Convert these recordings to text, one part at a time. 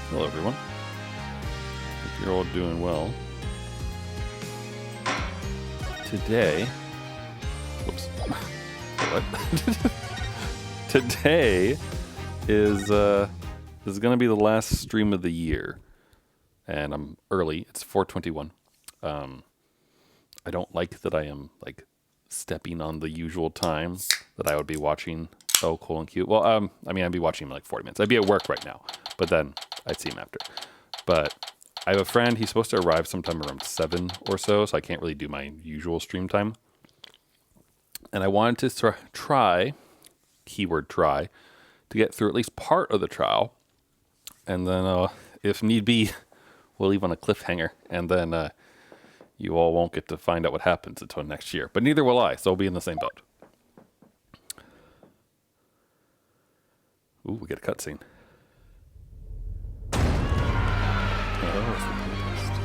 Hello, everyone. Hope you're all doing well. Today... Whoops. What? Today is going to be the last stream of the year. And I'm early. It's 4:21. I don't like that I am, like, stepping on the usual time that I would be watching Oh Cool and Cute. Well, I mean, I'd be watching him in like 40 minutes. I'd be at work right now, but then I'd see him after. But I have a friend. He's supposed to arrive sometime around 7 or so I can't really do my usual stream time. And I wanted to try, keyword try, to get through at least part of the trial. And then, if need be, we'll leave on a cliffhanger. And then you all won't get to find out what happens until next year. But neither will I, so we'll be in the same boat. Ooh, we get a cutscene. Oh, it's the playlist.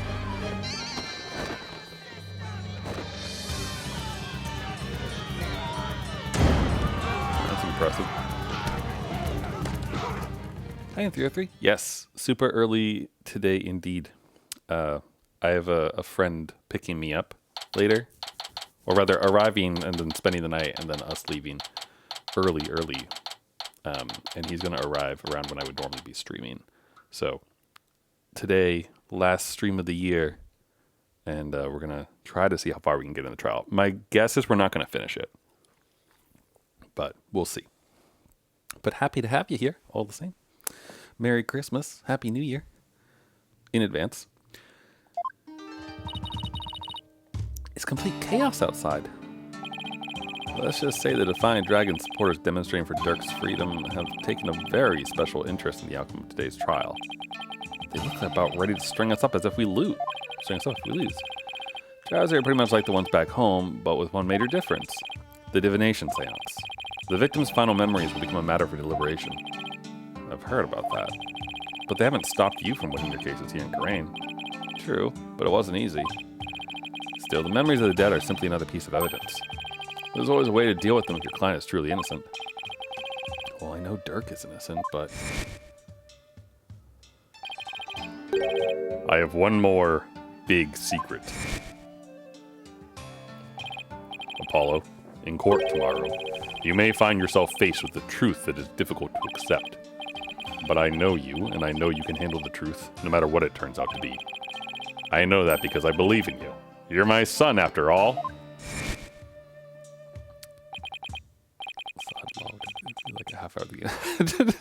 That's impressive. Hi, 303. Yes, super early today indeed. I have a friend picking me up later. Or rather, arriving and then spending the night and then us leaving early. And he's going to arrive around when I would normally be streaming. So, today, last stream of the year, and we're going to try to see how far we can get in the trial. My guess is we're not going to finish it, but we'll see. But happy to have you here, all the same. Merry Christmas, Happy New Year, in advance. It's complete chaos outside. Let's just say the Defiant Dragon supporters demonstrating for Dirk's freedom have taken a very special interest in the outcome of today's trial. They look about ready to string us up if we lose. Trials are pretty much like the ones back home, but with one major difference. The divination seance. The victim's final memories will become a matter for deliberation. I've heard about that. But they haven't stopped you from winning your cases here in Karain. True, but it wasn't easy. Still, the memories of the dead are simply another piece of evidence. There's always a way to deal with them if your client is truly innocent. Well, I know Dirk is innocent, but... I have one more big secret. Apollo, in court tomorrow, you may find yourself faced with the truth that is difficult to accept. But I know you, and I know you can handle the truth, no matter what it turns out to be. I know that because I believe in you. You're my son, after all. Like a half hour again.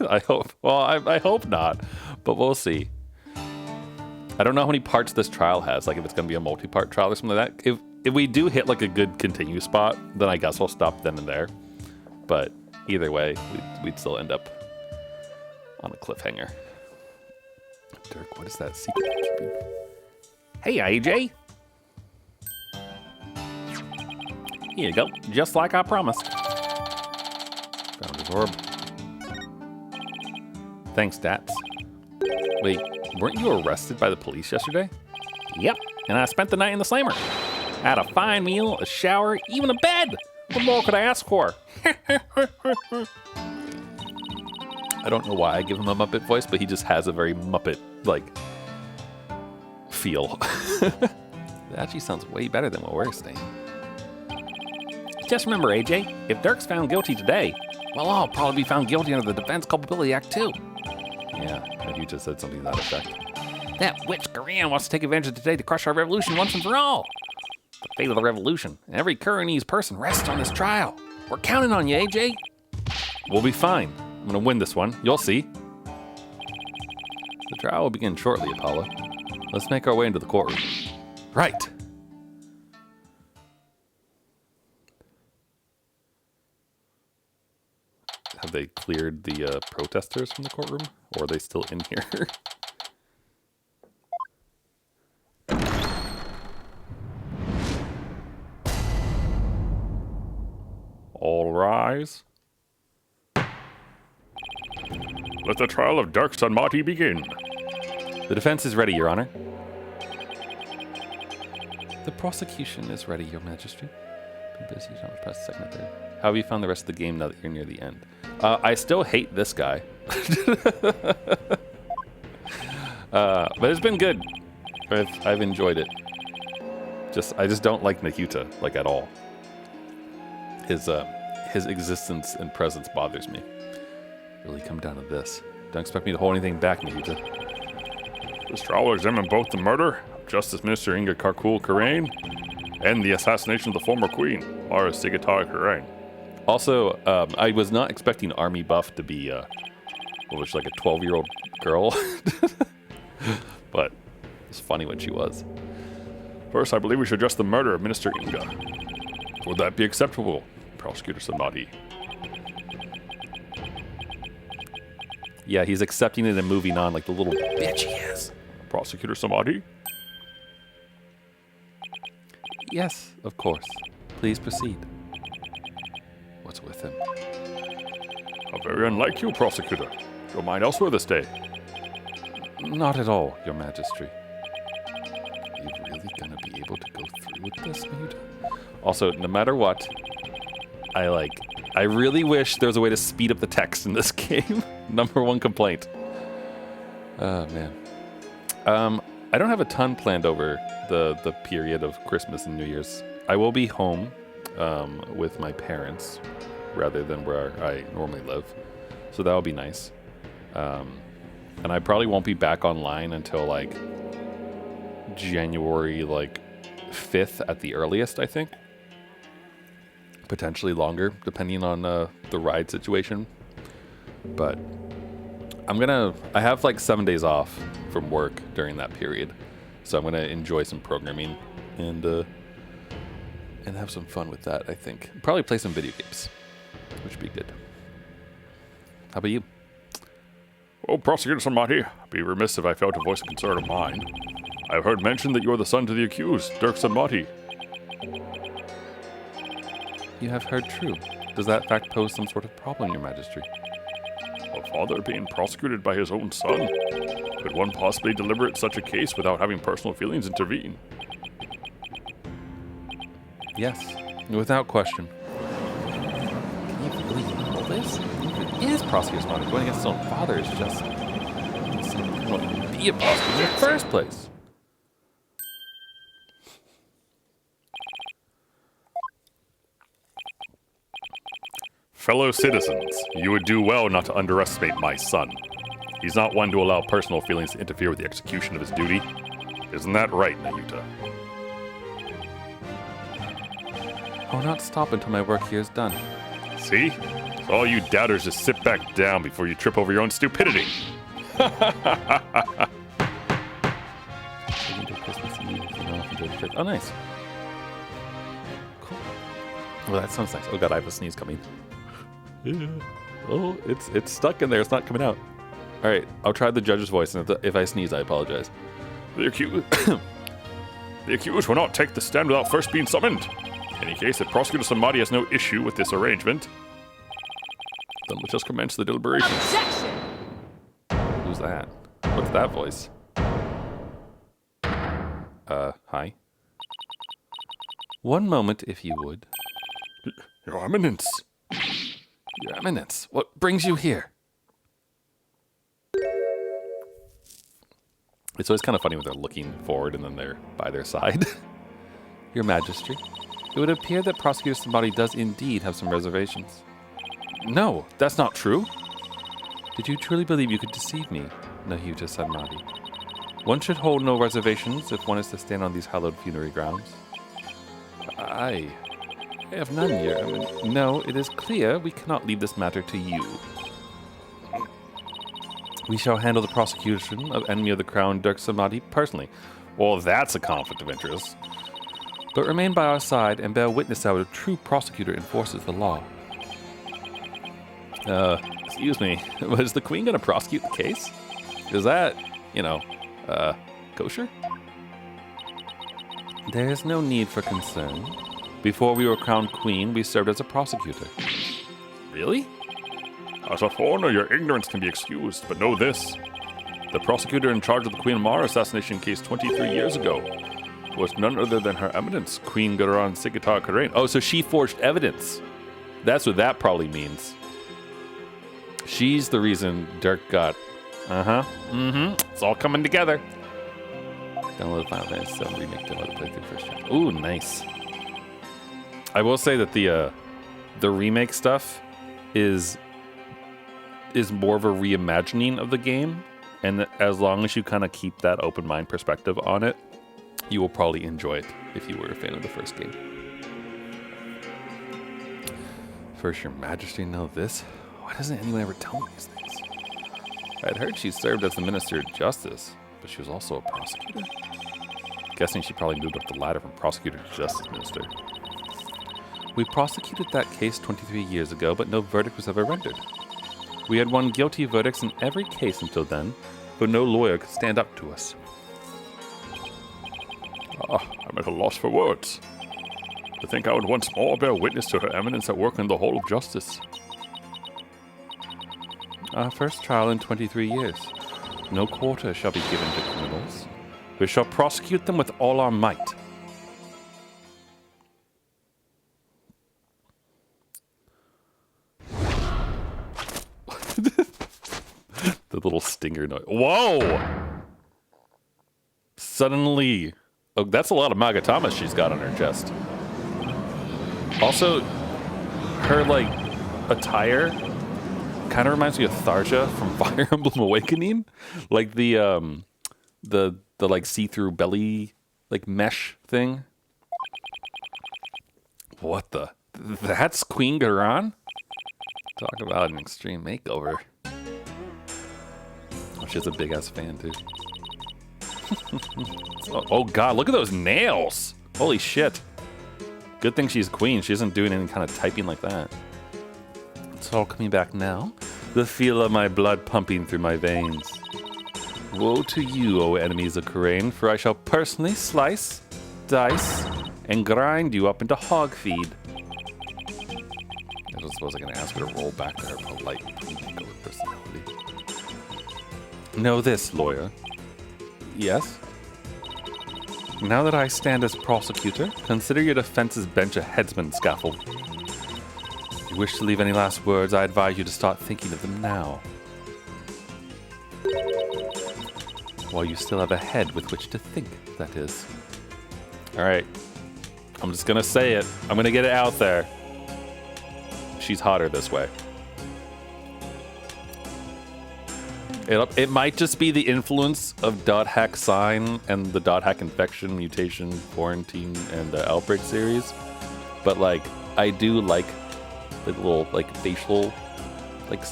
I hope. Well, I hope not, but we'll see. I don't know how many parts this trial has. Like if it's going to be a multi-part trial or something like that. If we do hit like a good continue spot, then I guess I'll stop then and there. But either way, we'd still end up on a cliffhanger. Dirk, what is that secret keeping? Hey, AJ. Here you go, just like I promised. Found his orb. Thanks, Stats. Wait, weren't you arrested by the police yesterday? Yep, and I spent the night in the slammer. I had a fine meal, a shower, even a bed. What more could I ask for? I don't know why I give him a Muppet voice, but he just has a very Muppet, like, feel. That actually sounds way better than what we're saying. Just remember, AJ, if Dirk's found guilty today, well, I'll probably be found guilty under the Defense Culpability Act, too. Yeah, you just said something to that effect. That witch Korean wants to take advantage of today to crush our revolution once and for all. The fate of the revolution, and every Kuranese person rests on this trial. We're counting on you, AJ. We'll be fine. I'm gonna win this one. You'll see. The trial will begin shortly, Apollo. Let's make our way into the courtroom. Right. Have they cleared the protesters from the courtroom? Or are they still in here? All rise. Let the trial of Dark Sun Mati begin. The defense is ready, Your Honor. The prosecution is ready, Your Majesty. Press the second and third. How have you found the rest of the game now that you're near the end? I still hate this guy. But it's been good. I've enjoyed it. I just don't like Nahuta, like, at all. His existence and presence bothers me. Really come down to this. Don't expect me to hold anything back, Nahuta. This trial will examine both the murder of Justice Minister Inga Karkul Karain and the assassination of the former queen, Mara Sigatar Karain. Also, I was not expecting Army Buff to be, like a 12-year-old girl. But it's funny when she was. First, I believe we should address the murder of Minister Inga. Would that be acceptable, Prosecutor Samadhi? Yeah, he's accepting it and moving on like the little bitch he is. Prosecutor Samadhi? Yes, of course. Please proceed. What's with him? How very unlike you, Prosecutor. Your mind elsewhere this day. Not at all, Your Majesty. Are you really gonna be able to go through with this, Maid? Also, no matter what, I really wish there was a way to speed up the text in this game. Number one complaint. Oh, man. I don't have a ton planned over the period of Christmas and New Year's. I will be home with my parents rather than where I normally live. So that'll be nice. And I probably won't be back online until like January 5th at the earliest, I think. Potentially longer, depending on the ride situation. But I have like 7 days off from work during that period. So I'm gonna enjoy some programming and have some fun with that, I think. Probably play some video games, which would be good. How about you? Oh, Prosecutor Samadhi, I'd be remiss if I failed to voice a concern of mine. I've heard mentioned that you're the son to the accused, Dirk Samadhi. You have heard true. Does that fact pose some sort of problem, Your Majesty? A father being prosecuted by his own son? Could one possibly deliberate such a case without having personal feelings intervene? Yes, without question. Can you really know this? It is Prosecutor Samadhi. Going against his own father is just... He won't even be a prosecutor in the first place. Fellow citizens, you would do well not to underestimate my son. He's not one to allow personal feelings to interfere with the execution of his duty. Isn't that right, Nahuta? I'll not stop until my work here is done. See? So all you doubters just sit back down before you trip over your own stupidity. Oh, nice. Cool. Well, that sounds nice. Oh god, I have a sneeze coming. Yeah. Oh, it's stuck in there. It's not coming out. All right, I'll try the judge's voice, and if I sneeze, I apologize. The accused will not take the stand without first being summoned. In any case, if Prosecutor Samadhi has no issue with this arrangement, then let's just commence the deliberations. Objection! Who's that? What's that voice? Hi? One moment, if you would. Your Eminence. Your Eminence, what brings you here? It's always kind of funny when they're looking forward and then they're by their side. Your Majesty, it would appear that Prosecutor Samadhi does indeed have some reservations. No, that's not true. Did you truly believe you could deceive me, Nahuta Samadhi? One should hold no reservations if one is to stand on these hallowed funerary grounds. I have none, Your Eminence. No, it is clear we cannot leave this matter to you. We shall handle the prosecution of enemy of the crown, Dirk Samadhi, personally. Well, that's a conflict of interest. But remain by our side and bear witness that a true prosecutor enforces the law. Excuse me, was the Queen going to prosecute the case? Is that, kosher? There is no need for concern. Before we were crowned Queen, we served as a prosecutor. Really? As a foreigner, your ignorance can be excused, but know this. The prosecutor in charge of the Queen Mara assassination case 23 years ago was none other than Her Eminence, Queen Gadaran Sigatar Karain. Oh, so she forged evidence. That's what that probably means. She's the reason Dirk got It's all coming together. Download Final Fantasy 7 Remake. Download playthrough first chapter. Ooh, nice. I will say that the remake stuff is more of a reimagining of the game, and that as long as you kind of keep that open mind perspective on it, you will probably enjoy it if you were a fan of the first game. First, Your Majesty, know this? Why doesn't anyone ever tell me these things? I'd heard she served as the Minister of Justice, but she was also a prosecutor. Guessing she probably moved up the ladder from prosecutor to justice minister. We prosecuted that case 23 years ago, but no verdict was ever rendered. We had won guilty verdicts in every case until then, but no lawyer could stand up to us. I'm at a loss for words. To think I would once more bear witness to her eminence at work in the hall of justice. Our first trial in 23 years. No quarter shall be given to criminals. We shall prosecute them with all our might. The little stinger noise. Whoa! Suddenly... Oh, that's a lot of Magatama she's got on her chest. Also, her, like, attire kind of reminds me of Tharja from Fire Emblem Awakening. Like the like see-through belly, like, mesh thing. What the? That's Queen Garan? Talk about an extreme makeover. Oh, she's a big-ass fan, too. Oh god, look at those nails! Holy shit. Good thing she's queen. She isn't doing any kind of typing like that. It's all coming back now. The feel of my blood pumping through my veins. Woe to you, O enemies of Kurain, for I shall personally slice, dice, and grind you up into hog feed. I just wasn't going to ask her to roll back to her polite pre-makeover personality. Know this, lawyer. Yes? Now that I stand as prosecutor, consider your defense's bench a headsman scaffold. If you wish to leave any last words, I advise you to start thinking of them now. While you still have a head with which to think, that is. Alright. I'm just gonna say it. I'm gonna get it out there. She's hotter this way. It might just be the influence of Dot Hack Sign and the Dot Hack Infection, Mutation, Quarantine, and the Outbreak series. But, like, I do like the little, like, facial, like,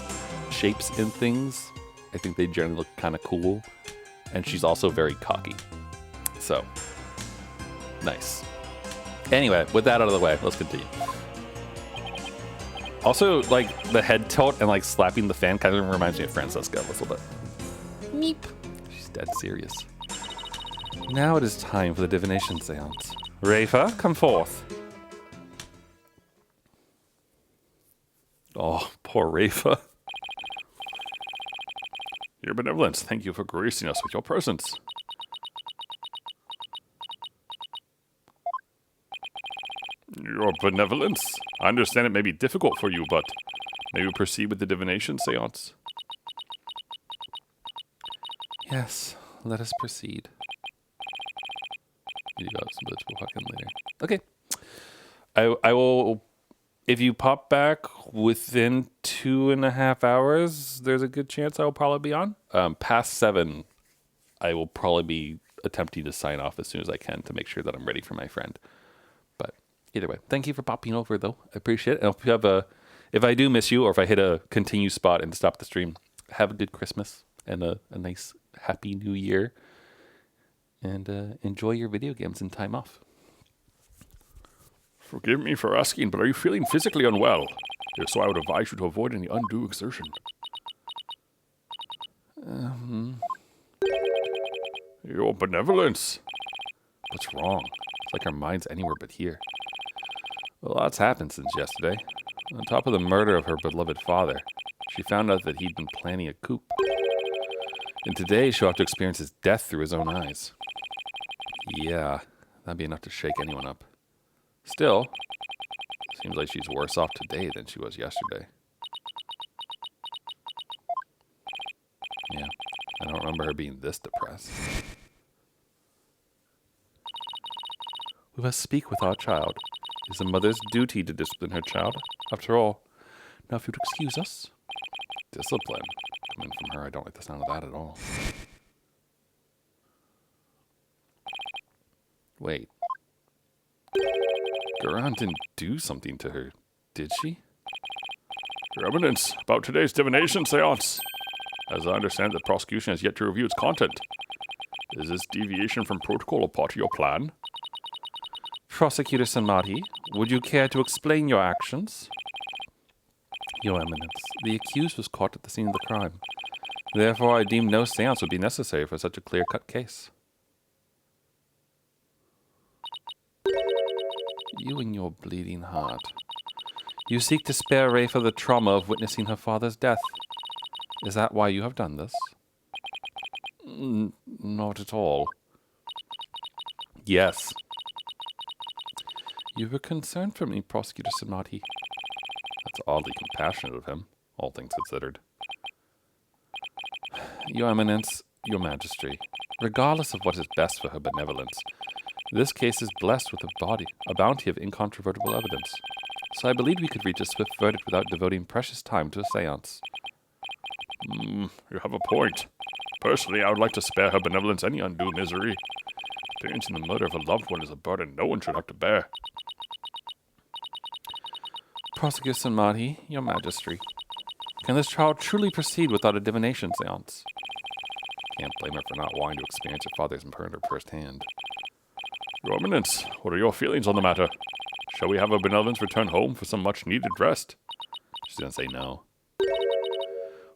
shapes in things. I think they generally look kind of cool. And she's also very cocky. So, nice. Anyway, with that out of the way, let's continue. Also, like, the head tilt and, like, slapping the fan kind of reminds me of Francesca a little bit. Meep. She's dead serious. Now it is time for the divination seance. Rayfa, come forth. Oh, poor Rayfa. Your benevolence, thank you for gracing us with your presence. Your benevolence? I understand it may be difficult for you, but may we proceed with the divination seance? Yes, let us proceed. You got some bitch we'll fucking later. Okay. I will... If you pop back within 2.5 hours, there's a good chance I will probably be on. Past 7, I will probably be attempting to sign off as soon as I can to make sure that I'm ready for my friend. But either way, thank you for popping over, though. I appreciate it. And if you have if I do miss you, or if I hit a continue spot and stop the stream, have a good Christmas and a nice happy New Year. And enjoy your video games and time off. Forgive me for asking, but are you feeling physically unwell? If so, I would advise you to avoid any undue exertion. Your benevolence. What's wrong? It's like her mind's anywhere but here. A lot's happened since yesterday. On top of the murder of her beloved father, she found out that he'd been planning a coup. And today she'll have to experience his death through his own eyes. Yeah, that'd be enough to shake anyone up. Still, seems like she's worse off today than she was yesterday. Yeah, I don't remember her being this depressed. We must speak with our child. It is a mother's duty to discipline her child. After all, now if you'd excuse us. Discipline? Coming from her, I don't like the sound of that at all. Wait. Garan didn't do something to her, did she? Your Eminence, about today's divination seance. As I understand, the prosecution has yet to review its content. Is this deviation from protocol a part of your plan? Prosecutor Samadhi, would you care to explain your actions? Your Eminence, the accused was caught at the scene of the crime. Therefore, I deem no seance would be necessary for such a clear-cut case. You and your bleeding heart. You seek to spare Rayfa the trauma of witnessing her father's death. Is that why you have done this? Not at all. Yes. You were concerned for me, Prosecutor Samadhi. That's oddly compassionate of him, all things considered. Your Eminence, Your Majesty, regardless of what is best for her benevolence, this case is blessed with a bounty of incontrovertible evidence. So I believe we could reach a swift verdict without devoting precious time to a seance. You have a point. Personally, I would like to spare her benevolence any undue misery. Experiencing the murder of a loved one is a burden no one should have to bear. Prosecutor Samadhi, Your Majesty, can this trial truly proceed without a divination seance? Can't blame her for not wanting to experience her father's murder firsthand. Your Eminence, what are your feelings on the matter? Shall we have her benevolence return home for some much-needed rest? She's going to say no.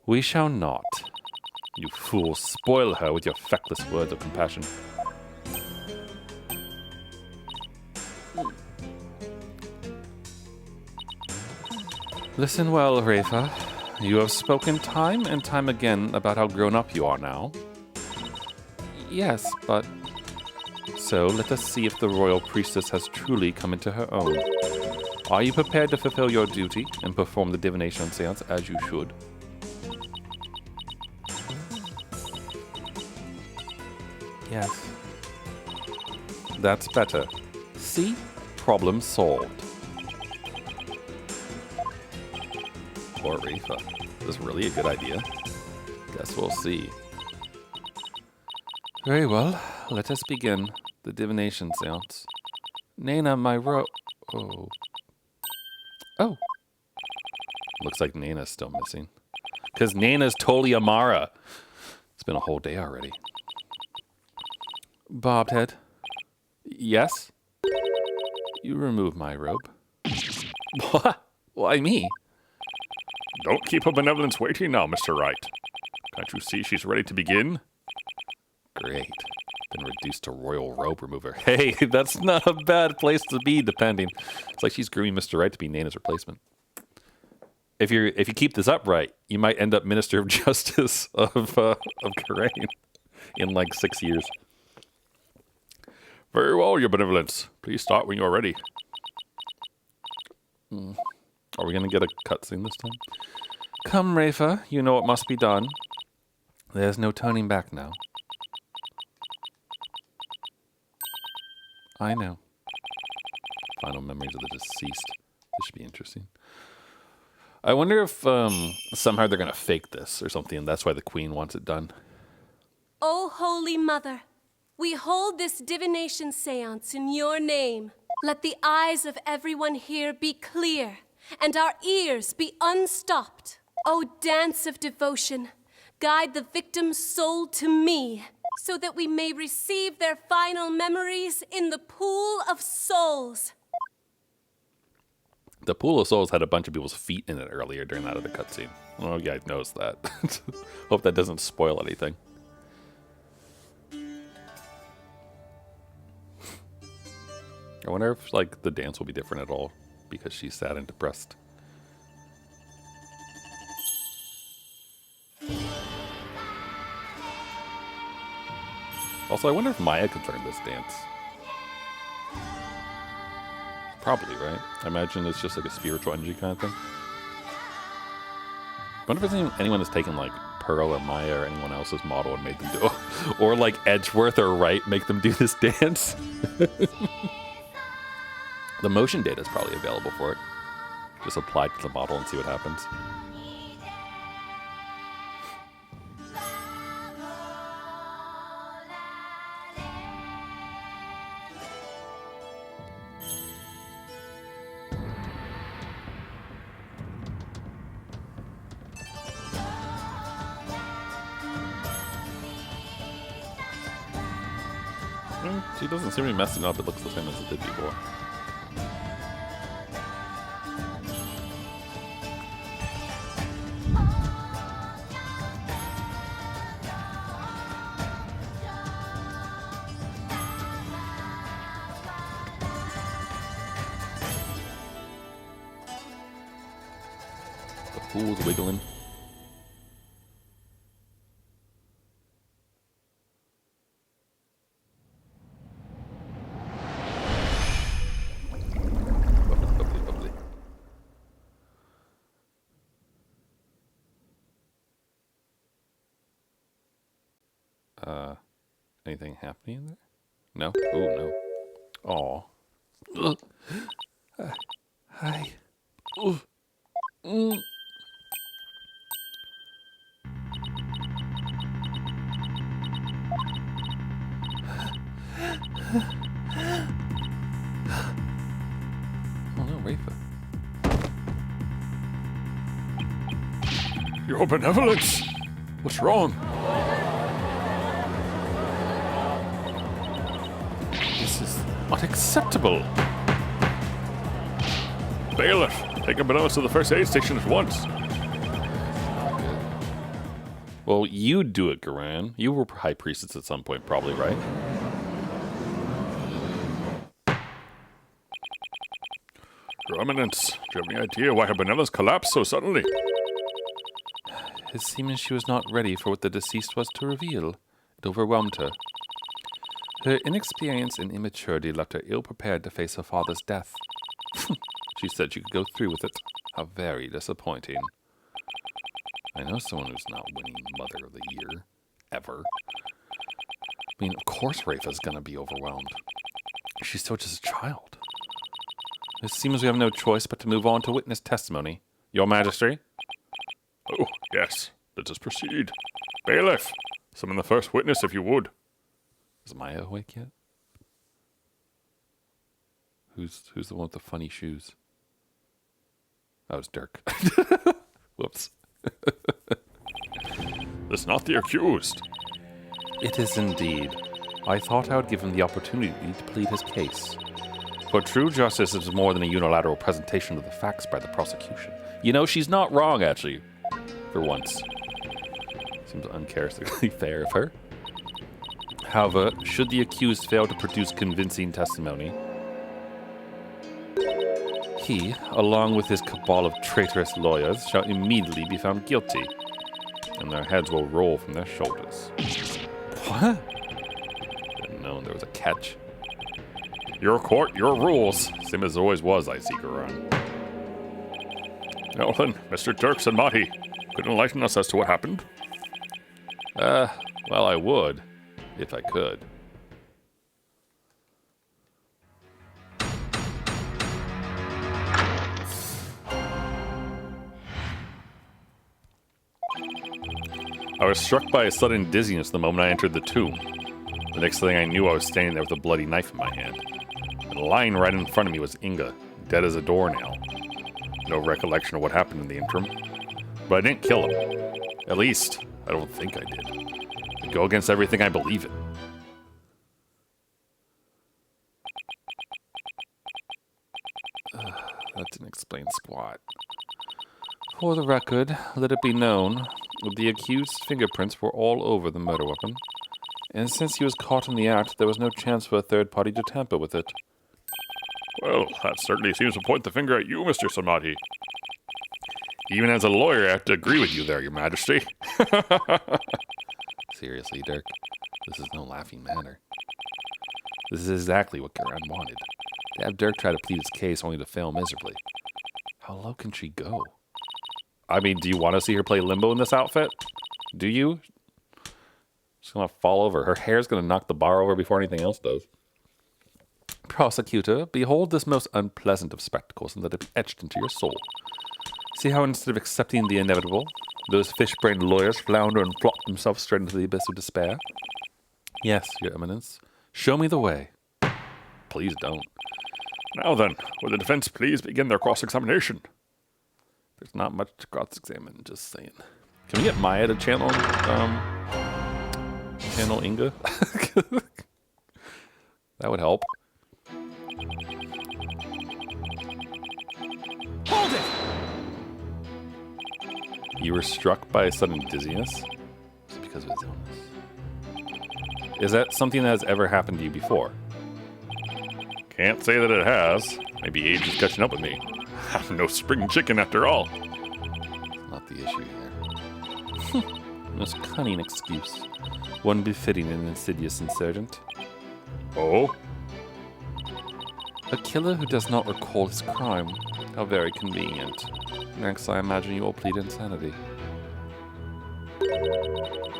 We shall not. You fools, spoil her with your feckless words of compassion. Listen well, Rayfa. You have spoken time and time again about how grown up you are now. Yes, but... So let us see if the royal priestess has truly come into her own. Are you prepared to fulfill your duty and perform the divination seance as you should? Yes. That's better. See? Problem solved. Poor Rayfa. Is this really a good idea? Guess we'll see. Very well. Let us begin the divination seance. Nana, my Oh. Oh. Looks like Nana's still missing. Because Nana's totally Amara. It's been a whole day already. Barbed Head. Yes? You remove my robe. What? Why me? Don't keep her benevolence waiting now, Mr. Wright. Can't you see she's ready to begin? Great. Been reduced to royal robe remover. Hey, that's not a bad place to be, depending. It's like she's grooming Mr. Wright to be Nana's replacement. If you keep this upright, you might end up Minister of Justice of Karain in like 6 years. Very well, Your Benevolence. Please start when you're ready. Are we going to get a cutscene this time? Come, Rayfa. You know what must be done. There's no turning back now. I know. Final memories of the deceased. This should be interesting. I wonder if somehow they're going to fake this or something, and that's why the queen wants it done. O Holy Mother, we hold this divination seance in your name. Let the eyes of everyone here be clear, and our ears be unstopped. O dance of devotion, guide the victim's soul to me, so that we may receive their final memories in the pool of souls. The pool of souls had a bunch of people's feet in it earlier during that other cutscene. I don't know if you guys noticed that. Hope that doesn't spoil anything. I wonder if like the dance will be different at all because she's sad and depressed. Also, I wonder if Maya can learn this dance. Probably, right? I imagine it's just like a spiritual energy kind of thing. I wonder if anyone has taken like Pearl or Maya or anyone else's model and made them do it. Or like Edgeworth or Wright make them do this dance. The motion data is probably available for it. Just apply it to the model and see what happens. She doesn't seem to be messing up. It looks the same as it did before. The fool's wiggling. Anything happening in there? No? Oh, no. Aw. Hi. Oh no, Rayfa. Your benevolence! What's wrong? This is unacceptable. Bailiff, take a benevolence to the first aid station at once. Well, you do it, Garan. You were high priestess at some point, probably, right? Your Eminence, do you have any idea why her benevolence collapsed so suddenly? It seems she was not ready for what the deceased was to reveal. It overwhelmed her. Her inexperience and immaturity left her ill-prepared to face her father's death. She said she could go through with it. How very disappointing. I know someone who's not winning Mother of the Year. Ever. I mean, of course Rayfa's gonna be overwhelmed. She's still just a child. It seems we have no choice but to move on to witness testimony. Your Majesty? Oh, yes. Let us proceed. Bailiff, summon the first witness if you would. Is Maya awake yet? Who's the one with the funny shoes? Oh, it's Dirk. Whoops. This is not the accused. It is indeed. I thought I would give him the opportunity to plead his case. For true justice is more than a unilateral presentation of the facts by the prosecution. You know, she's not wrong, actually. For once. Seems uncharacteristically fair of her. However, should the accused fail to produce convincing testimony, he, along with his cabal of traitorous lawyers, shall immediately be found guilty, and their heads will roll from their shoulders. What? Didn't know there was a catch. Your court, your rules. Same as it always was, I see, Garan. Now then, Mr. Dirks and Mahdi, could enlighten us as to what happened? Well, I would, if I could. I was struck by a sudden dizziness the moment I entered the tomb. The next thing I knew, I was standing there with a bloody knife in my hand. And lying right in front of me was Inga, dead as a doornail. No recollection of what happened in the interim. But I didn't kill him. At least, I don't think I did. I go against everything I believe in. That didn't explain squat. For the record, let it be known, the accused's fingerprints were all over the murder weapon. And since he was caught in the act, there was no chance for a third party to tamper with it. Well, that certainly seems to point the finger at you, Mr. Samadi. Even as a lawyer, I have to agree with you there, Your Majesty. Seriously, Dirk, this is no laughing matter. This is exactly what Garan wanted. To have Dirk try to plead his case only to fail miserably. How low can she go? I mean, do you want to see her play Limbo in this outfit? Do you? She's gonna fall over. Her hair's gonna knock the bar over before anything else does. Prosecutor, behold this most unpleasant of spectacles and let it be etched into your soul. See how instead of accepting the inevitable, those fish-brained lawyers flounder and flop themselves straight into the abyss of despair? Yes, Your Eminence. Show me the way. Please don't. Now then, will the defense please begin their cross-examination? There's not much to cross-examine, just saying. Can we get Maya to channel Inga? That would help. Hold it! You were struck by a sudden dizziness? Is it because of his illness? Is that something that has ever happened to you before? Can't say that it has. Maybe age is catching up with me. I'm no spring chicken after all. That's not the issue here. Most cunning excuse. One befitting an insidious insurgent. Oh? A killer who does not recall his crime. How very convenient. Next, I imagine you will plead insanity.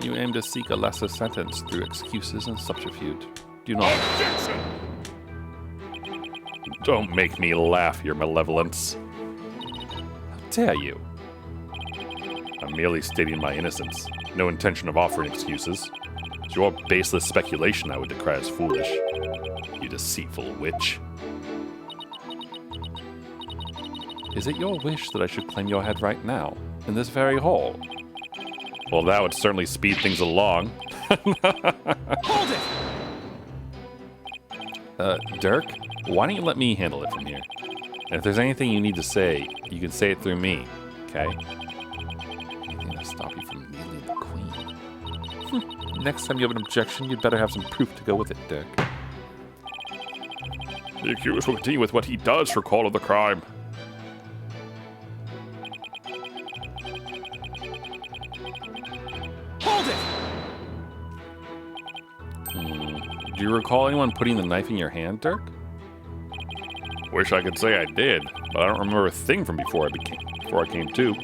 You aim to seek a lesser sentence through excuses and subterfuge. Do not... Objection! Don't make me laugh, your malevolence. How dare you? I'm merely stating my innocence. No intention of offering excuses. It's your baseless speculation I would decry as foolish. You deceitful witch. Is it your wish that I should claim your head right now, in this very hall? Well, that would certainly speed things along. Hold it! Dirk, why don't you let me handle it from here? And if there's anything you need to say, you can say it through me, okay? Anything to stop you from kneeling the queen. Next time you have an objection, you'd better have some proof to go with it, Dirk. The accused will continue with what he does for call of the crime. Hold it! Do you recall anyone putting the knife in your hand, Dirk? Wish I could say I did, but I don't remember a thing from before I came to.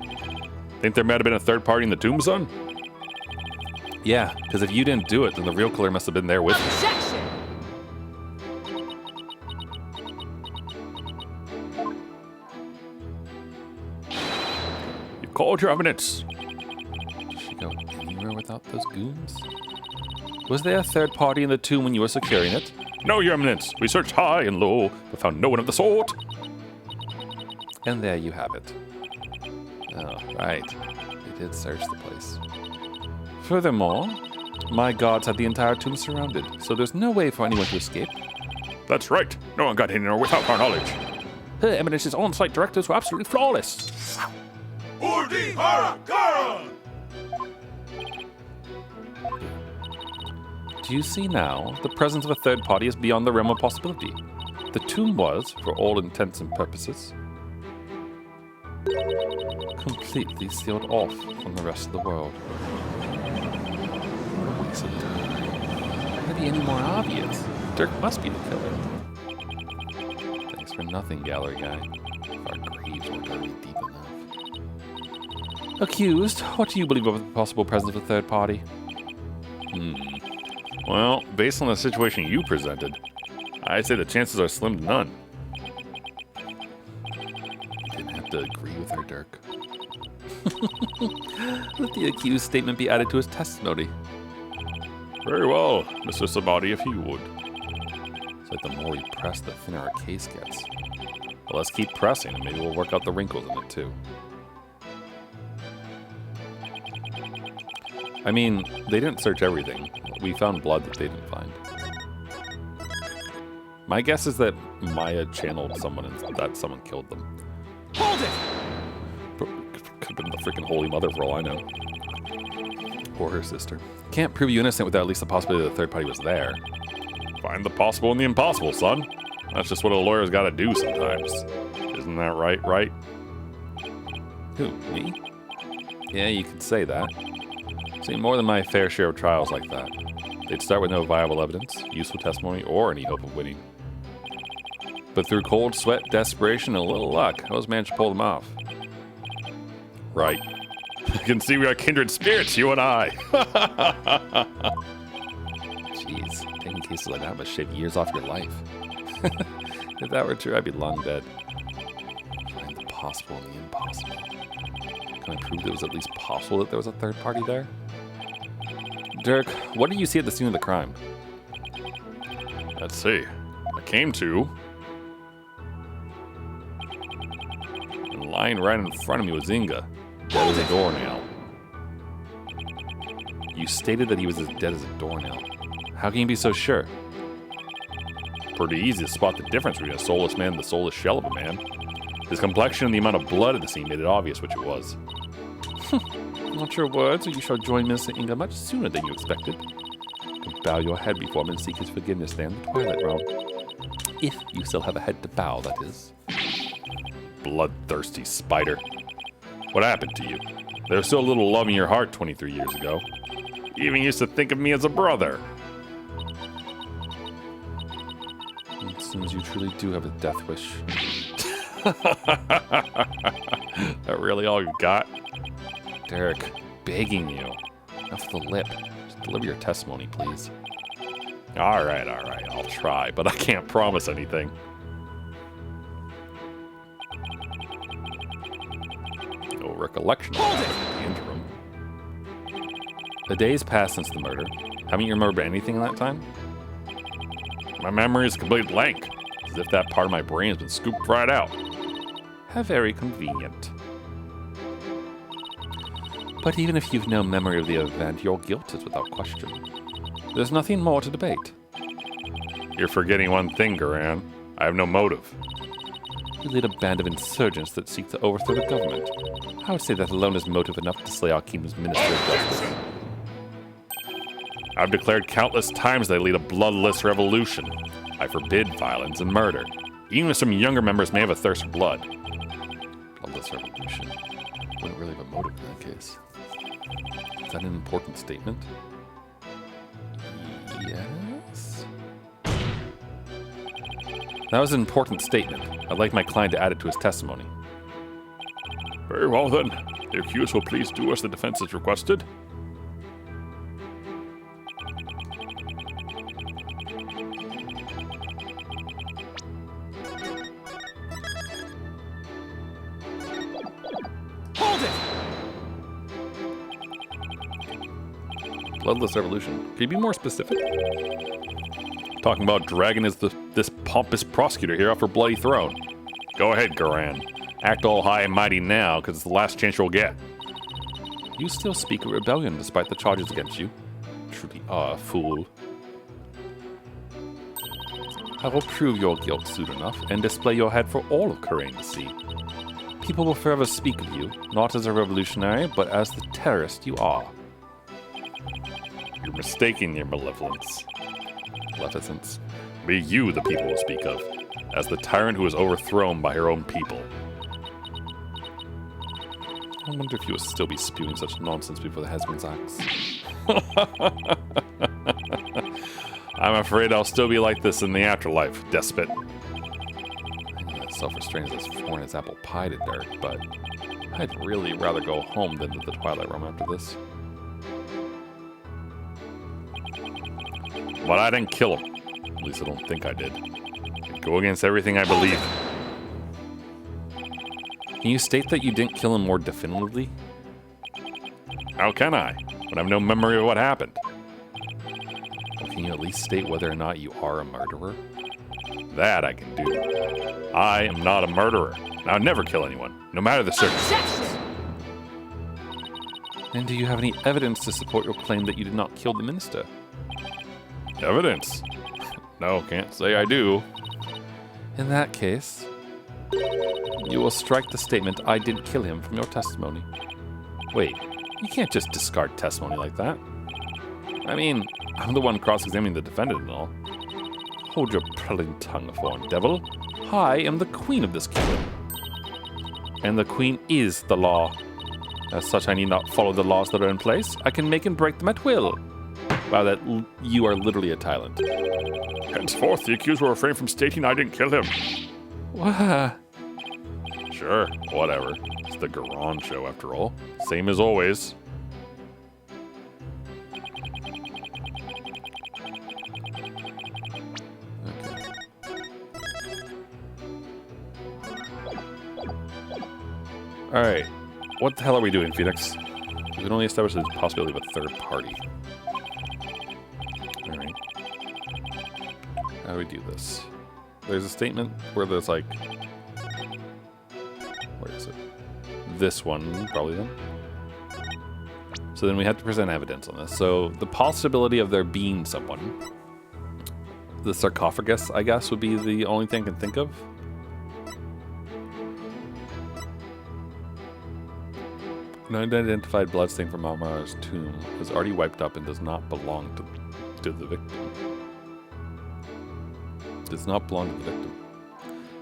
Think there might have been a third party in the tomb, son? Yeah, because if you didn't do it, then the real killer must have been there with you. Objection! You called, your eminence. Did she go anywhere without those goons? Was there a third party in the tomb when you were securing it? No, your eminence. We searched high and low, but found no one of the sort. And there you have it. Oh, right. They did search the place. Furthermore, my guards had the entire tomb surrounded, so there's no way for anyone to escape. That's right. No one got in there without our knowledge. Her Eminence's on-site directors were absolutely flawless. Do you see now? The presence of a third party is beyond the realm of possibility. The tomb was, for all intents and purposes, completely sealed off from the rest of the world. Makes it Can it be any more obvious? Dirk must be the killer. Thanks for nothing, gallery guy. If our graves were already deep enough. Accused, what do you believe of the possible presence of a third party? Well, based on the situation you presented, I'd say the chances are slim to none. You didn't have to agree with her, Dirk. Let the accused's statement be added to his testimony. Very well, Mr. Sabati, if you would. It's like the more we press, the thinner our case gets. Well, let's keep pressing, and maybe we'll work out the wrinkles in it, too. I mean, they didn't search everything. We found blood that they didn't find. My guess is that Maya channeled someone and that someone killed them. Hold it! Could have been the freaking Holy Mother for all I know. Or her sister. Can't prove you innocent without at least the possibility that the third party was there. Find the possible in the impossible, son. That's just what a lawyer's got to do sometimes. Isn't that right? Who, me? Yeah, you could say that. Seen more than my fair share of trials like that. They'd start with no viable evidence, useful testimony, or any hope of winning. But through cold sweat, desperation, and a little luck, I was managed to pull them off. Right. I can see we are kindred spirits, you and I. Jeez, taking cases like that must shave years off your life. If that were true, I'd be long dead. Find the possible and the impossible. Can I prove it was at least possible that there was a third party there? Dirk, what did you see at the scene of the crime? Let's see. I came to... and lying right in front of me was Inga, dead as a doornail. You stated that he was as dead as a doornail. How can you be so sure? Pretty easy to spot the difference between a soulless man and the soulless shell of a man. His complexion and the amount of blood in the scene made it obvious which it was. Not your words, or you shall join Minister Inga much sooner than you expected. Bow your head before him and seek his forgiveness there in the Twilight Realm. If you still have a head to bow, that is. Bloodthirsty spider. What happened to you? There was still a little love in your heart 23 years ago. You even used to think of me as a brother. It seems you truly do have a death wish. That really all you got? Derek, begging you. Off the lip. Just deliver your testimony, please. All right, I'll try, but I can't promise anything. No recollection of that in the interim. The days passed since the murder. Haven't you remembered anything in that time? My memory is complete blank, as if that part of my brain has been scooped right out. How very convenient. But even if you've no memory of the event, your guilt is without question. There's nothing more to debate. You're forgetting one thing, Garan. I have no motive. You lead a band of insurgents that seek to overthrow the government. I would say that alone is motive enough to slay our kingdom's minister of justice. I've declared countless times that I lead a bloodless revolution. I forbid violence and murder, even if some younger members may have a thirst for blood. Bloodless revolution. Wouldn't really have a motive in that case. Is that an important statement? Yes? That was an important statement. I'd like my client to add it to his testimony. Very well then. The accused will please do as the defense has requested. Hold it! Bloodless revolution. Can you be more specific? Talking about dragging this pompous prosecutor here off her bloody throne. Go ahead, Garan. Act all high and mighty now, because it's the last chance you'll get. You still speak of rebellion despite the charges against you. Truly are a fool. I will prove your guilt soon enough and display your head for all of Karain to see. People will forever speak of you, not as a revolutionary, but as the terrorist you are. You're mistaking your malevolence. Maleficence. Be you the people will speak of, as the tyrant who was overthrown by her own people. I wonder if you will still be spewing such nonsense before the husband's axe. I'm afraid I'll still be like this in the afterlife, despot. I know that self-restraint is as foreign as apple pie to Dirk, but I'd really rather go home than to the Twilight Realm after this. But I didn't kill him. At least I don't think I did. I'd go against everything I believe in. Can you state that you didn't kill him more definitively? How can I, when I have no memory of what happened? Or can you at least state whether or not you are a murderer? That I can do. I am not a murderer. And I would never kill anyone, no matter the circumstances. And do you have any evidence to support your claim that you did not kill the minister? Evidence? No, can't say I do. In that case, you will strike the statement, "I did kill him," from your testimony. Wait, you can't just discard testimony like that. I mean, I'm the one cross-examining the defendant and all. Hold your prattling tongue, foreign devil. I am the queen of this kingdom. And the queen is the law. As such, I need not follow the laws that are in place. I can make and break them at will. Wow, you are literally a tyrant. Henceforth, the accused will refrain from stating I didn't kill him. What? Sure, whatever. Just the Garon show, after all. Same as always. Alright. What the hell are we doing, Phoenix? We can only establish the possibility of a third party. Alright. How do we do this? There's a statement where there's like... Where is it? This one, probably then. So then we have to present evidence on this. So the possibility of there being someone. The sarcophagus, I guess, would be the only thing I can think of. An unidentified bloodstain from Malmara's tomb is already wiped up and does not belong to the victim. Does not belong to the victim.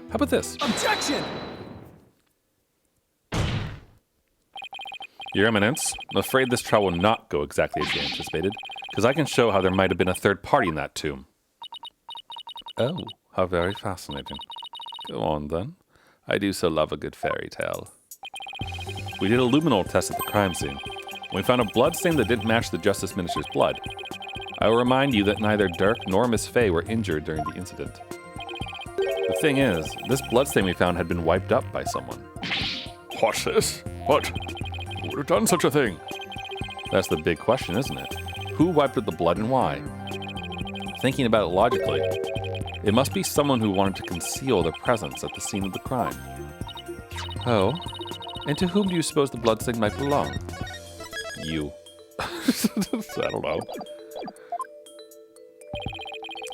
How about this? Objection! Your Eminence, I'm afraid this trial will not go exactly as you anticipated, because I can show how there might have been a third party in that tomb. Oh, how very fascinating. Go on, then. I do so love a good fairy tale. We did a luminol test at the crime scene. We found a blood stain that didn't match the Justice Minister's blood. I will remind you that neither Dirk nor Miss Fay were injured during the incident. The thing is, this bloodstain we found had been wiped up by someone. What's this? What? Who would have done such a thing? That's the big question, isn't it? Who wiped up the blood and why? Thinking about it logically, it must be someone who wanted to conceal their presence at the scene of the crime. Oh? And to whom do you suppose the bloodstain might belong? You. I don't know.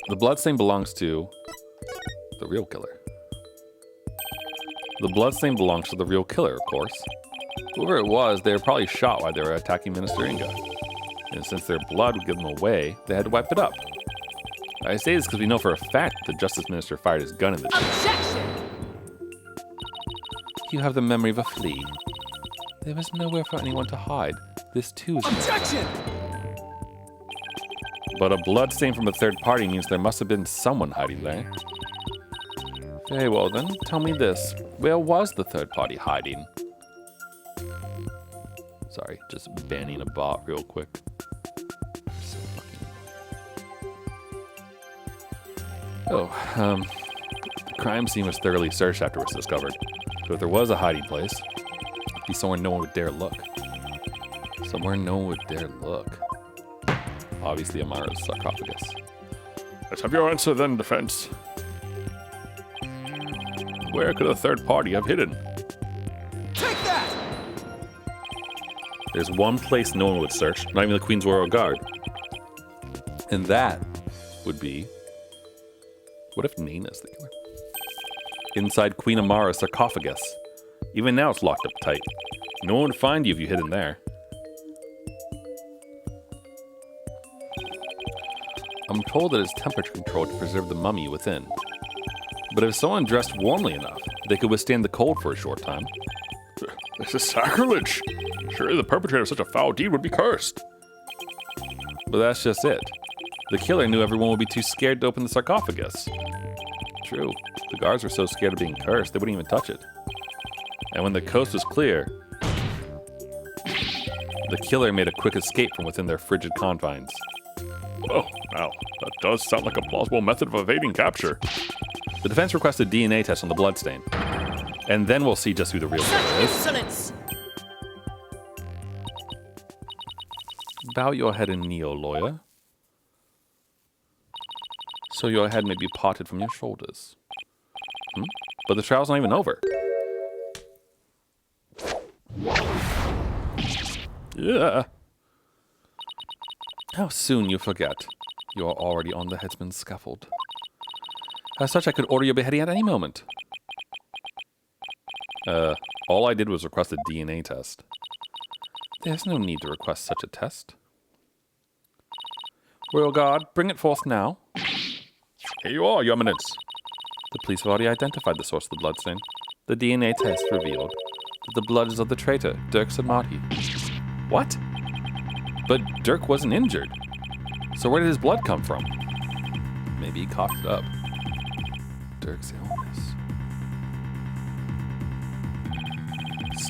The bloodstain belongs to the real killer. The bloodstain belongs to the real killer, of course. Whoever it was, they were probably shot while they were attacking Minister Inga. And since their blood would give them away, they had to wipe it up. I say this because we know for a fact the Justice Minister fired his gun in the Objection! You have the memory of a flea. There was nowhere for anyone to hide. This too is Objection! But a blood stain from a third party means there must have been someone hiding there. Very well then, tell me this. Where was the third party hiding? Sorry, just banning a bot real quick. So fucking... the crime scene was thoroughly searched after it was discovered. So if there was a hiding place, it'd be somewhere no one would dare look. Somewhere no one would dare look. Obviously, Amara's sarcophagus. Let's have your answer then, defense. Where could a third party have hidden? Take that! There's one place no one would search, not even the Queen's Royal Guard. And that would be... What if Nana's the killer? Inside Queen Amara's sarcophagus. Even now it's locked up tight. No one would find you if you hid in there. I'm told that it's temperature controlled to preserve the mummy within. But if someone dressed warmly enough, they could withstand the cold for a short time. This is sacrilege! Surely the perpetrator of such a foul deed would be cursed. But that's just it. The killer knew everyone would be too scared to open the sarcophagus. True. The guards were so scared of being cursed, they wouldn't even touch it. And when the coast was clear, the killer made a quick escape from within their frigid confines. Oh, now, that does sound like a plausible method of evading capture. The defense requested DNA test on the bloodstain. And then we'll see just who the real killer is. Insolence! Bow your head and kneel, lawyer. So your head may be parted from your shoulders. But the trial's not even over. Yeah. How soon you forget. You are already on the headsman's scaffold. As such, I could order your beheading at any moment. All I did was request a DNA test. There's no need to request such a test. Royal Guard, bring it forth now. Here you are, Your Eminence. The police have already identified the source of the bloodstain. The DNA test revealed that the blood is of the traitor, Dirk Samadhi. What? But Dirk wasn't injured. So where did his blood come from? Maybe he coughed it up. Dirk's illness.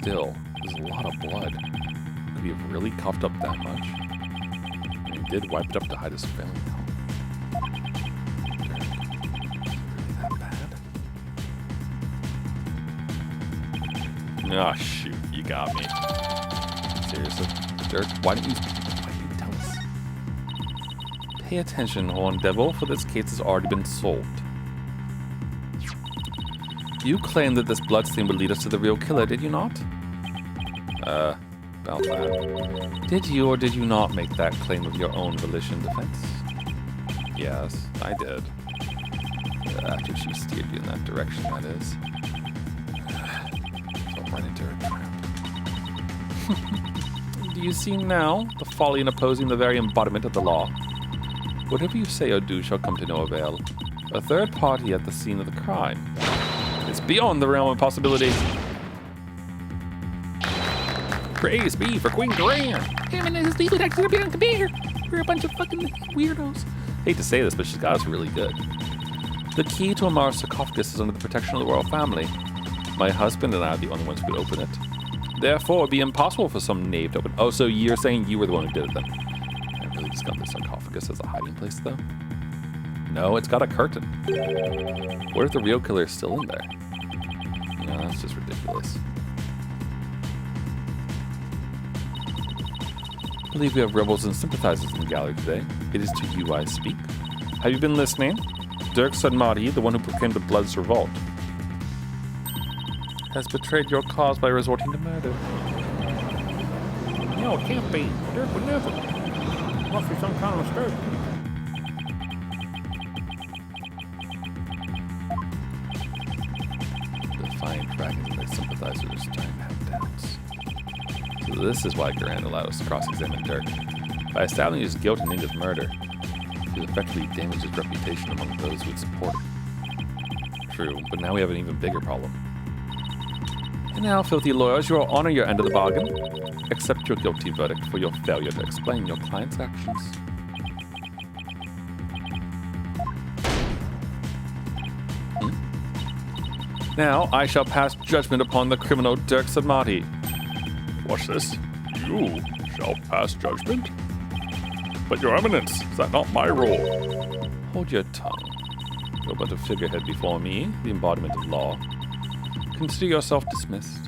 still, there's a lot of blood. Could he have really coughed up that much? And he did wipe it up to hide his family. Is it really that bad? Oh, shoot. You got me. Seriously? Dirk, why didn't you tell us? Pay attention, Horned Devil, for this case has already been solved. You claimed that this bloodstain would lead us to the real killer, did you not? About that. Did you or did you not make that claim of your own volition, Defense? Yes, I did. After she steered you in that direction, that is. Fell right into her trap. Do you see now the folly in opposing the very embodiment of the law? Whatever you say or do shall come to no avail. A third party at the scene of the crime. It's beyond the realm of possibility. Praise be for Queen Grant. Him and his legal actor come here. We're a bunch of fucking weirdos. Hate to say this, but she's got us really good. The key to Amar's sarcophagus is under the protection of the royal family. My husband and I are the only ones who could open it. Therefore, it'd be impossible for some knave to open. Oh, so you're saying you were the one who did it then? I really just got the sarcophagus as a hiding place, though. No, it's got a curtain. What if the real killer is still in there? No, that's just ridiculous. I believe we have rebels and sympathizers in the gallery today. It is to you I speak. Have you been listening? Dirk Sadmati, the one who proclaimed the Bloods' revolt, has betrayed your cause by resorting to murder. No, it can't be. Dirk would never. Must be some kind of mistake. Defiant dragons and their sympathizers are starting to have doubts. So this is why Garand allowed us to cross-examine Dirk. By establishing his guilt in Inga's murder, he effectively damaged his reputation among those who would support him. True, but now we have an even bigger problem. And now, filthy lawyers, you will honor your end of the bargain. Accept your guilty verdict for your failure to explain your client's actions. Now, I shall pass judgment upon the criminal Dirk Sadmati. What's this? You shall pass judgment? But your eminence, is that not my role? Hold your tongue. You're but a figurehead before me, the embodiment of law. Consider yourself dismissed.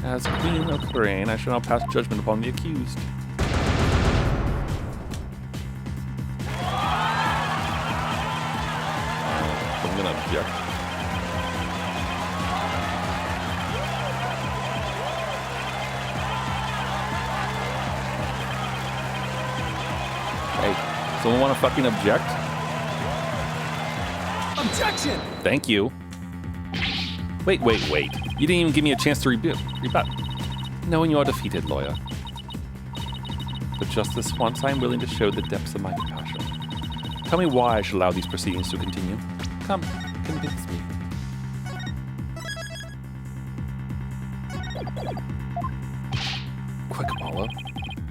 As Queen of Lorraine, I shall now pass judgment upon the accused. I'm gonna object. Hey, someone want to fucking object? Objection! Thank you. Wait. You didn't even give me a chance to rebut. Knowing you are defeated, lawyer. But just this once, I am willing to show the depths of my compassion. Tell me why I should allow these proceedings to continue. Come, convince me. Quick, Apollo.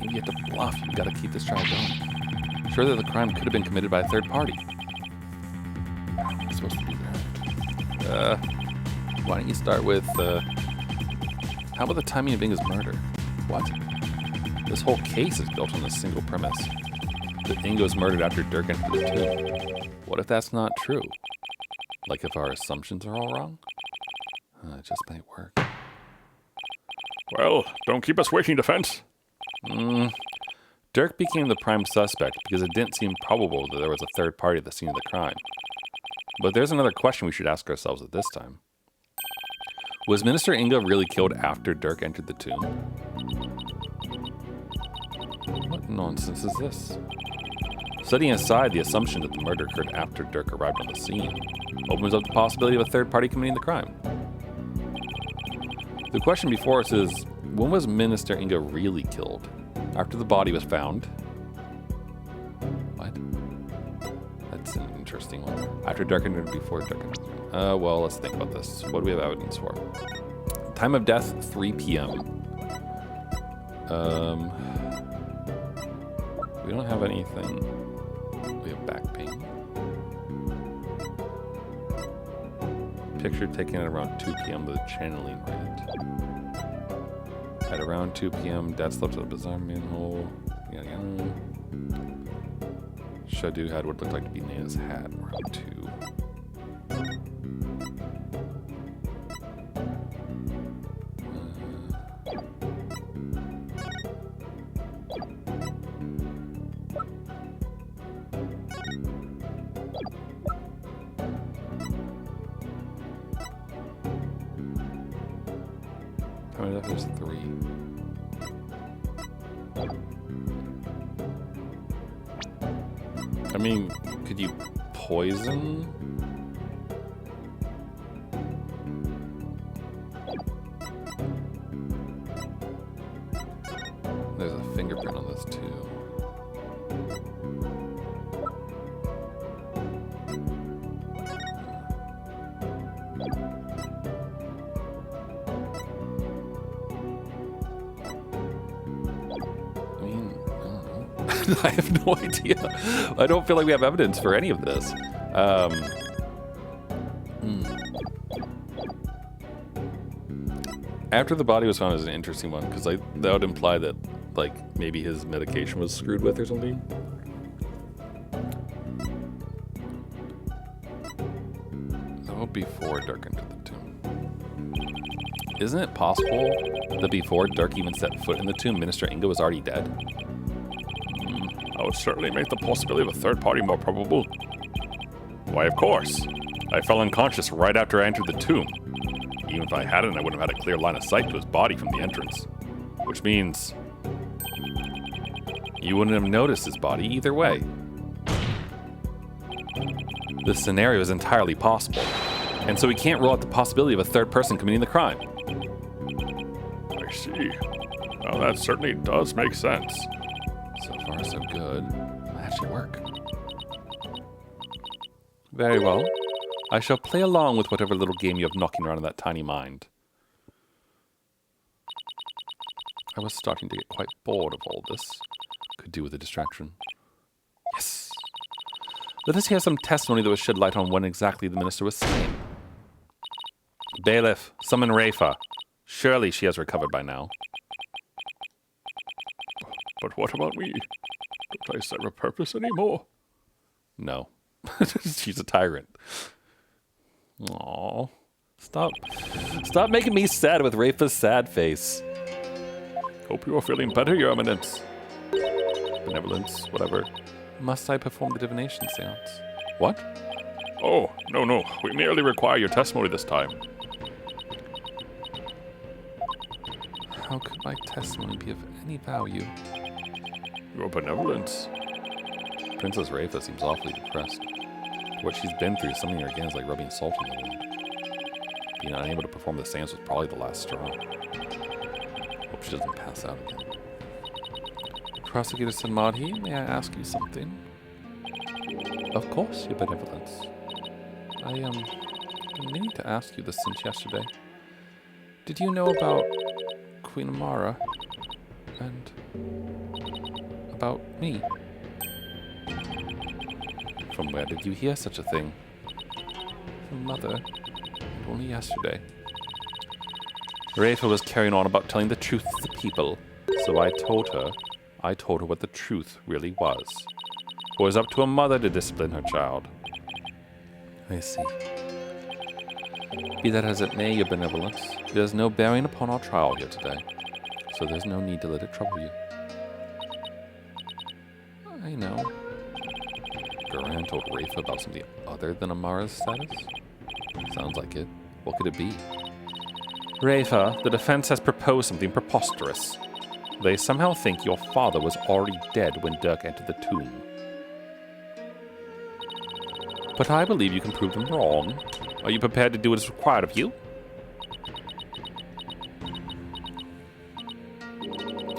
You have to bluff. You've got to keep this trial going. Surely the crime could have been committed by a third party. I'm supposed to do that. Why don't you start with, how about the timing of Inga's murder? What? This whole case is built on this single premise. That Inga was murdered after Dirk entered the tomb. What if that's not true? Like if our assumptions are all wrong? It just might work. Well, don't keep us waiting, Defense. Dirk became the prime suspect because it didn't seem probable that there was a third party at the scene of the crime. But there's another question we should ask ourselves at this time. Was Minister Inga really killed after Dirk entered the tomb? What nonsense is this? Setting aside the assumption that the murder occurred after Dirk arrived on the scene, opens up the possibility of a third party committing the crime. The question before us is, when was Minister Inga really killed? After the body was found? What? That's an interesting one. After Dirk entered, before Dirk entered. Well, let's think about this. What do we have evidence for? Time of death, 3 p.m. We don't have anything. We have back pain. Picture taken at around 2 p.m. with a channeling rate. At around 2 p.m., Dad slept at a bizarre manhole. Shadu had what looked like to be Nana's hat around 2. How many of there's 3? I mean, could you poison? There's a fingerprint on this too. I have no idea. I don't feel like we have evidence for any of this. After the body was found is an interesting one, because that would imply that, like, maybe his medication was screwed with or something. That would before Dirk entered the tomb. Isn't it possible that before Dirk even set foot in the tomb, Minister Inga was already dead? That would certainly make the possibility of a third party more probable. Why, of course. I fell unconscious right after I entered the tomb. Even if I hadn't, I wouldn't have had a clear line of sight to his body from the entrance. Which means... You wouldn't have noticed his body either way. This scenario is entirely possible, and so we can't rule out the possibility of a third person committing the crime. I see. Well, that certainly does make sense. So far, so good. Might actually work. Very well. I shall play along with whatever little game you have knocking around in that tiny mind. I was starting to get quite bored of all this. Could do with a distraction. Yes! Let us hear some testimony that will shed light on what exactly the minister was saying. Bailiff, summon Rayfa. Surely she has recovered by now. But what about me? Don't I serve a purpose anymore? No. She's a tyrant. Aww. Stop making me sad with Rayfa's sad face. Hope you are feeling better, Your Eminence. Benevolence, whatever. Must I perform the divination seance? What? Oh, no. We merely require your testimony this time. How could my testimony be of any value? Your benevolence. Princess Rayfa seems awfully depressed. What she's been through, summoning her again is like rubbing salt in the wound. Being unable to perform the seance was probably the last straw. Hope she doesn't pass out again. Prosecutor Sanmadhi, may I ask you something? Of course, Your Benevolence. I've been meaning to ask you this since yesterday. Did you know about Queen Amara and about me? From where did you hear such a thing? From Mother, and only yesterday. Rayfa was carrying on about telling the truth to the people, so I told her what the truth really was. It was up to a mother to discipline her child. I see. Be that as it may, Your Benevolence, it has no bearing upon our trial here today, so there's no need to let it trouble you. I know. Duran told Rayfa about something other than Amara's status? Sounds like it. What could it be? Rayfa, the defense has proposed something preposterous. They somehow think your father was already dead when Dirk entered the tomb. But I believe you can prove them wrong. Are you prepared to do what is required of you?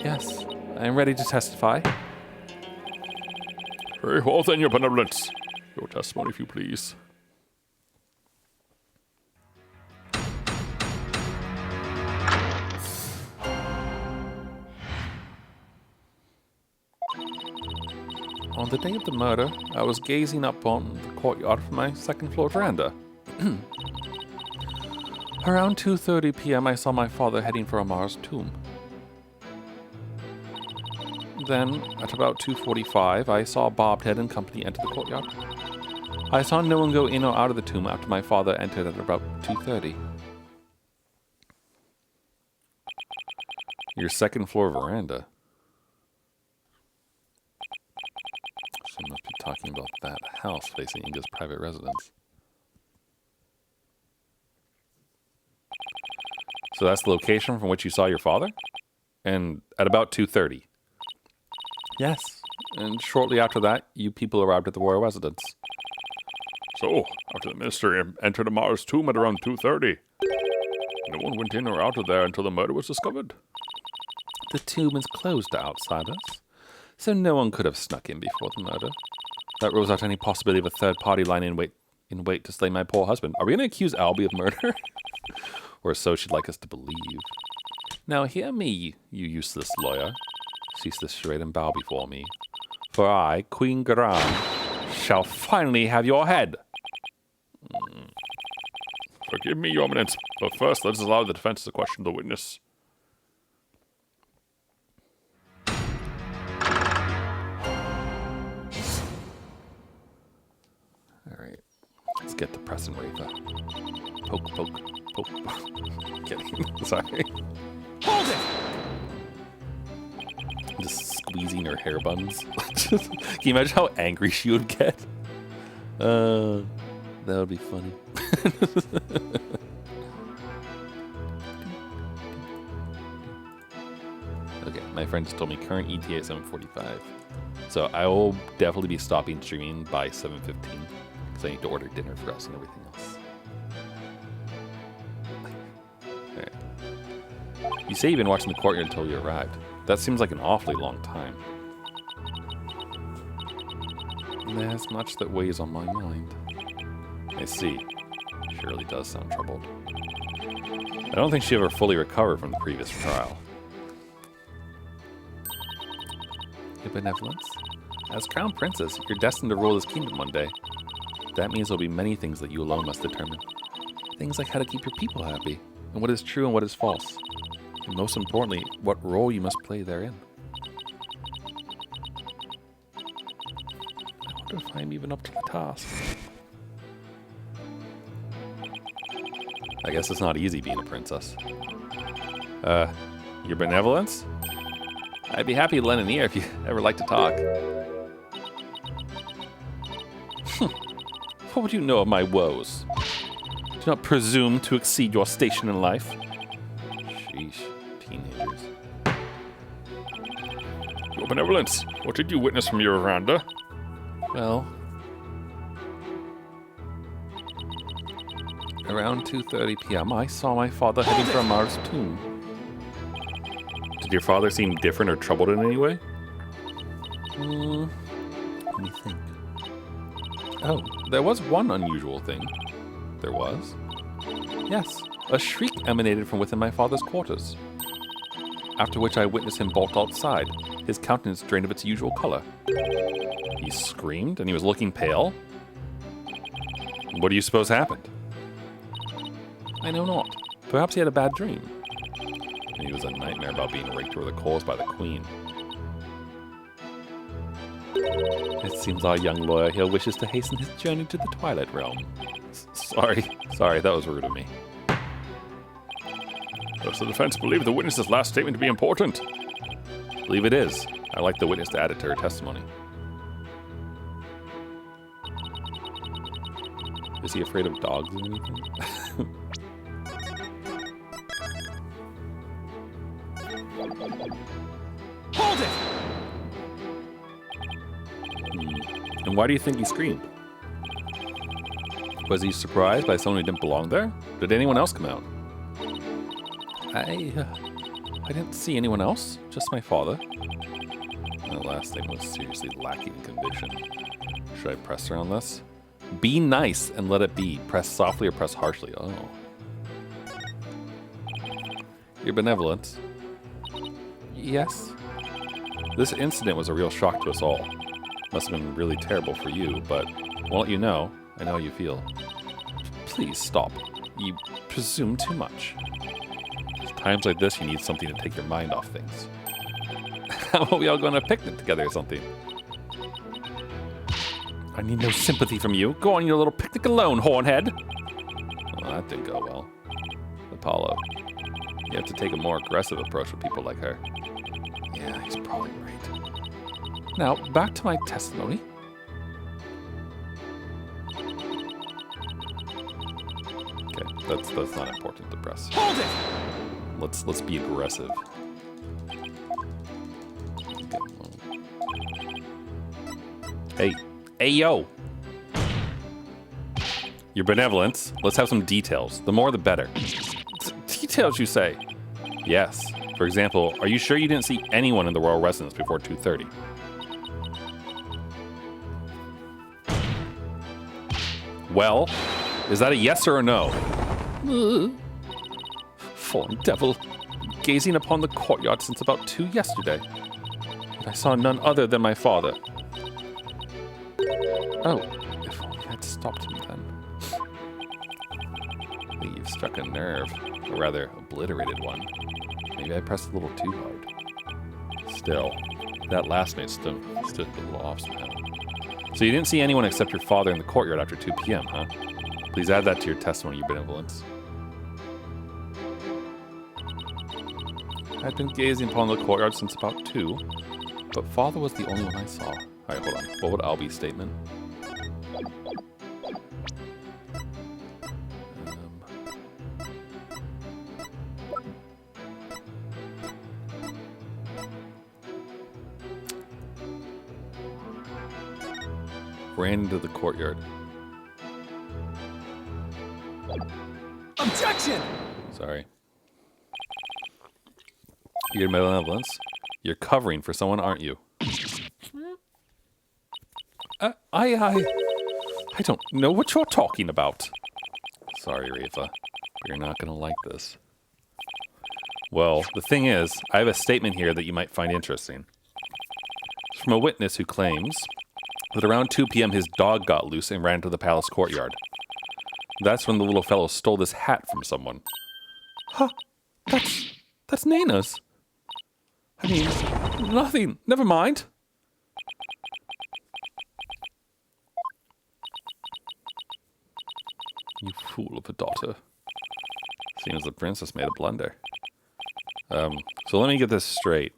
Yes, I am ready to testify. Very well then, Your Benevolence. Your testimony, if you please. On the day of the murder, I was gazing up on the courtyard from my second-floor veranda. Around 2:30 p.m., I saw my father heading for Amar's tomb. Then, at about 2:45, I saw Barbed Head and company enter the courtyard. I saw no one go in or out of the tomb after my father entered at about 2:30. Your second floor veranda. She must be talking about that house facing Inga's private residence. So that's the location from which you saw your father? And at about 2:30? Yes. And shortly after that, you people arrived at the royal residence. So, after the minister entered Amar's tomb at around 2:30, no one went in or out of there until the murder was discovered. The tomb is closed to outsiders, so no one could have snuck in before the murder. That rules out any possibility of a third party lying in wait to slay my poor husband. Are we going to accuse Albie of murder? Or so she'd like us to believe. Now hear me, you useless lawyer. Cease this charade and bow before me. For I, Queen Garam, shall finally have your head. Forgive me, Your Eminence, but first let us allow the defense to question the witness. Alright, let's get to pressing Rayfa. Poke, poke, poke, poke. Kidding, sorry. Hold it! Just squeezing her hair buns. Can you imagine how angry she would get? That would be funny. Okay, my friend just told me current ETA at 7:45. So I will definitely be stopping streaming by 7:15 because I need to order dinner for us and everything else. Alright. You say you've been watching the courtyard until you arrived. That seems like an awfully long time. There's much that weighs on my mind. I see. She really does sound troubled. I don't think she ever fully recovered from the previous trial. Your benevolence? As Crown Princess, you're destined to rule this kingdom one day. That means there'll be many things that you alone must determine. Things like how to keep your people happy, and what is true and what is false. And most importantly, what role you must play therein. I wonder if I'm even up to the task. I guess it's not easy being a princess. Your benevolence? I'd be happy to lend an ear if you ever like to talk. What would you know of my woes? Do not presume to exceed your station in life. Sheesh, teenagers. Your Benevolence, what did you witness from your veranda? Well, around 2:30 p.m., I saw my father heading for Amar's tomb. Did your father seem different or troubled in any way? Let me think. Oh, there was one unusual thing. There was? Yes, a shriek emanated from within my father's quarters. After which I witnessed him bolt outside, his countenance drained of its usual color. He screamed and he was looking pale. What do you suppose happened? I know not. Perhaps he had a bad dream. He was a nightmare about being raked over the coals by the queen. It seems our young lawyer here wishes to hasten his journey to the Twilight Realm. Sorry, that was rude of me. Does the defense believe the witness's last statement to be important? Believe it is. I'd like the witness to add it to her testimony. Is he afraid of dogs or anything? Hold it! And why do you think he screamed? Was he surprised by someone who didn't belong there? Did anyone else come out? I didn't see anyone else, just my father. The last thing was seriously lacking in conviction. Should I press her on this? Be nice and let it be. Press softly or press harshly. Oh. Your benevolence. Yes. This incident was a real shock to us all. Must have been really terrible for you, but I won't let you know. I know how you feel. Please stop. You presume too much. Times like this, you need something to take your mind off things. How about we all go on a picnic together or something? I need no sympathy from you. Go on your little picnic alone, hornhead. Well, that didn't go well. Apollo, you have to take a more aggressive approach with people like her. Yeah, he's probably right. Now, back to my testimony. Okay, that's not important to press. Hold it! Let's be aggressive. Okay. Hey, yo! Your benevolence. Let's have some details. The more, the better. Details, you say? Yes. For example, are you sure you didn't see anyone in the royal residence before 2:30? Well, is that a yes or a no? Fallen devil. Gazing upon the courtyard since about 2 yesterday. But I saw none other than my father. Oh, if only you had stopped me then. I think you've struck a nerve, or rather, obliterated one. Maybe I pressed a little too hard. Still, that last night stood a little off somehow. So you didn't see anyone except your father in the courtyard after 2 p.m., huh? Please add that to your testimony, your benevolence. I'd been gazing upon the courtyard since about 2, but father was the only one I saw. Alright, hold on. What would Albie's statement? Ran into the courtyard. Objection! Sorry. Your benevolence. You're covering for someone, aren't you? I don't know what you're talking about. Sorry, Rayfa. But you're not going to like this. Well, the thing is, I have a statement here that you might find interesting. It's from a witness who claims that around 2 p.m. his dog got loose and ran to the palace courtyard. That's when the little fellow stole this hat from someone. Huh? That's Nana's. I mean, nothing. Never mind. You fool of a daughter. Seems the princess made a blunder. So let me get this straight.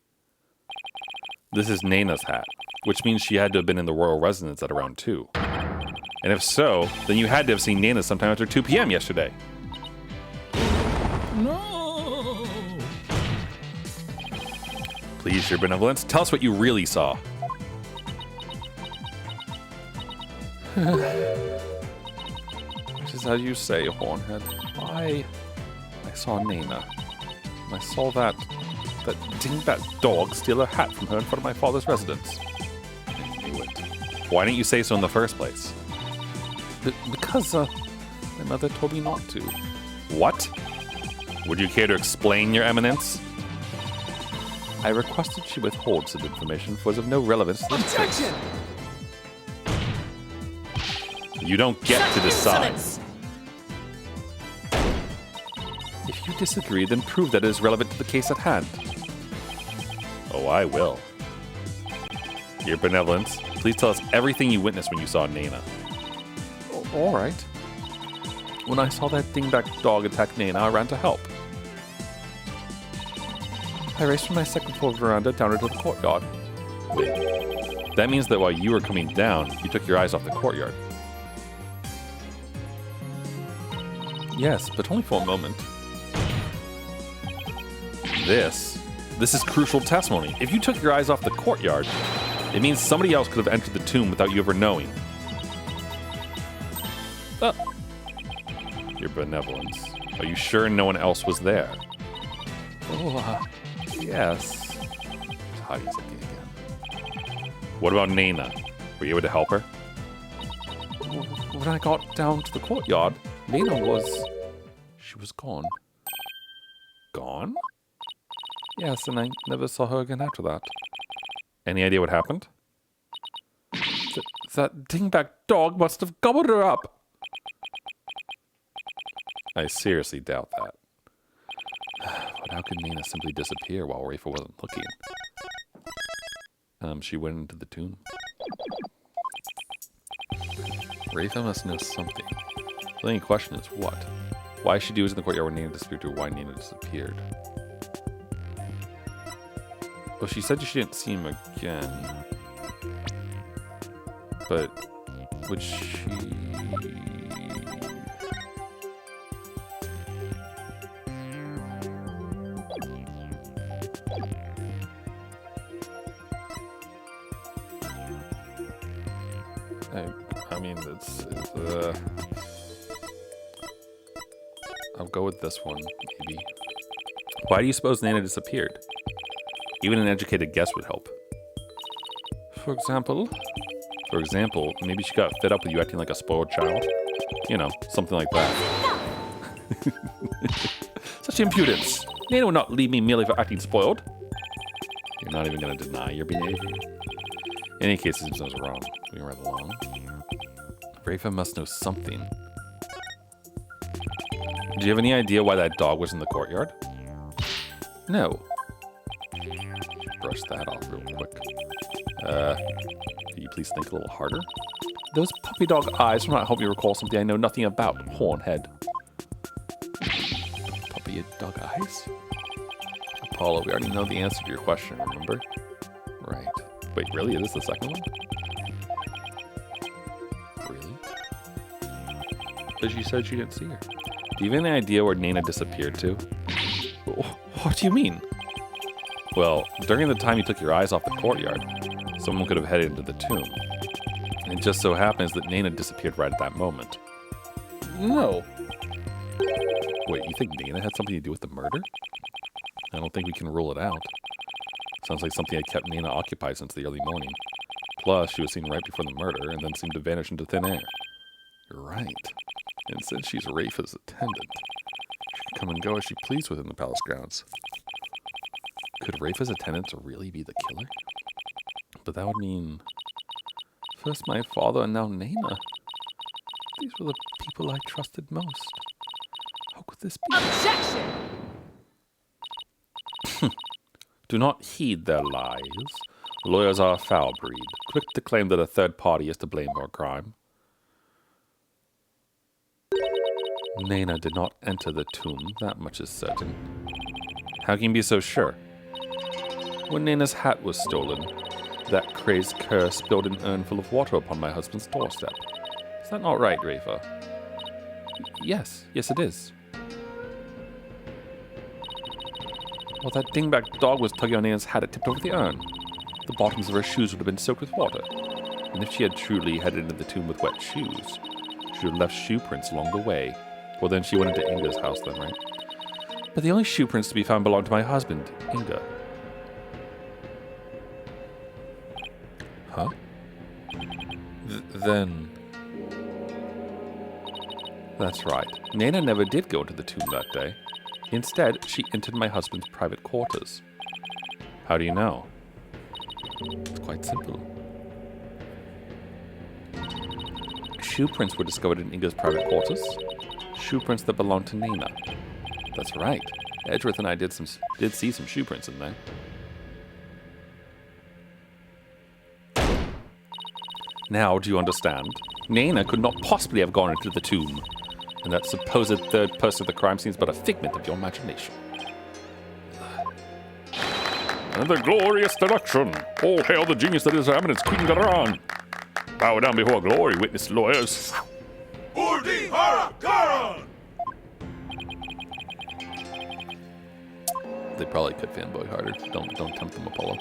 This is Nana's hat, which means she had to have been in the royal residence at around 2. And if so, then you had to have seen Nana sometime after 2 p.m. yesterday. No! Please, your benevolence, tell us what you really saw. Which is as you say, Hornhead. I saw Nana. And I saw that dingbat dog steal a hat from her in front of my father's residence. I knew it. Why didn't you say so in the first place? Because my mother told me not to. What? Would you care to explain, your eminence? I requested she withhold said information for it was of no relevance to this case. Objection! You don't get to decide. If you disagree, then prove that it is relevant to the case at hand. Oh, I will. Your benevolence, please tell us everything you witnessed when you saw Nana. All right. When I saw that dingbat dog attack Nana, I ran to help. I raced from my second floor veranda down into the courtyard. Wait, that means that while you were coming down, you took your eyes off the courtyard. Yes, but only for a moment. This is crucial testimony. If you took your eyes off the courtyard, it means somebody else could have entered the tomb without you ever knowing. Your benevolence. Are you sure no one else was there? Oh, yes. Heidi's looking again. What about Nana? Were you able to help her? When I got down to the courtyard, Nana she was gone. Gone? Yes, and I never saw her again after that. Any idea what happened? That dingbat dog must have gobbled her up. I seriously doubt that. But how could Nina simply disappear while Rayfa wasn't looking? She went into the tomb. Rayfa must know something. The only question is what? Why she was in the courtyard when Nina disappeared, or why Nina disappeared? Well, she said she didn't see him again. But would she... I mean, I'll go with this one, maybe. Why do you suppose Nana disappeared? Even an educated guess would help. For example, maybe she got fed up with you acting like a spoiled child. You know, something like that. Such impudence! Nana would not leave me merely for acting spoiled. You're not even going to deny your behavior. In any case, it seems I was wrong. We were along. Rayfa must know something. Do you have any idea why that dog was in the courtyard? No. Brush that off real quick. Could you please think a little harder? Those puppy dog eyes will not help me recall something I know nothing about, Hornhead. Puppy dog eyes? Apollo, we already know the answer to your question, remember? Right. Wait, really? Is this the second one? Really? But she said she didn't see her. Do you have any idea where Nana disappeared to? What do you mean? Well, during the time you took your eyes off the courtyard, someone could have headed into the tomb. And it just so happens that Nana disappeared right at that moment. No. Wait, you think Nana had something to do with the murder? I don't think we can rule it out. Sounds like something had kept Nana occupied since the early morning. Plus, she was seen right before the murder and then seemed to vanish into thin air. You're right. And since she's Rayfa's attendant, she can come and go as she pleased within the palace grounds. Could Rayfa's attendants really be the killer? But that would mean... First my father and now Nana. These were the people I trusted most. How could this be? Objection! Do not heed their lies. Lawyers are a foul breed, quick to claim that a third party is to blame for a crime. Nana did not enter the tomb, that much is certain. How can you be so sure? When Nana's hat was stolen, that crazed cur spilled an urn full of water upon my husband's doorstep. Is that not right, Rayfa? Yes it is. While that dingbat dog was tugging on Nana's hat, it tipped over the urn. The bottoms of her shoes would have been soaked with water. And if she had truly headed into the tomb with wet shoes, she would have left shoe prints along the way. Well, then she went into Inga's house then, right? But the only shoe prints to be found belonged to my husband, Inga. Huh? Then... That's right. Nana never did go into the tomb that day. Instead, she entered my husband's private quarters. How do you know? It's quite simple. Shoe prints were discovered in Inga's private quarters. Shoe prints that belonged to Nana. That's right. Edgeworth and I did see some shoe prints in there. Now, do you understand? Nana could not possibly have gone into the tomb. And that supposed third person of the crime scene is but a figment of your imagination. And the glorious deduction. All hail the genius that is Her Eminence Queen Garan. Bow down before glory, witness lawyers. Urdi Hara Garan! They probably could fanboy harder. Don't tempt them, Apollo.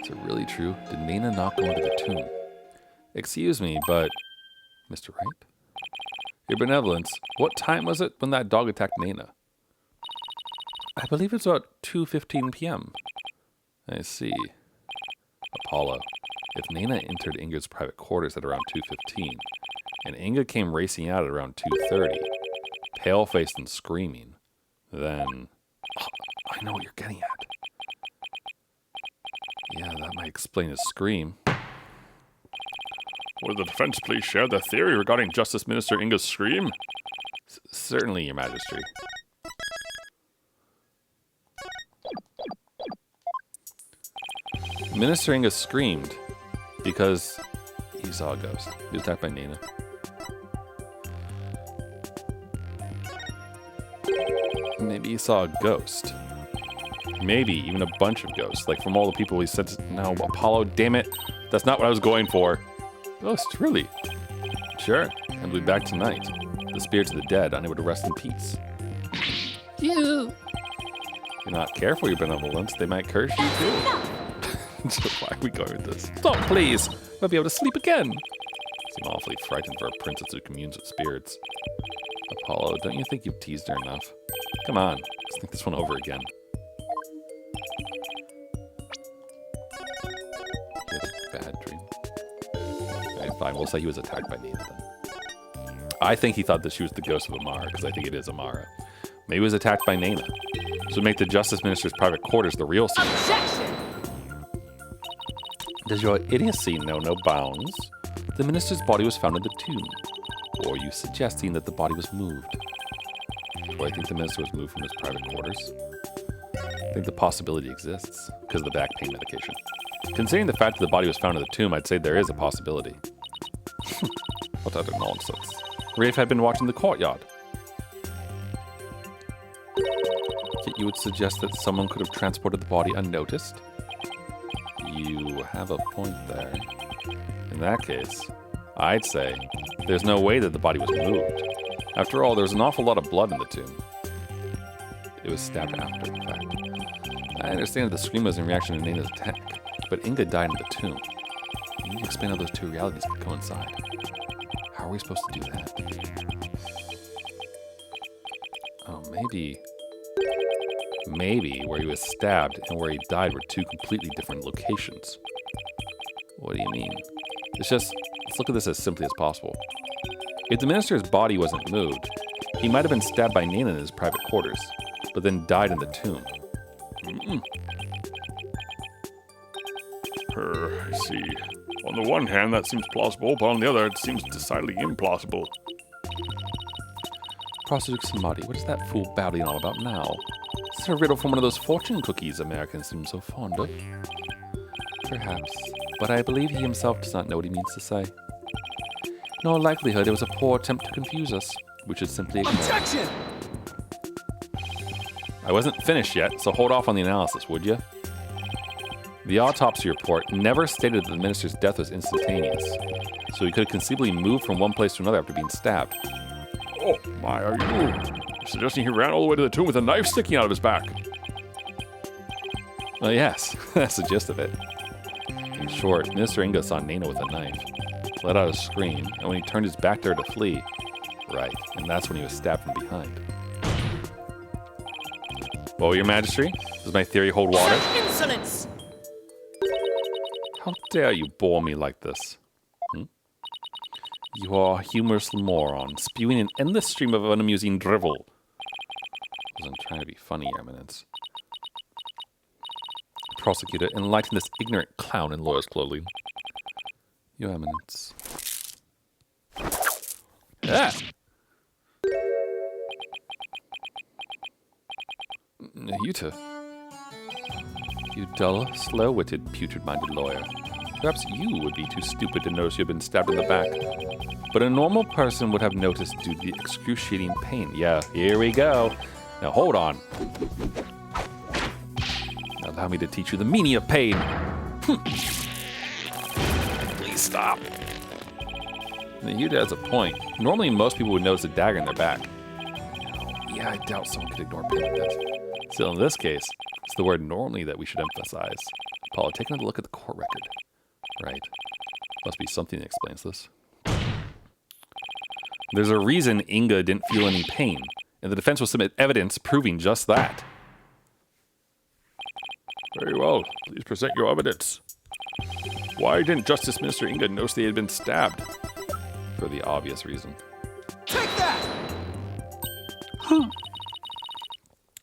Is it really true? Did Nana not go into the tomb? Excuse me, but... Mr. Wright? Your benevolence, what time was it when that dog attacked Nana? I believe it's about 2:15 p.m. I see. Apollo, if Nana entered Inga's private quarters at around 2:15, and Inga came racing out at around 2:30, pale-faced and screaming, then... Oh, I know what you're getting at. Yeah, that might explain his scream. Would the defense please share their theory regarding Justice Minister Inga's scream? Certainly, Your Majesty. Minister Inga screamed because he saw a ghost. He was attacked by Nana. Maybe he saw a ghost. Maybe even a bunch of ghosts. Like from all the people he said, no, Apollo, damn it. That's not what I was going for. Ghost, really? Sure. And we'll be back tonight. The spirits of the dead, unable to rest in peace. You. If you're not careful, your benevolence, they might curse you too. So why are we going with this? Stop, please. We'll be able to sleep again. Seem awfully frightened for a princess who communes with spirits. Apollo, don't you think you've teased her enough? Come on, let's think this one over again. He had a bad dream. Okay, fine, we'll say he was attacked by Nina then. I think he thought that she was the ghost of Amara, because I think it is Amara. Maybe he was attacked by Nana. This would make the Justice Minister's private quarters the real scene. Objection! Does your idiocy know no bounds? The minister's body was found in the tomb. Or are you suggesting that the body was moved? Or I think the minister was moved from his private quarters. I think the possibility exists because of the back pain medication. Considering the fact that the body was found in the tomb, I'd say there is a possibility. What utter nonsense. Rayfa had been watching the courtyard. Yet you would suggest that someone could have transported the body unnoticed? You have a point there. In that case, I'd say there's no way that the body was moved. After all, there was an awful lot of blood in the tomb. It was stabbed after, in fact. I understand that the scream was in reaction to Nana's attack, but Inga died in the tomb. You need to explain how those two realities could coincide. How are we supposed to do that? Oh, maybe where he was stabbed and where he died were two completely different locations. What do you mean? Let's look at this as simply as possible. If the minister's body wasn't moved, he might have been stabbed by Nana in his private quarters, but then died in the tomb. I see. On the one hand, that seems plausible, but on the other, it seems decidedly implausible. Prostitute Samadhi, what is that fool babbling all about now? Is this a riddle from one of those fortune cookies Americans seem so fond of? Perhaps, but I believe he himself does not know what he means to say. In all likelihood, it was a poor attempt to confuse us. We should simply ignore. Objection! I wasn't finished yet, so hold off on the analysis, would you? The autopsy report never stated that the minister's death was instantaneous, so he could have conceivably moved from one place to another after being stabbed. Oh, my, are you suggesting he ran all the way to the tomb with a knife sticking out of his back? Well, yes, that's the gist of it. In short, Minister Inga saw Nana with a knife, let out a scream, and when he turned his back to her to flee, right, and that's when he was stabbed from behind. Well, Your Majesty, does my theory hold water? Insolence! How dare you bore me like this? You are a humorous moron, spewing an endless stream of unamusing drivel. I wasn't trying to be funny, Your Eminence. Prosecutor, enlighten this ignorant clown in lawyer's clothing. Your Eminence. Ah! You two. You dull, slow-witted, putrid-minded lawyer. Perhaps you would be too stupid to notice you have been stabbed in the back. But a normal person would have noticed due to the excruciating pain. Yeah, here we go. Now hold on. Allow me to teach you the meaning of pain. Please stop. Now, Yuta has a point. Normally, most people would notice a dagger in their back. Yeah, I doubt someone could ignore pain like this. Still, in this case, it's the word normally that we should emphasize. Paula, take another look at the court record. Right. Must be something that explains this. There's a reason Inga didn't feel any pain, and the defense will submit evidence proving just that. Very well. Please present your evidence. Why didn't Justice Minister Inga notice they had been stabbed? For the obvious reason. Take that!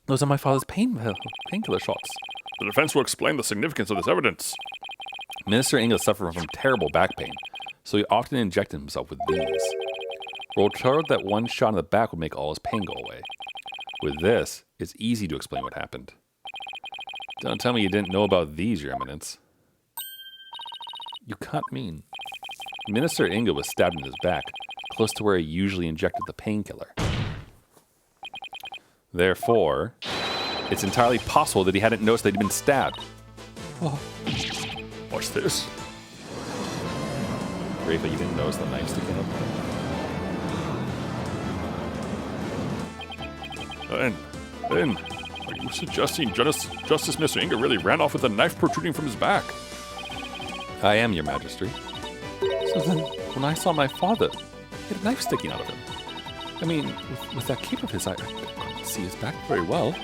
Those are my father's painkiller shots. The defense will explain the significance of this evidence. Minister Inga suffered from terrible back pain, so he often injected himself with these. We're told that one shot in the back would make all his pain go away. With this, it's easy to explain what happened. Don't tell me you didn't know about these, Your Eminence. You can't mean. Minister Inga was stabbed in his back, close to where he usually injected the painkiller. Therefore, it's entirely possible that he hadn't noticed that he'd been stabbed. Oh. What's this? Rayfa, you didn't notice the knife sticking up? Then, are you suggesting Justice Mr. Inga really ran off with a knife protruding from his back? I am, Your Majesty. So then, when I saw my father, he had a knife sticking out of him. I mean, with that cape of his, I couldn't see his back very well.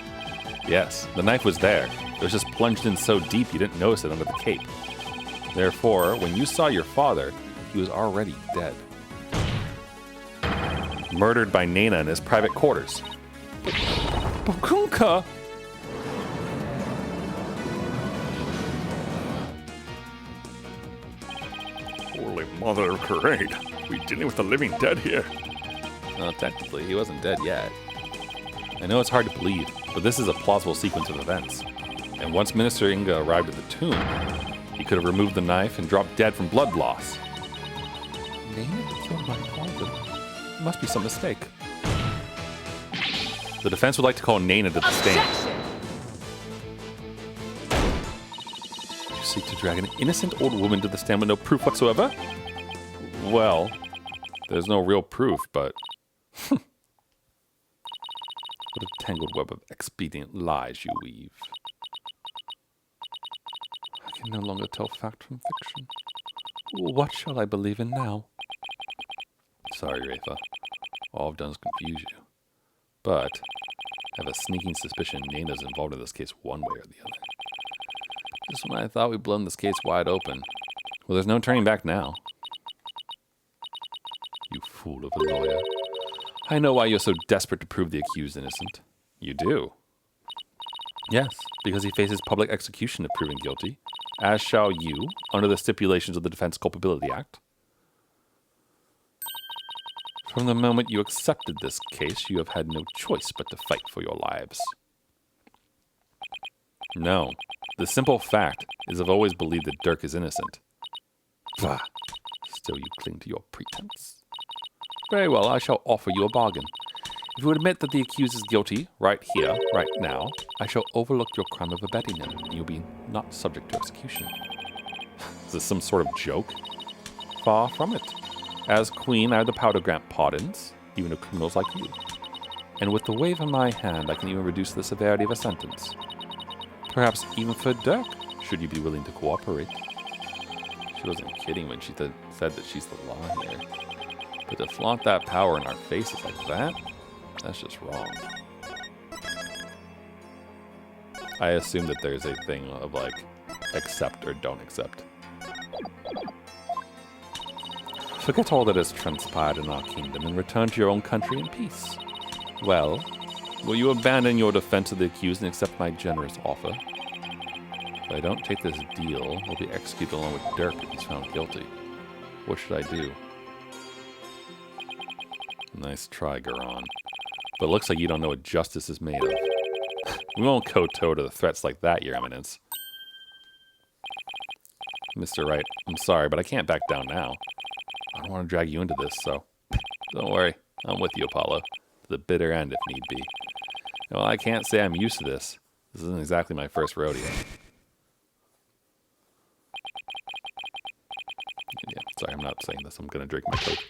Yes, the knife was there. It was just plunged in so deep you didn't notice it under the cape. Therefore, when you saw your father, he was already dead. Murdered by Nana in his private quarters. Bakunka! Holy Mother of Parade. We dealing with the living dead here. Well, technically, he wasn't dead yet. I know it's hard to believe, but this is a plausible sequence of events. And once Minister Inga arrived at the tomb, he could have removed the knife and dropped dead from blood loss. Nana killed my father. There must be some mistake. The defense would like to call Nana to the stand. You seek to drag an innocent old woman to the stand with no proof whatsoever? Well, there's no real proof, but... what a tangled web of expedient lies you weave. I can no longer tell fact from fiction. What shall I believe in now? Sorry, Rayfa. All I've done is confuse you. But I have a sneaking suspicion Nana's involved in this case one way or the other. Just when I thought we'd blown this case wide open. Well, there's no turning back now. You fool of a lawyer. I know why you're so desperate to prove the accused innocent. You do. Yes, because he faces public execution if proven guilty, as shall you, under the stipulations of the Defense Culpability Act. From the moment you accepted this case, you have had no choice but to fight for your lives. No, the simple fact is I've always believed that Dirk is innocent. Bah, still you cling to your pretense. Very well, I shall offer you a bargain. If you admit that the accused is guilty, right here, right now, I shall overlook your crime of abetting him, and you'll be not subject to execution. Is this some sort of joke? Far from it. As queen, I have the power to grant pardons, even to criminals like you. And with the wave of my hand, I can even reduce the severity of a sentence. Perhaps even for Dirk, should you be willing to cooperate. She wasn't kidding when she said that she's the law here. But to flaunt that power in our faces like that, that's just wrong. I assume that there's a thing of like, accept or don't accept. Forget all that has transpired in our kingdom and return to your own country in peace. Well, will you abandon your defense of the accused and accept my generous offer? If I don't take this deal, we'll be executed along with Dirk if he's found guilty. What should I do? Nice try, Garon. But it looks like you don't know what justice is made of. We won't kowtow to the threats like that, Your Eminence. Mr. Wright, I'm sorry, but I can't back down now. I don't want to drag you into this, so don't worry. I'm with you, Apollo. To the bitter end, if need be. And while I can't say I'm used to this, this isn't exactly my first rodeo. Yeah, sorry, I'm not saying this. I'm going to drink my Coke.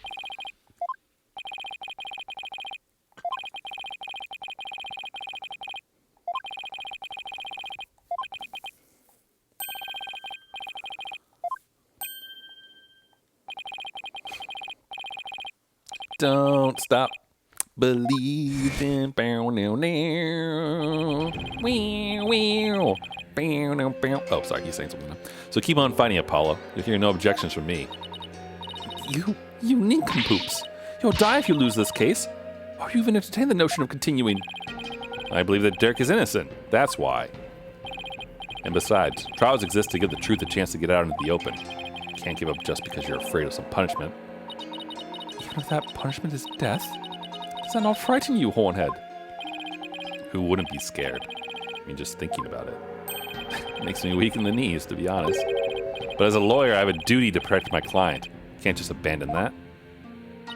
Don't stop believing. Oh, sorry, he's saying something now. So keep on fighting, Apollo. You'll hear no objections from me. You nincompoops. You'll die if you lose this case. Or you even entertain the notion of continuing. I believe that Dirk is innocent. That's why. And besides, trials exist to give the truth a chance to get out into the open. You can't give up just because you're afraid of some punishment. Even if that punishment is death, does that not frighten you, Hornhead? Who wouldn't be scared? I mean, just thinking about it. Makes me weak in the knees, to be honest. But as a lawyer, I have a duty to protect my client. Can't just abandon that. A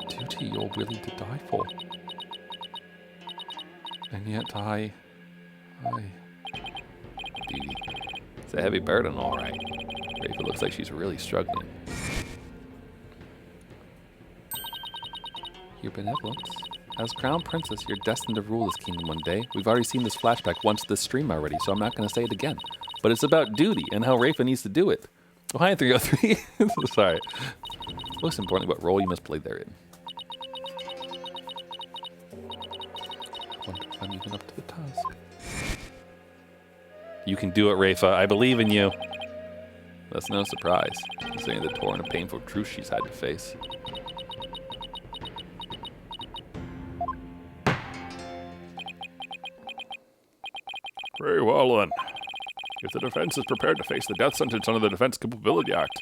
duty you're willing to die for. And yet I... Duty. It's a heavy burden, all right. Rayfa looks like she's really struggling. Your benevolence. As Crown Princess, you're destined to rule this kingdom one day. We've already seen this flashback once this stream already, so I'm not going to say it again. But it's about duty and how Rayfa needs to do it. Oh, hi, 303. Sorry. Most importantly, what role you must play therein. I wonder if I'm even up to the task. You can do it, Rayfa. I believe in you. That's no surprise, considering the torrent of painful truth she's had to face. Very well, then. If the defense is prepared to face the death sentence under the Defense Capability Act,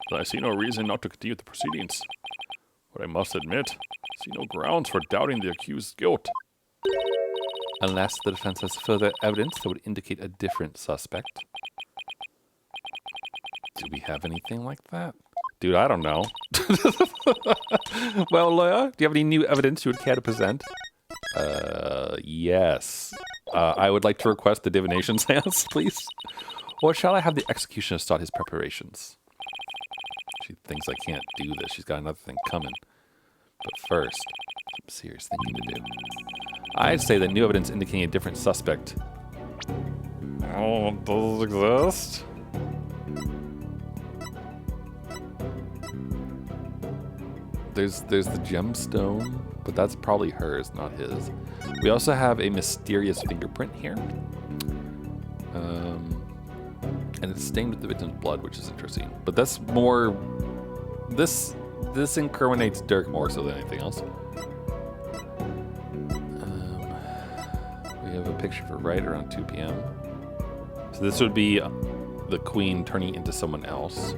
then I see no reason not to continue the proceedings. But I must admit, I see no grounds for doubting the accused's guilt. Unless the defense has further evidence that would indicate a different suspect. Do we have anything like that? Dude, I don't know. Well, lawyer, do you have any new evidence you would care to present? Yes. I would like to request the divination seance, please. Or shall I have the executioner start his preparations? She thinks I can't do this. She's got another thing coming. But first, some serious thinking to do. I'd say that new evidence indicating a different suspect. Oh, does it exist? There's the gemstone, but that's probably hers, not his. We also have a mysterious fingerprint here. And it's stained with the victim's blood, which is interesting. But that's more... This incriminates Dirk more so than anything else. We have a picture for right around 2 p.m. So this would be the queen turning into someone else.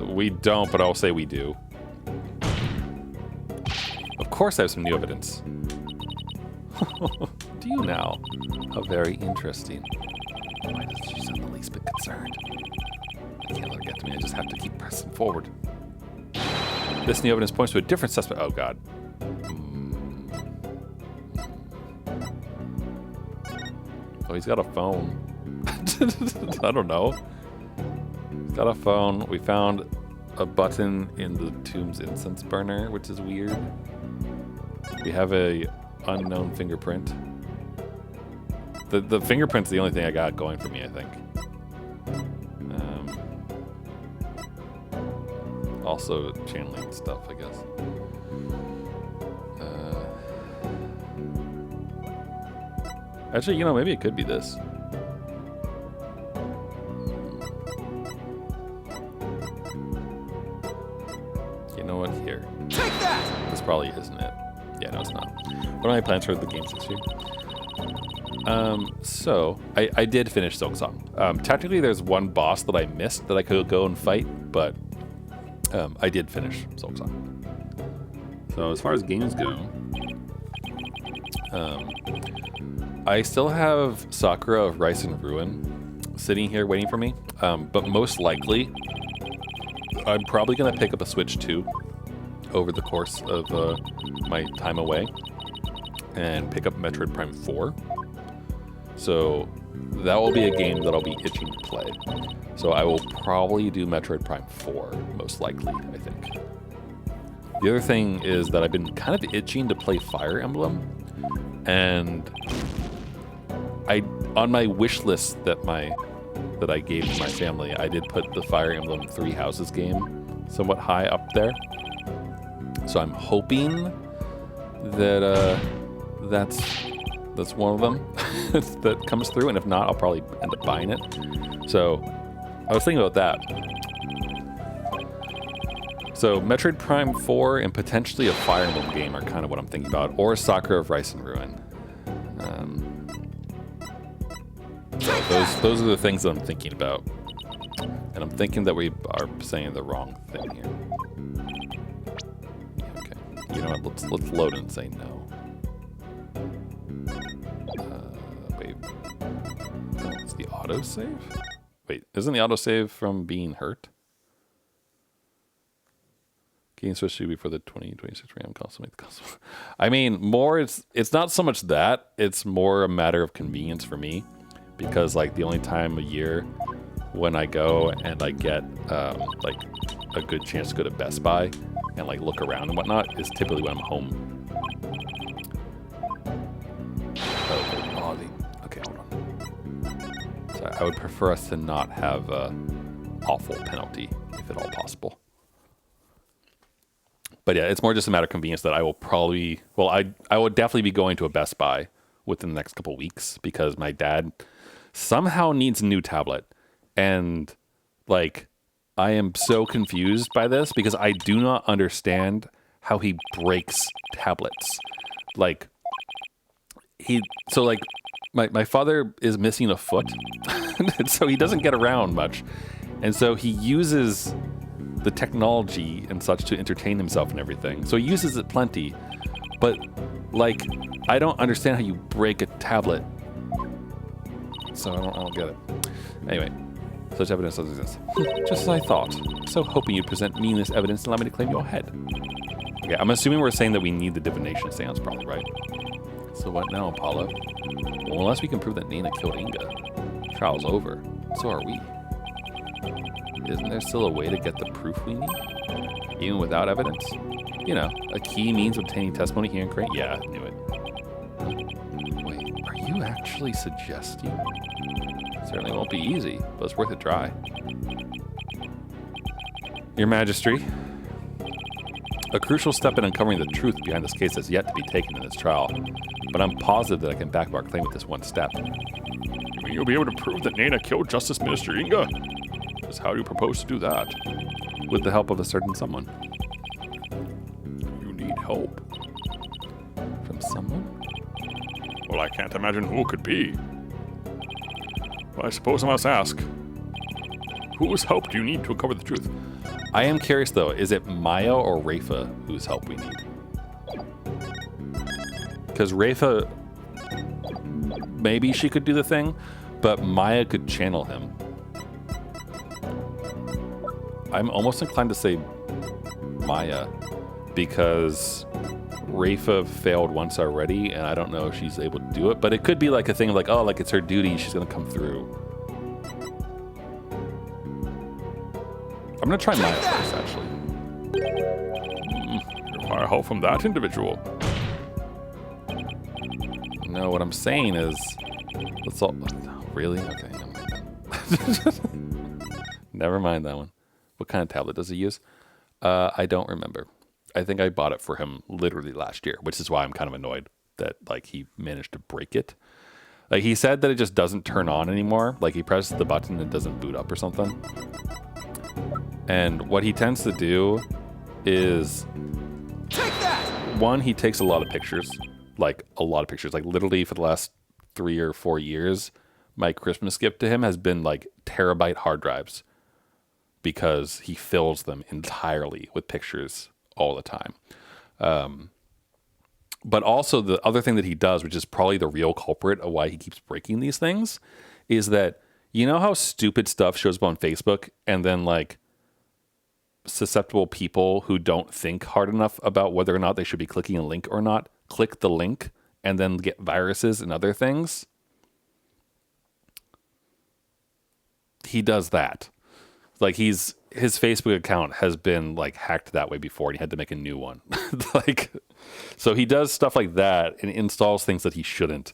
We don't, but I'll say we do. Of course I have some new evidence. Do you now? How very interesting. Why does she sound the least bit concerned? I can't let her get to me. I just have to keep pressing forward. This new evidence points to a different suspect. Oh, God. Oh, he's got a phone. I don't know. He's got a phone. We found a button in the tomb's incense burner, which is weird. We have a unknown fingerprint. The fingerprint's the only thing I got going for me, I think. Also channeling stuff, I guess. Actually, you know, maybe it could be this. You know what? Here. Take that! This probably isn't it. Yeah, no, it's not. What are my plans for the games this year? So I did finish Silksong. Technically, there's one boss that I missed that I could go and fight, but I did finish Silksong. So as far as games go, I still have Sakura of Rice and Ruin sitting here waiting for me, but most likely, I'm probably going to pick up a Switch 2 over the course of my time away and pick up Metroid Prime 4. So that will be a game that I'll be itching to play. So I will probably do Metroid Prime 4, most likely, I think. The other thing is that I've been kind of itching to play Fire Emblem, and on my wish list that I gave to my family, I did put the Fire Emblem Three Houses game somewhat high up there. So I'm hoping that that's one of them that comes through, and if not, I'll probably end up buying it. So I was thinking about that. So Metroid Prime 4 and potentially a Fire Emblem game are kind of what I'm thinking about, or Sakura of Rice and Ruin. Those are the things that I'm thinking about. And I'm thinking that we are saying the wrong thing here. Yeah, okay. You know what? Let's load and say no. Wait. No, it's the autosave? Wait, isn't the autosave from being hurt? Game switch to before the 2026 RAM console. Make the console. I mean, more. It's not so much that. It's more a matter of convenience for me, because like the only time a year when I go and I get like a good chance to go to Best Buy and like look around and whatnot is typically when I'm home. Okay, hold on. So I would prefer us to not have a awful penalty if at all possible. But yeah, it's more just a matter of convenience that I will probably, well, I would definitely be going to a Best Buy within the next couple weeks because my dad somehow needs a new tablet. And like, I am so confused by this because I do not understand how he breaks tablets. Like, my father is missing a foot, and so he doesn't get around much. And so he uses the technology and such to entertain himself and everything. So he uses it plenty, but like, I don't understand how you break a tablet. So I don't get it. Anyway, such evidence doesn't exist. Just as I thought. So hoping you'd present me this evidence and allow me to claim your head. Okay, I'm assuming we're saying that we need the divination seance, probably, right? So what now, Apollo? Well, unless we can prove that Nana killed Inga, trial's over. So are we. Isn't there still a way to get the proof we need? Even without evidence? You know, a key means obtaining testimony here in Crane. Yeah, I knew it. Wait, are you actually suggesting? Certainly won't be easy, but it's worth a try. Your Majesty, a crucial step in uncovering the truth behind this case has yet to be taken in this trial, but I'm positive that I can back up our claim with this one step. You mean you'll be able to prove that Nana killed Justice Minister Inga? How do you propose to do that? With the help of a certain someone. You need help. From someone? Well, I can't imagine who it could be. Well, I suppose I must ask. Whose help do you need to uncover the truth? I am curious though, is it Maya or Rayfa whose help we need? Because Rayfa, maybe she could do the thing, but Maya could channel him. I'm almost inclined to say Maya because Rayfa failed once already, and I don't know if she's able to do it, but it could be like a thing of like, oh, like it's her duty, she's gonna come through. I'm gonna try Maya first, actually. You require help from that individual. No, what I'm saying is, let's all, really? Okay, never mind that one. What kind of tablet does he use? I don't remember. I think I bought it for him literally last year, which is why I'm kind of annoyed that like he managed to break it. Like he said that it just doesn't turn on anymore. Like he presses the button and it doesn't boot up or something. And what he tends to do is, one, he takes a lot of pictures, like literally for the last 3 or 4 years, my Christmas gift to him has been like terabyte hard drives because he fills them entirely with pictures all the time. But also the other thing that he does, which is probably the real culprit of why he keeps breaking these things, is that, you know how stupid stuff shows up on Facebook and then like susceptible people who don't think hard enough about whether or not they should be clicking a link or not, click the link and then get viruses and other things? He does that. Like his Facebook account has been like hacked that way before and he had to make a new one. Like, so he does stuff like that and installs things that he shouldn't.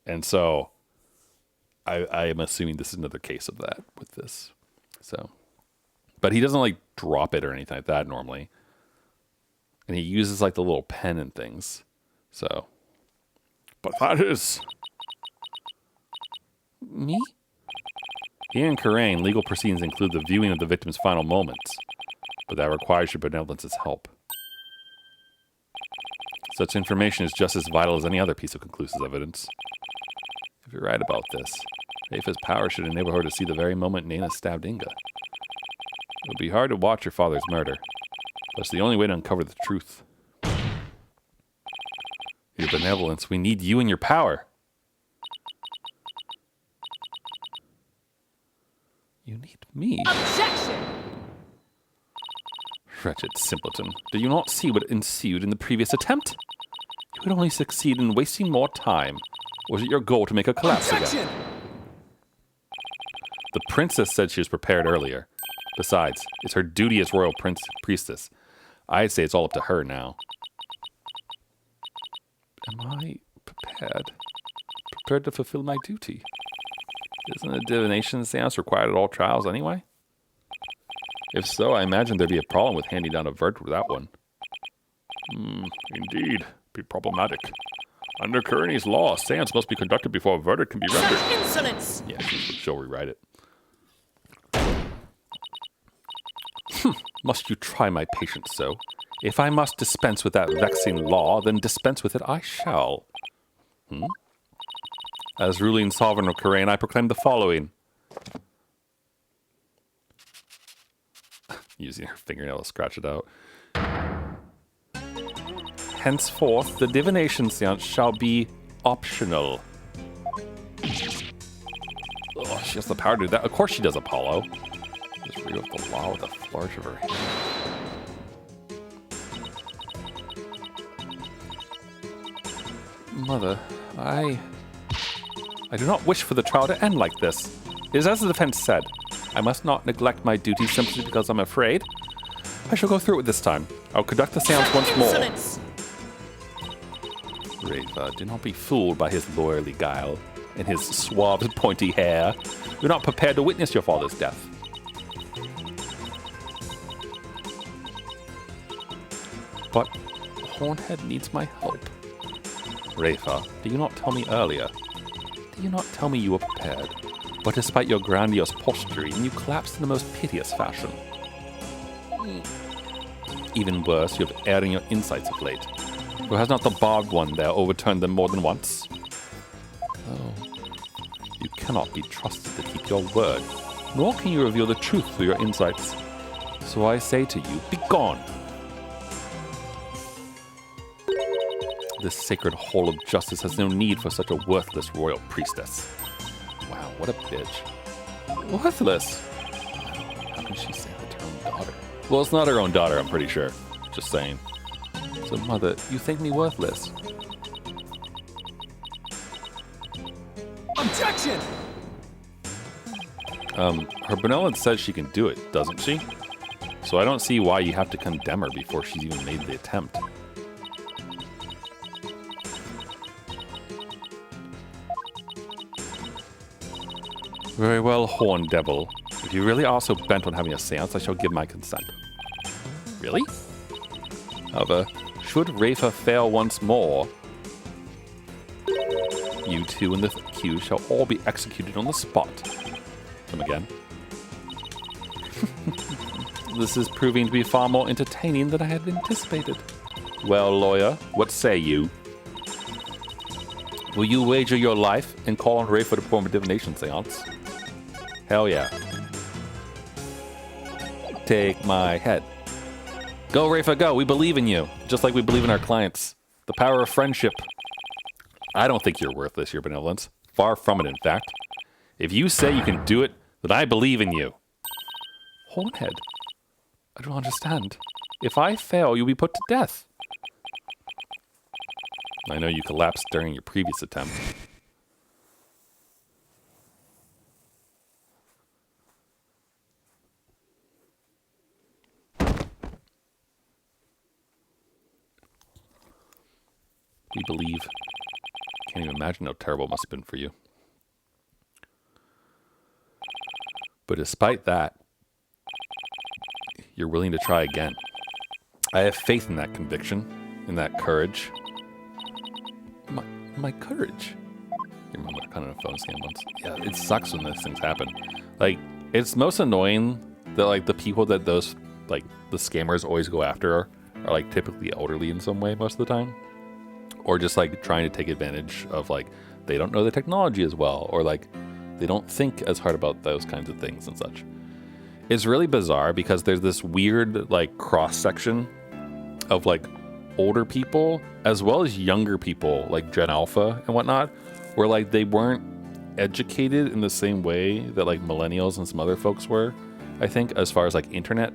And so I am assuming this is another case of that with this. So, but he doesn't like drop it or anything like that normally. And he uses like the little pen and things. So, but that is... Me? Here in Karain, legal proceedings include the viewing of the victim's final moments, but that requires your benevolence's help. Such information is just as vital as any other piece of conclusive evidence. If you're right about this, Rayfa's power should enable her to see the very moment Nana stabbed Inga. It would be hard to watch your father's murder. That's the only way to uncover the truth. Your benevolence, we need you and your power. You need me. Objection! Wretched simpleton, do you not see what ensued in the previous attempt? You would only succeed in wasting more time. Or was it your goal to make a collapse Objection! again? The princess said she was prepared earlier. Besides, it's her duty as royal priestess. I'd say it's all up to her now. Am I prepared? Prepared to fulfill my duty? Isn't a divination seance required at all trials anyway? If so, I imagine there'd be a problem with handing down a verdict with that one. Indeed, be problematic. Under Kearney's law, a seance must be conducted before a verdict can be rendered. Such insolence! Yeah, she'll rewrite it. Must you try my patience so? If I must dispense with that vexing law, then dispense with it I shall. As ruling sovereign of Karain, I proclaim the following. Using her fingernail to scratch it out. Henceforth, the divination seance shall be optional. Oh, she has the power to do that. Of course she does, Apollo. Just read off the law with a flourish of her hand. Mother, I do not wish for the trial to end like this. It is as the defense said. I must not neglect my duty simply because I'm afraid. I shall go through it this time. I'll conduct the seance once more. Insolence! Rayfa, do not be fooled by his lawyerly guile and his suave, pointy hair. You're not prepared to witness your father's death. But Hornhead needs my help. Rayfa, did you not tell me earlier? Did you not tell me you were prepared? But despite your grandiose posturing, you collapsed in the most piteous fashion. Even worse, you have erred in your insights of late. Or has not the barbed one there overturned them more than once? Oh, you cannot be trusted to keep your word, nor can you reveal the truth through your insights. So I say to you, be gone! This sacred hall of justice has no need for such a worthless royal priestess. Wow, what a bitch. Worthless? How can she say that to her own daughter? Well, it's not her own daughter, I'm pretty sure. Just saying. So, Mother, you think me worthless? Objection! Her benevolence says she can do it, doesn't she? So I don't see why you have to condemn her before she's even made the attempt. Very well, Horn Devil. If you really are so bent on having a seance, I shall give my consent. Really? However, should Rayfa fail once more, you two and the accused shall all be executed on the spot. Come again. This is proving to be far more entertaining than I had anticipated. Well, lawyer, what say you? Will you wager your life and call on Rayfa to perform a divination seance? Hell yeah. Take my head. Go, Rayfa, go. We believe in you. Just like we believe in our clients. The power of friendship. I don't think you're worthless, your benevolence. Far from it, in fact. If you say you can do it, then I believe in you. Hornhead, I don't understand. If I fail, you'll be put to death. I know you collapsed during your previous attempt. We believe. Can't even imagine how terrible it must have been for you. But despite that, you're willing to try again. I have faith in that conviction, in that courage. My courage. Your mom got caught on a phone scam once. Yeah, it sucks when those things happen. Like, it's most annoying that, like, the people that those, like, the scammers always go after are like, typically elderly in some way most of the time. Or just, like, trying to take advantage of, like, they don't know the technology as well. Or, like, They don't think as hard about those kinds of things and such. It's really bizarre because there's this weird like cross section of like older people as well as younger people like Gen Alpha and whatnot, where like they weren't educated in the same way that like millennials and some other folks were, I think, as far as like internet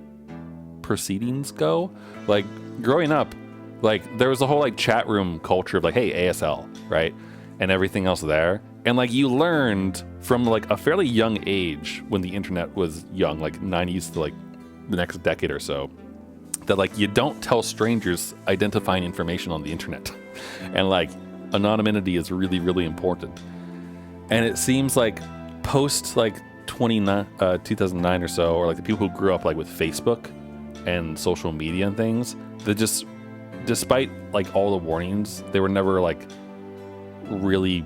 proceedings go. Like growing up, like there was a whole like chat room culture of like, hey, ASL, right? And everything else there. And like you learned from like a fairly young age when the internet was young, like 90s to like the next decade or so, that like you don't tell strangers identifying information on the internet. And like anonymity is really, really important. And it seems like post like 2009 or so, or like the people who grew up like with Facebook and social media and things, that just, despite like all the warnings, they were never like really,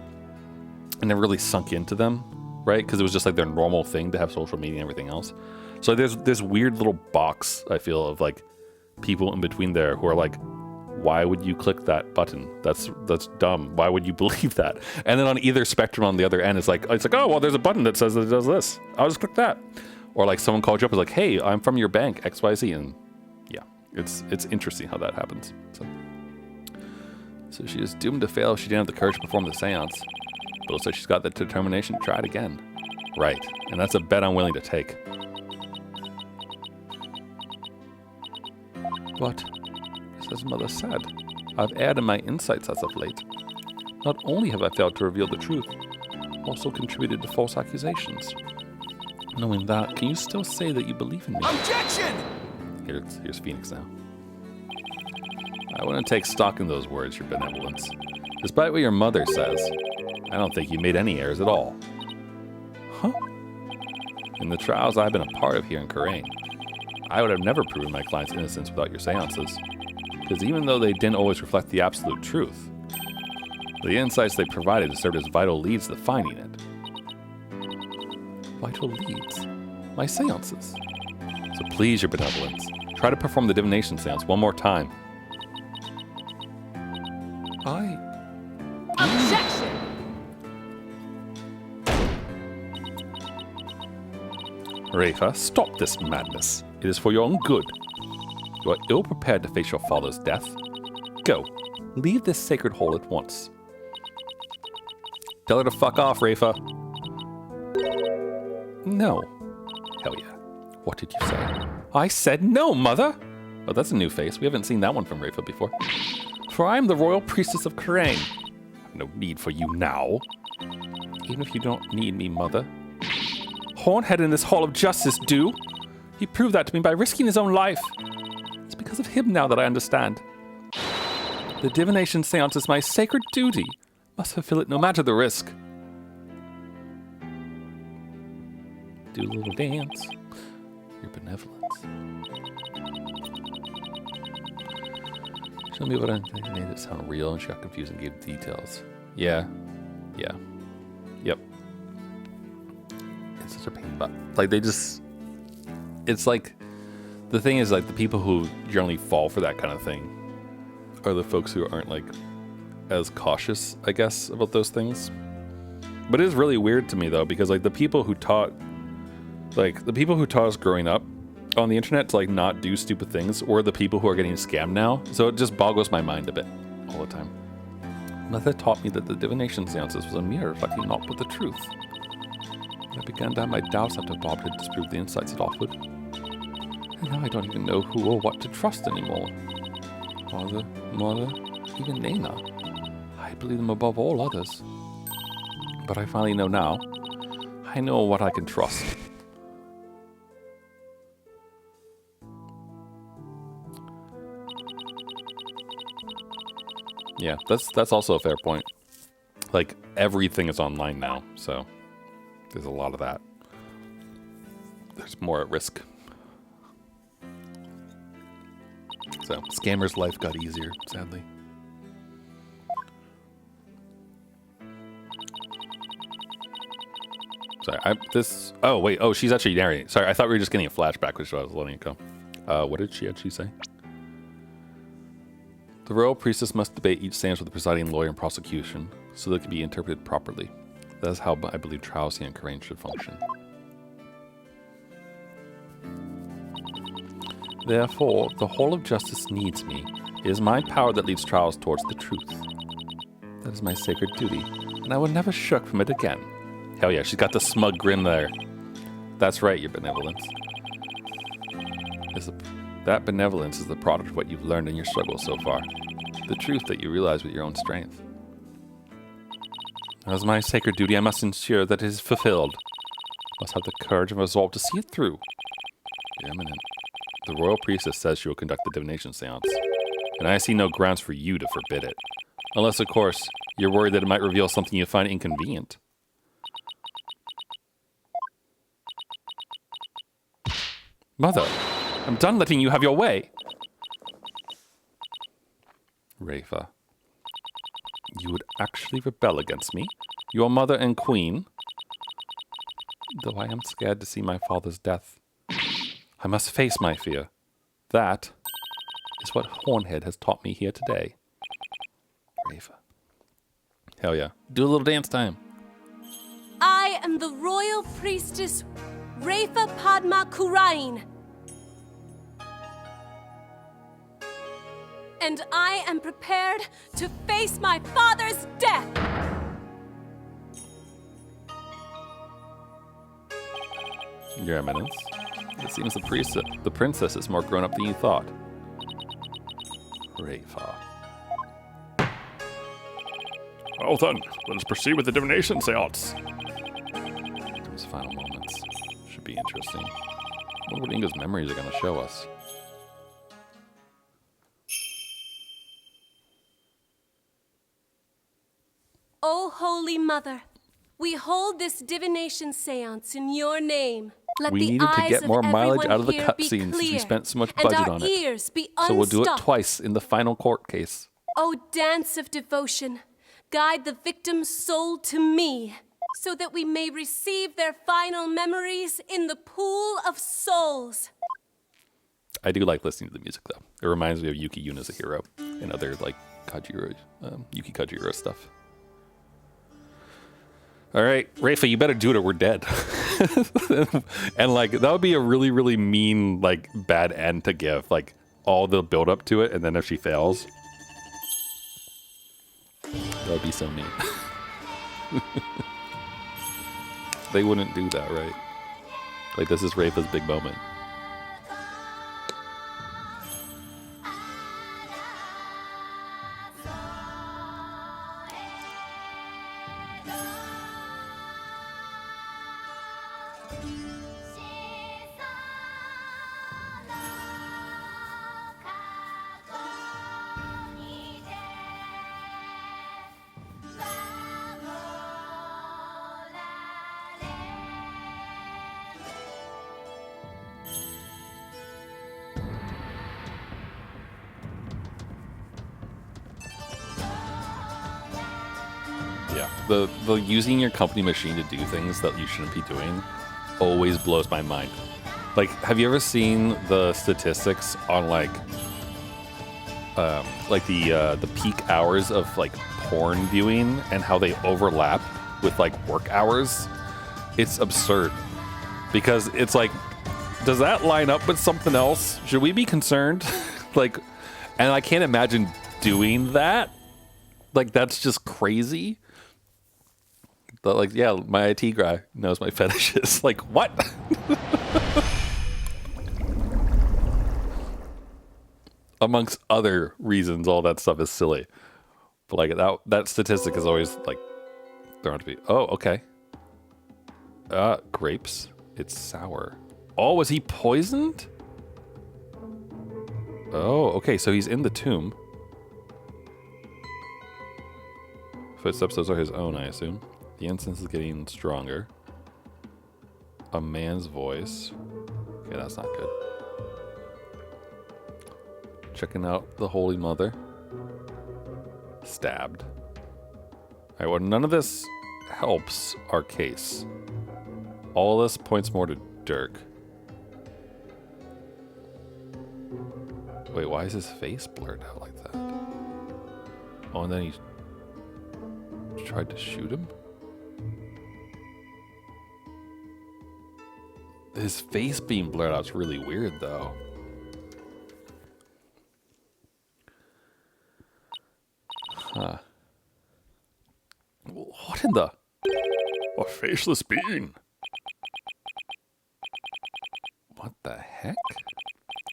it never really sunk into them, right? Because it was just like their normal thing to have social media and everything else. So there's this weird little box, I feel, of like people in between there who are like, why would you click that button? That's dumb. Why would you believe that? And then on either spectrum on the other end, it's like, oh, well, there's a button that says that it does this. I'll just click that. Or like someone called you up and was like, hey, I'm from your bank, XYZ. And yeah, it's interesting how that happens. So she is doomed to fail if she didn't have the courage to perform the seance. But looks like she's got the determination to try it again. Right. And that's a bet I'm willing to take. But, as mother said, I've erred in my insights as of late. Not only have I failed to reveal the truth, also contributed to false accusations. Knowing that, can you still say that you believe in me? Objection! Here's Phoenix now. I wouldn't take stock in those words, your benevolence. Despite what your mother says, I don't think you made any errors at all. Huh? In the trials I've been a part of here in Karain, I would have never proven my client's innocence without your seances. Because even though they didn't always reflect the absolute truth, the insights they provided served as vital leads to finding it. Vital leads? My seances. So please, your benevolence, try to perform the divination seance one more time. Objection! Rayfa, stop this madness. It is for your own good. You are ill prepared to face your father's death. Go. Leave this sacred hole at once. Tell her to fuck off, Rayfa. No. Hell yeah. What did you say? I said no, mother! Oh, that's a new face. We haven't seen that one from Rayfa before. For I am the royal priestess of Karain. I have no need for you now. Even if you don't need me, mother. Hornhead in this Hall of Justice do. He proved that to me by risking his own life. It's because of him now that I understand. The divination seance is my sacred duty. Must fulfill it no matter the risk. Do a little dance. Your benevolence. Show me what I made it sound real, and she got confused and gave details. Yeah. Yep. It's such a pain, but like they just, it's like, the thing is like the people who generally fall for that kind of thing are the folks who aren't like as cautious, I guess, about those things. But it is really weird to me though, because like the people who taught us growing up on the internet to like not do stupid things were the people who are getting scammed now. So it just boggles my mind a bit all the time. Mother taught me that the divination seances was a mirror reflecting naught but the truth. I began to have my doubts after Barbed Head disproved the insights it offered. And now I don't even know who or what to trust anymore. Father, mother, even Nana. I believe them above all others. But I finally know now. I know what I can trust. Yeah, that's also a fair point. Like, everything is online now, so there's a lot of that. There's more at risk. So, scammer's life got easier, sadly. Sorry, she's actually narrating. Sorry, I thought we were just getting a flashback, which I was letting it go. What did she actually say? The royal priestess must debate each seance with the presiding lawyer and prosecution, so that it can be interpreted properly. That's how I believe Trials and Corain should function. Therefore, the Hall of Justice needs me. It is my power that leads Trials towards the truth. That is my sacred duty, and I will never shirk from it again. Hell yeah, she's got the smug grin there. That's right, your benevolence. That benevolence is the product of what you've learned in your struggle so far. The truth that you realize with your own strength. As my sacred duty, I must ensure that it is fulfilled. Must have the courage and resolve to see it through. Your Eminent. The royal priestess says she will conduct the divination seance, and I see no grounds for you to forbid it. Unless, of course, you're worried that it might reveal something you find inconvenient. Mother, I'm done letting you have your way. Rayfa, you would actually rebel against me, your mother and queen? Though I am scared to see my father's death. I must face my fear. That is what Hornhead has taught me here today. Rayfa. Hell yeah. Do a little dance time. I am the royal priestess Rayfa Padma Kurain. And I am prepared to face my father's death. Your Eminence. It seems the princess is more grown up than you thought. Rayfa. Well then, let us proceed with the divination seance. Those final moments should be interesting. I wonder what Inga's memories are going to show us. O Holy Mother, we hold this divination seance in your name. Let We the needed to eyes get of more mileage everyone out of the here be cutscenes since we clear, spent so much and budget our on it. ears be So we'll do it unstopped. twice in the final court case. O dance of devotion, guide the victim's soul to me, so that we may receive their final memories in the pool of souls. I do like listening to the music, though. It reminds me of Yuki Yun as a hero and other, like, Kajiro, Yuki Kajiro stuff. All right, Rayfa, you better do it or we're dead. And, like, that would be a really, really mean, like, bad end to give. Like, all the build up to it, and then if she fails, that would be so mean. They wouldn't do that, right? Like, this is Rayfa's big moment. Yeah, the using your company machine to do things that you shouldn't be doing always blows my mind. Like, have you ever seen the statistics on like the peak hours of like porn viewing and how they overlap with like work hours? It's absurd because it's like, does that line up with something else? Should we be concerned? Like, and I can't imagine doing that. Like, that's just crazy. But like, yeah, my IT guy knows my fetishes. Like, what? Amongst other reasons, all that stuff is silly. But like that statistic is always like thrown to me. Oh, okay. Grapes. It's sour. Oh, was he poisoned? Oh, okay. So he's in the tomb. Footsteps, those are his own, I assume. The incense is getting stronger. A man's voice. Okay, that's not good. Checking out the Holy Mother. Stabbed. Alright, well, none of this helps our case. All this points more to Dirk. Wait, why is his face blurred out like that? Oh, and then he tried to shoot him? His face being blurred out is really weird, though. Huh. What in the... A faceless being. What the heck?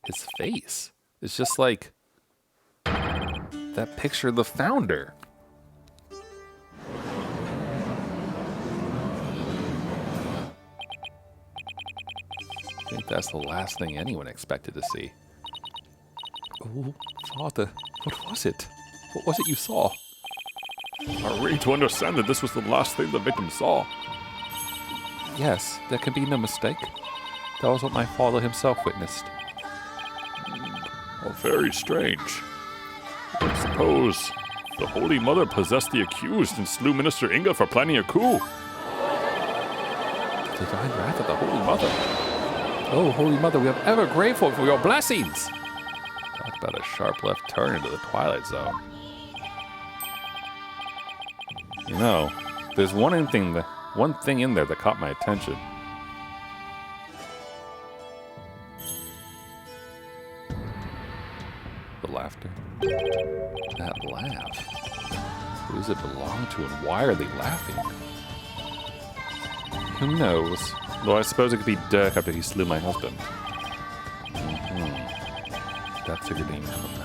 His face. It's just like... that picture of the founder. I think that's the last thing anyone expected to see. Oh, Father, what was it? What was it you saw? Are we to understand that this was the last thing the victim saw? Yes, there can be no mistake. That was what my father himself witnessed. Oh, very strange. I suppose the Holy Mother possessed the accused and slew Minister Inga for planning a coup. The divine wrath of the Holy Mother. Oh, Holy Mother, we are ever grateful for your blessings. Talk about a sharp left turn into the Twilight Zone. You know, there's one thing in there that caught my attention. The laughter. That laugh. Who does it belong to and why are they laughing? Who knows? Though I suppose it could be Dirk after he slew my husband. That figure didn't even have a mouth.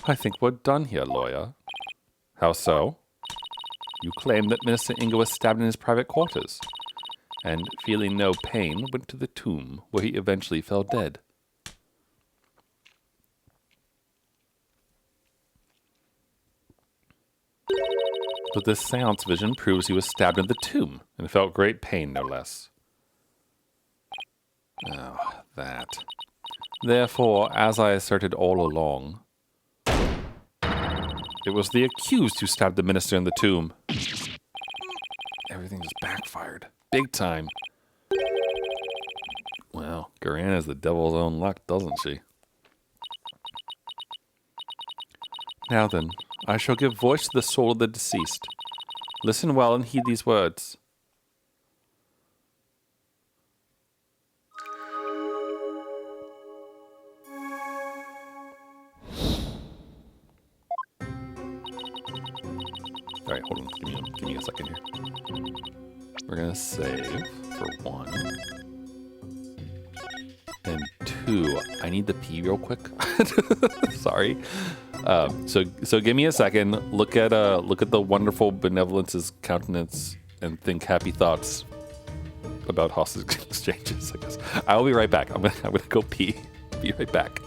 I think we're done here, lawyer. How so? You claim that Minister Inga was stabbed in his private quarters, and, feeling no pain, went to the tomb, where he eventually fell dead. But this seance vision proves he was stabbed in the tomb, and felt great pain, no less. Oh, that. Therefore, as I asserted all along, it was the accused who stabbed the minister in the tomb. Everything just backfired. Big time. Well, Garan has the devil's own luck, doesn't she? Now then, I shall give voice to the soul of the deceased. Listen well and heed these words. Alright, hold on. Give me a second here. We're gonna save for 1. And 2. I need the pee real quick. Sorry. So give me a second. Look at the wonderful benevolence's countenance and think happy thoughts about hostage exchanges. I guess I'll be right back. I'm gonna go pee. Be right back.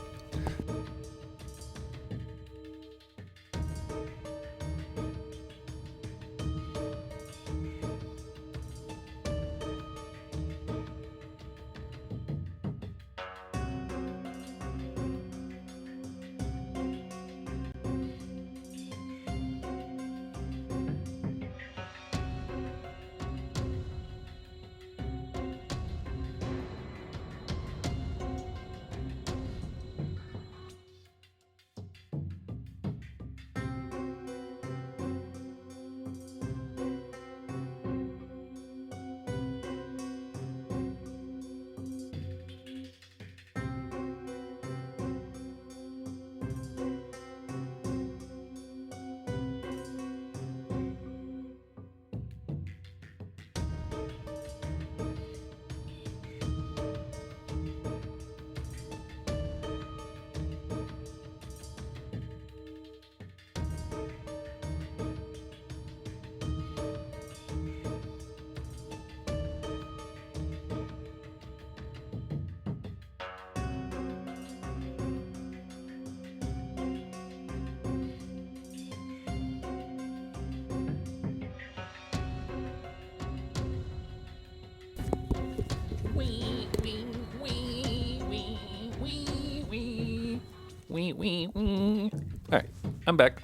Alright, I'm back.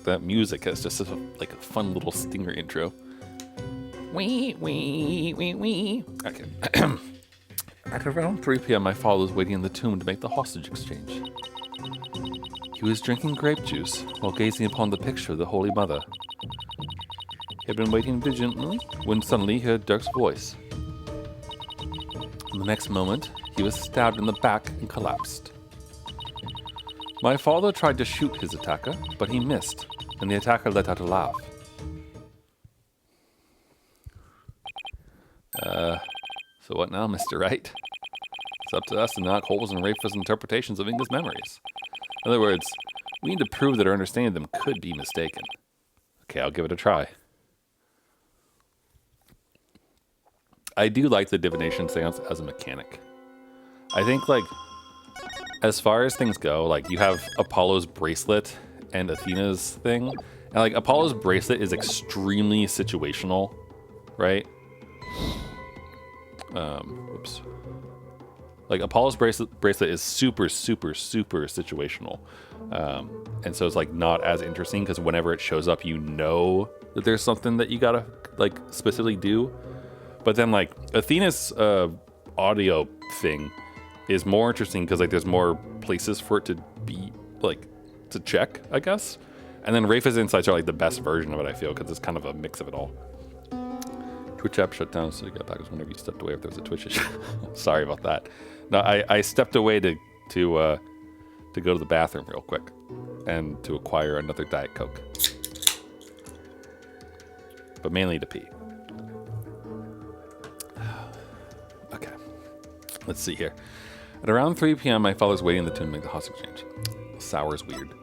that music has just like a fun little stinger intro. Okay. At around 3 p.m., my father was waiting in the tomb to make the hostage exchange. He was drinking grape juice while gazing upon the picture of the Holy Mother. He had been waiting vigilantly when suddenly he heard Dirk's voice. In the next moment, he was stabbed in the back and collapsed. My father tried to shoot his attacker, but he missed, and the attacker let out a laugh. So what now, Mr. Wright? It's up to us to knock holes in Rayfa's interpretations of Inga's memories. In other words, we need to prove that our understanding of them could be mistaken. Okay, I'll give it a try. I do like the divination seance as a mechanic. I think, like, as far as things go, like, you have Apollo's bracelet and Athena's thing. And, like, Apollo's bracelet is extremely situational, right? Oops. Like, Apollo's bracelet is super, super, super situational. And so it's, like, not as interesting because whenever it shows up, you know that there's something that you gotta, like, specifically do. But then, like, Athena's audio thing is more interesting because, like, there's more places for it to be, like, to check, I guess. And then Rayfa's insights are, like, the best version of it, I feel, because it's kind of a mix of it all. Twitch app shut down, so you got back. I was wondering if you stepped away if there was a Twitch issue. Sorry about that. No, I stepped away to go to the bathroom real quick and to acquire another Diet Coke. But mainly to pee. Okay. Let's see here. At around 3 p.m., my father's waiting in the tomb to make the house exchange. Sour is weird.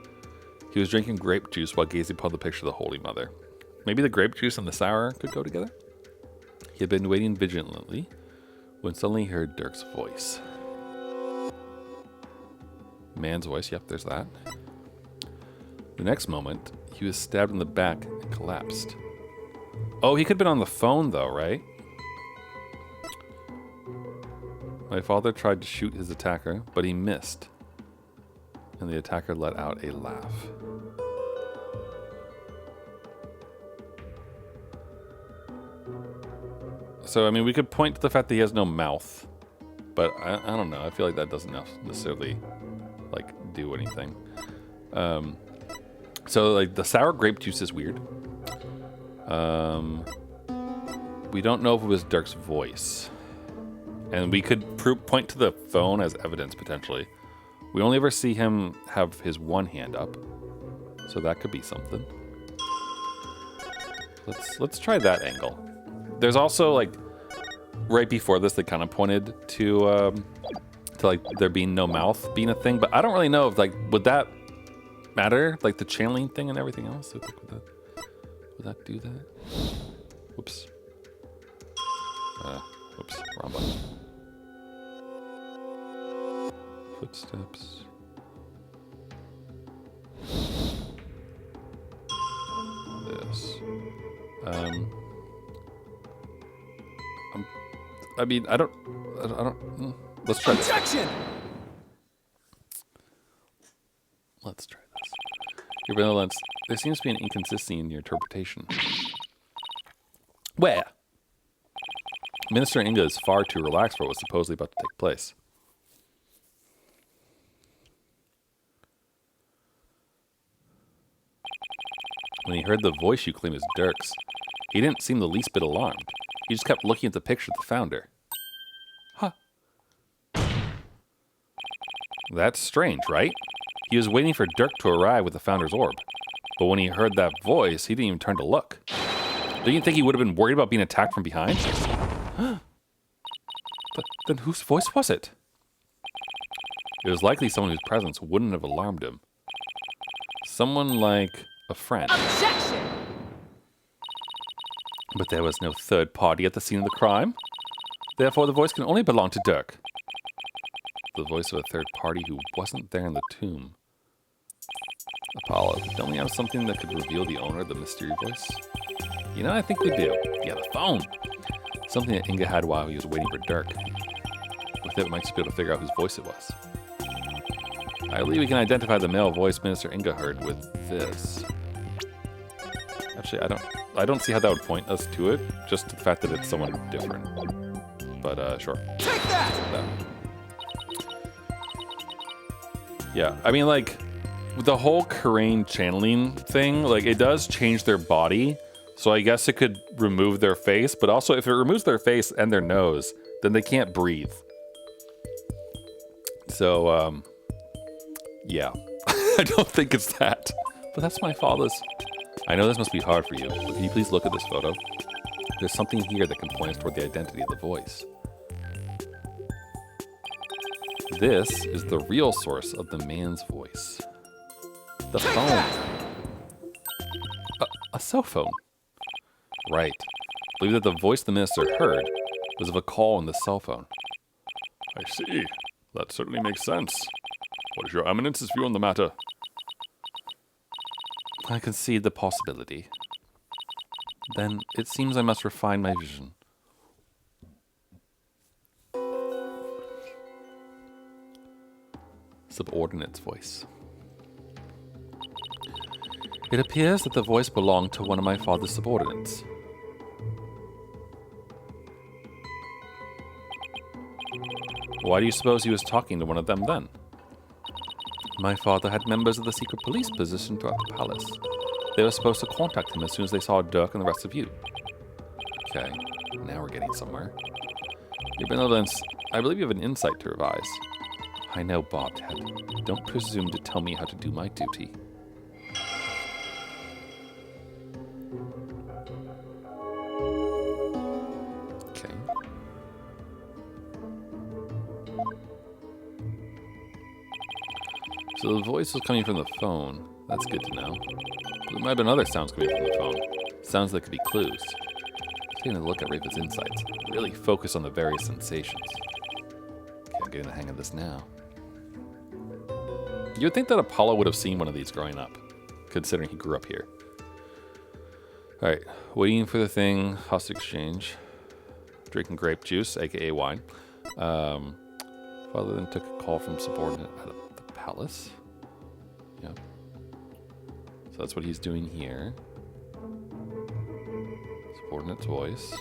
He was drinking grape juice while gazing upon the picture of the Holy Mother. Maybe the grape juice and the sour could go together? He had been waiting vigilantly when suddenly he heard Dirk's voice. Man's voice, yep, there's that. The next moment, he was stabbed in the back and collapsed. Oh, he could have been on the phone though, right? My father tried to shoot his attacker, but he missed. And the attacker let out a laugh. So, I mean, we could point to the fact that he has no mouth. But I don't know. I feel like that doesn't necessarily, like, do anything. So, like, the sour grape juice is weird. We don't know if it was Dirk's voice. And we could point to the phone as evidence, potentially. We only ever see him have his one hand up. So that could be something. Let's try that angle. There's also, like, right before this, they kind of pointed to like, there being no mouth being a thing. But I don't really know if, like, would that matter? Like, the channeling thing and everything else? Like, would that do that? Whoops. Whoops, wrong button. Footsteps. This. I mean, I don't. Let's try this. Objection! Let's try this. Your benevolence, there seems to be an inconsistency in your interpretation. Where? Minister Inga is far too relaxed for what was supposedly about to take place. When he heard the voice you claim is Dirk's, he didn't seem the least bit alarmed. He just kept looking at the picture of the founder. Huh. That's strange, right? He was waiting for Dirk to arrive with the founder's orb. But when he heard that voice, he didn't even turn to look. Don't you think he would have been worried about being attacked from behind? But then whose voice was it? It was likely someone whose presence wouldn't have alarmed him. Someone like a friend. Objection! But there was no third party at the scene of the crime. Therefore, the voice can only belong to Dirk. The voice of a third party who wasn't there in the tomb. Apollo, don't we have something that could reveal the owner of the mystery voice? You know, I think we do. Yeah, the phone. Something that Inga had while he was waiting for Dirk. With it, we might just be able to figure out whose voice it was. I believe we can identify the male voice Minister Inga heard with this. Actually, I don't see how that would point us to it. Just the fact that it's someone different. But, sure. Take that! Yeah, I mean, like, with the whole Karain channeling thing, like it does change their body. So I guess it could remove their face, but also if it removes their face and their nose, then they can't breathe. So, yeah. I don't think it's that. But that's my father's. I know this must be hard for you, but can you please look at this photo? There's something here that can point us toward the identity of the voice. This is the real source of the man's voice. The phone. A cell phone. Right. I believe that the voice the minister heard was of a call on the cell phone. I see. That certainly makes sense. What is your eminence's view on the matter? I concede the possibility. Then it seems I must refine my vision. Subordinate's voice. It appears that the voice belonged to one of my father's subordinates. Why do you suppose he was talking to one of them then? My father had members of the secret police positioned throughout the palace. They were supposed to contact him as soon as they saw Dirk and the rest of you. Okay, now we're getting somewhere. Your benevolence, I believe you have an insight to revise. I know, Barbed Head. Don't presume to tell me how to do my duty. Okay. So the voice was coming from the phone. That's good to know. There might have been other sounds coming from the phone. Sounds that could be clues. Taking a look at Rayfa's insights. Really focus on the various sensations. Okay, I'm getting the hang of this now. You would think that Apollo would have seen one of these growing up, considering he grew up here. Alright, waiting for the thing, hostage exchange. Drinking grape juice, aka wine. Father then took a call from subordinate at the palace. Yep. So that's what he's doing here. Subordinate's voice.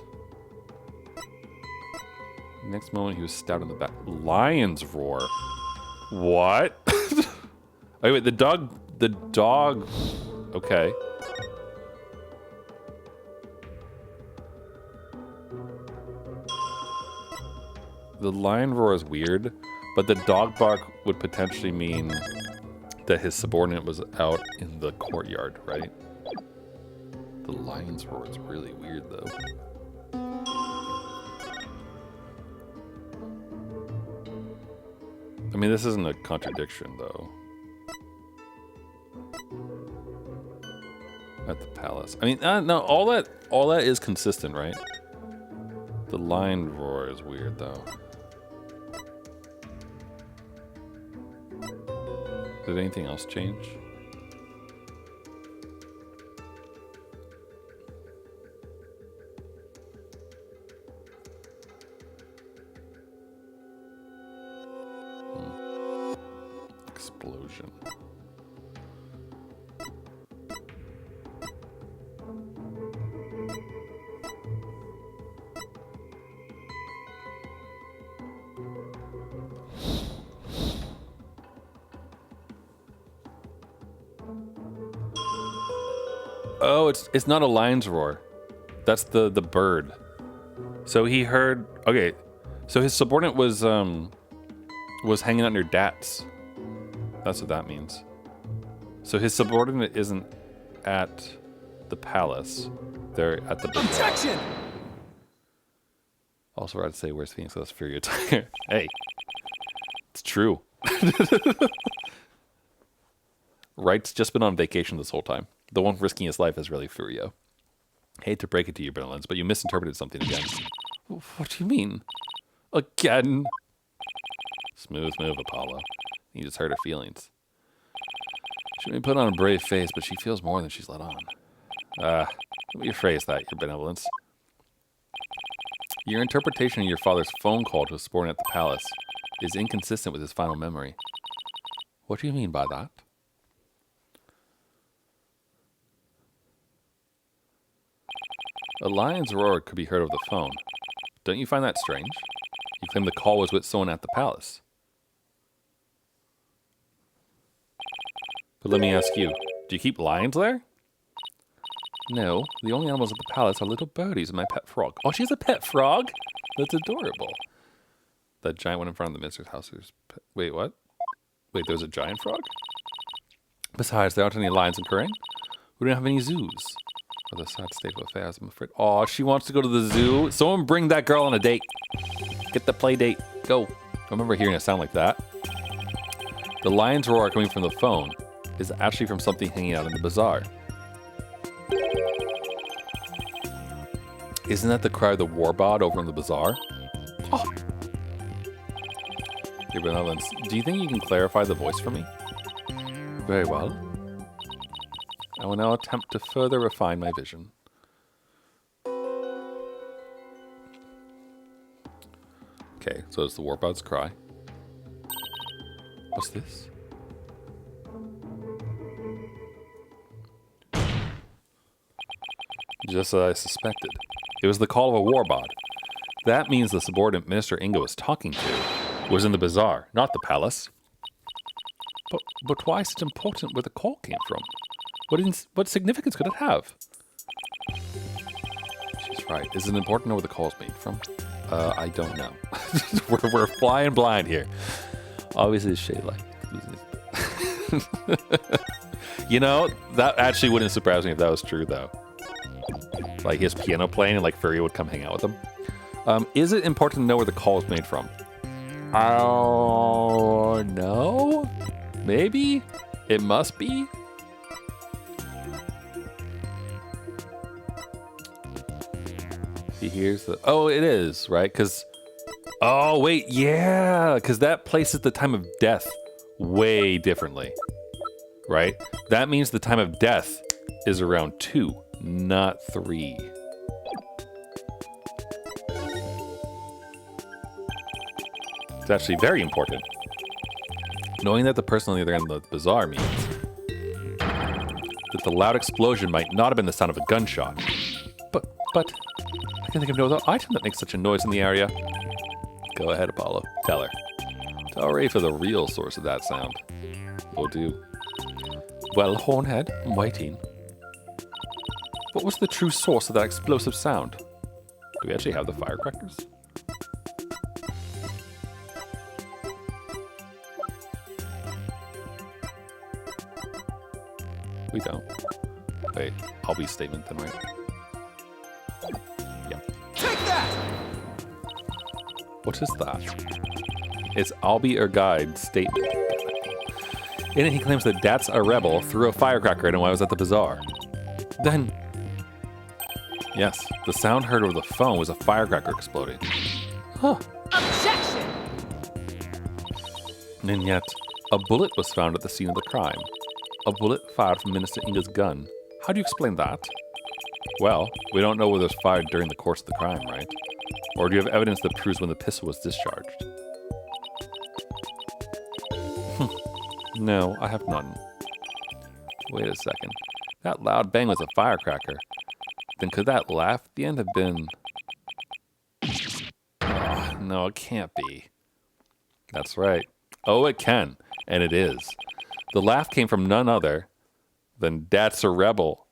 Next moment, he was stabbed in the back. Lion's roar. What? Oh, wait, the dog. Okay. The lion roar is weird, but the dog bark would potentially mean that his subordinate was out in the courtyard, right? The lion's roar is really weird, though. I mean, this isn't a contradiction, though. At the palace. I mean, no, all that is consistent, right? The lion roar is weird, though. Did anything else change? Explosion. Oh, it's not a lion's roar. That's the bird. So he heard. Okay, so his subordinate was hanging out near Dats. That's what that means. So his subordinate isn't at the palace. They're at the bazaar. Objection! Also, I'd say, where's Phoenix? That's Fury attire. Hey, it's true. Wright's just been on vacation this whole time. The one risking his life is really Furio. Hate to break it to you, Benevolence, but you misinterpreted something again. What do you mean? Again? Smooth move, Apollo. You just hurt her feelings. She may put on a brave face, but she feels more than she's let on. Let me rephrase that, Your Benevolence. Your interpretation of your father's phone call to a subordinate at the palace is inconsistent with his final memory. What do you mean by that? A lion's roar could be heard over the phone. Don't you find that strange? You claim the call was with someone at the palace. But let me ask you, do you keep lions there? No, the only animals at the palace are little birdies and my pet frog. Oh, she has a pet frog? That's adorable. That giant one in front of the minister's house. Wait, what? Wait, there's a giant frog? Besides, there aren't any lions in Corinne. We don't have any zoos. Oh, the sad state of affairs, I'm afraid. Oh, she wants to go to the zoo. Someone bring that girl on a date. Get the play date. Go. I remember hearing a sound like that. The lion's roar coming from the phone is actually from something hanging out in the bazaar. Isn't that the cry of the warbod over in the bazaar? Oh. Your benevolence, do you think you can clarify the voice for me? Very well. I will now attempt to further refine my vision. Okay, so it's the warbod's cry. What's this? Just as I suspected. It was the call of a warbod. That means the subordinate Minister Inga was talking to was in the bazaar, not the palace. But why is it important where the call came from? What significance could it have? She's right. Is it important to know where the call is made from? I don't know. we're flying blind here. Obviously, it's Shay like. You know, that actually wouldn't surprise me if that was true, though. Like his piano playing and like Furry would come hang out with him. Is it important to know where the call is made from? Oh, no? Maybe? It must be? He hears the... Oh, it is, right? Because... Oh, wait, yeah! Because that places the time of death way differently. Right? That means the time of death is around 2, not 3. It's actually very important. Knowing that the person on the other end of the bazaar means that the loud explosion might not have been the sound of a gunshot. But I can think of no other item that makes such a noise in the area. Go ahead, Apollo. Tell her. Tell Rayfa the real source of that sound. Will do. Well, Hornhead, I'm waiting. What was the true source of that explosive sound? Do we actually have the firecrackers? We don't. Wait, I'll be statement then, right? Yeah. Take that! What is that? It's I'll be your guide statement. In it, he claims that Dat's a rebel threw a firecracker at him while I was at the bazaar. Then... Yes, the sound heard over the phone was a firecracker exploding. Huh. Objection! And yet, a bullet was found at the scene of the crime. A bullet fired from Minister Inga's gun. How do you explain that? Well, we don't know whether it was fired during the course of the crime, right? Or do you have evidence that proves when the pistol was discharged? No, I have none. Wait a second. That loud bang was a firecracker. Then could that laugh at the end have been... Oh, no, it can't be. That's right. Oh, it can. And it is. The laugh came from none other than Dat's a Rebel,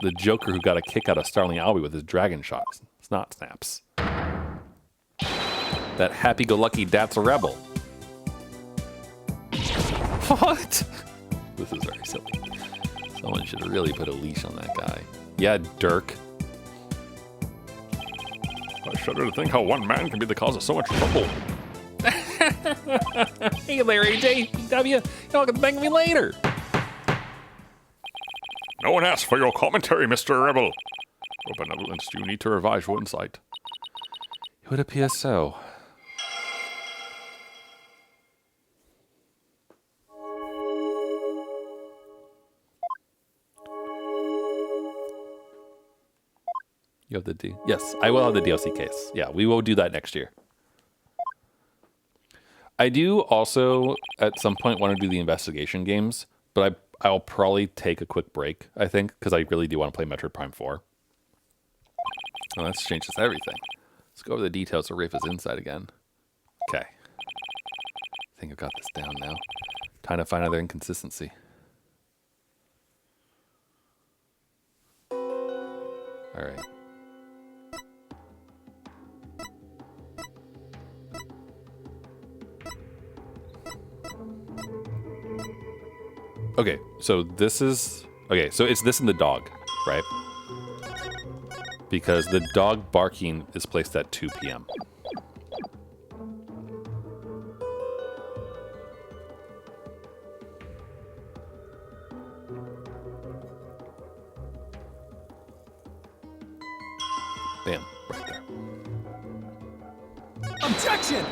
the Joker who got a kick out of Starling Albie with his dragon shot snot snaps. That happy-go-lucky Dat's a Rebel. What? This is very silly. Someone should really put a leash on that guy. Yeah, Dirk. I shudder to think how one man can be the cause of so much trouble. Hey there, AJ. Y'all can thank me later. No one asked for your commentary, Mr. Rebel. Your benevolence, do you need to revise your insight? It would appear so. You have the D. Yes, I will have the DLC case. Yeah, we will do that next year. I do also, at some point, want to do the investigation games, but I'll probably take a quick break, I think, because I really do want to play Metroid Prime 4. Oh, that's changes everything. Let's go over the details of Rayfa's inside again. Okay. I think I've got this down now. Time to find another inconsistency. All right. Okay, so this is... Okay, so it's this and the dog, right? Because the dog barking is placed at 2 p.m. Bam, right there. Objection!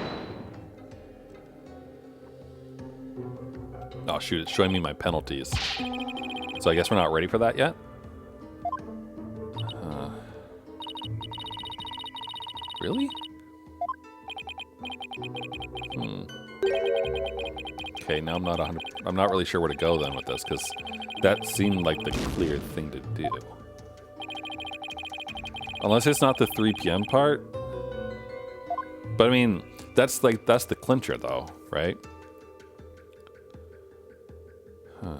Oh shoot, it's showing me my penalties. So I guess we're not ready for that yet? Really? Okay, now I'm not really sure where to go then with this, because that seemed like the clear thing to do. Unless it's not the 3 p.m. part. But I mean, that's the clincher though, right? Huh.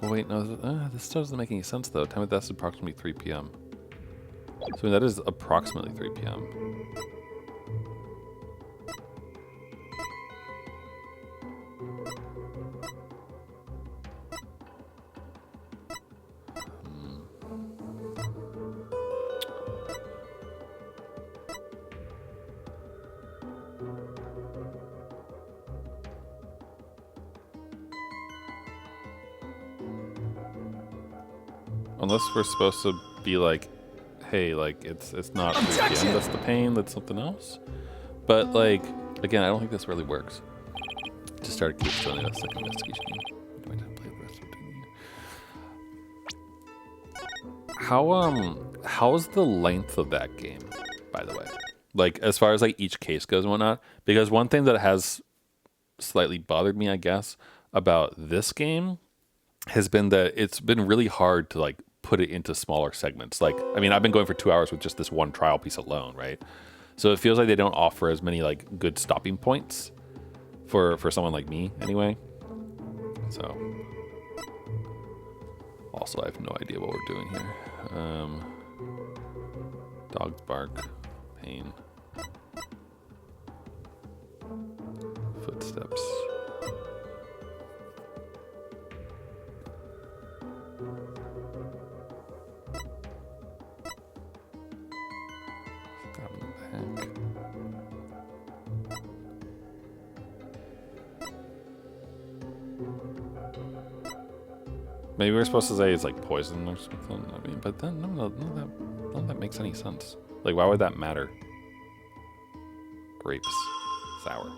Well, wait, no, this still doesn't make any sense though. Time of death is approximately 3 p.m. So I mean, that is approximately 3 p.m. Unless we're supposed to be like, hey, like it's not 3 p.m. That's the pain. That's something else. But like, again, I don't think this really works. Just started keep showing us like investigation game. Do I not play the rest of it? How's the length of that game, by the way? Like as far as like each case goes and whatnot. Because one thing that has slightly bothered me, I guess, about this game has been that it's been really hard to like put it into smaller segments. Like, I mean, I've been going for 2 hours with just this one trial piece alone, right? So it feels like they don't offer as many like good stopping points for someone like me anyway. So also I have no idea what we're doing here. Dogs bark, pain, footsteps. Maybe we're supposed to say it's like poison or something. I mean, but then none of that makes any sense. Like, why would that matter? Grapes, sour.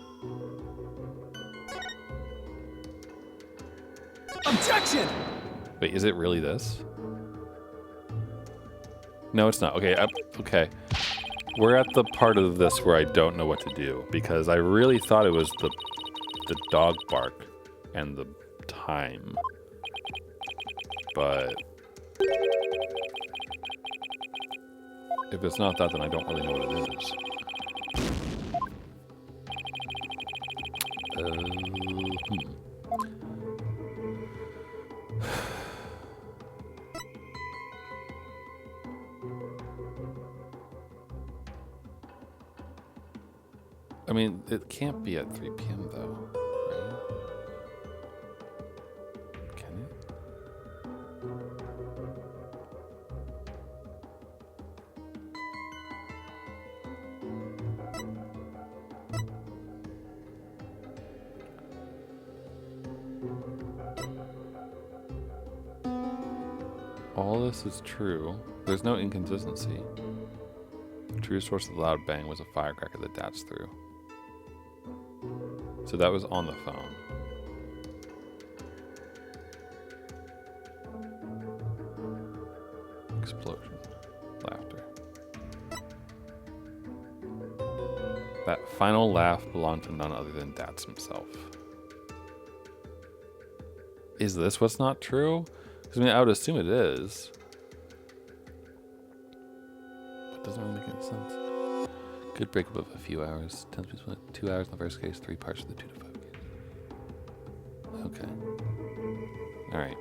Objection! Wait, is it really this? No, it's not. Okay, okay. We're at the part of this where I don't know what to do because I really thought it was the dog bark and the time. But if it's not that, then I don't really know what it is. I mean, it can't be at 3 p.m. though, right? Can it? All this is true. There's no inconsistency. The true source of the loud bang was a firecracker that datched through. So that was on the phone. Explosion. Laughter. That final laugh belonged to none other than Dats himself. Is this what's not true? Because I mean, I would assume it is. But it doesn't really make any sense. Good breakup of a few hours. 10 spent 2 hours in the first case, 3 parts of the 2 to 5 case. Okay. All right.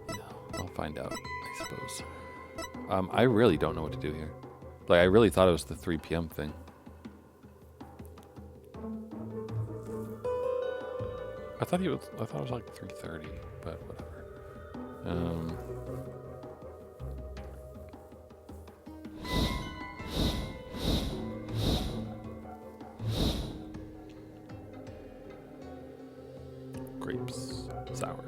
Yeah, I'll find out, I suppose. I really don't know what to do here. Like, I really thought it was the 3 p.m. thing. I thought it was like 3:30, but whatever. Grapes, sour.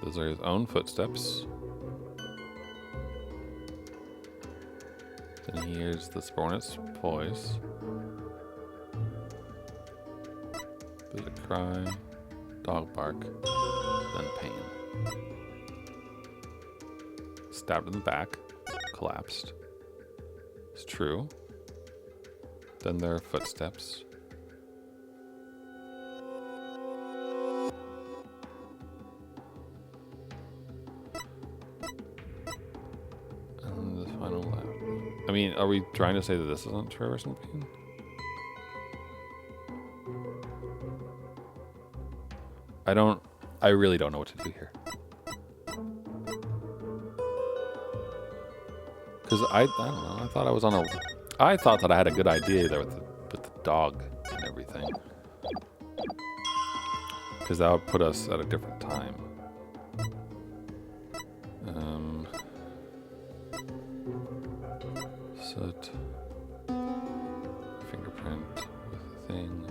Those are his own footsteps. Then he hears the hornet's voice. There's a cry, dog bark, then pain. Stabbed in the back, collapsed. It's true. Then there are footsteps. And the final laugh. I mean, are we trying to say that this isn't true or something? I really don't know what to do here. Because I don't know, I thought that I had a good idea there with the dog and everything. Because that would put us at a different time. Soot. Fingerprint with a thing.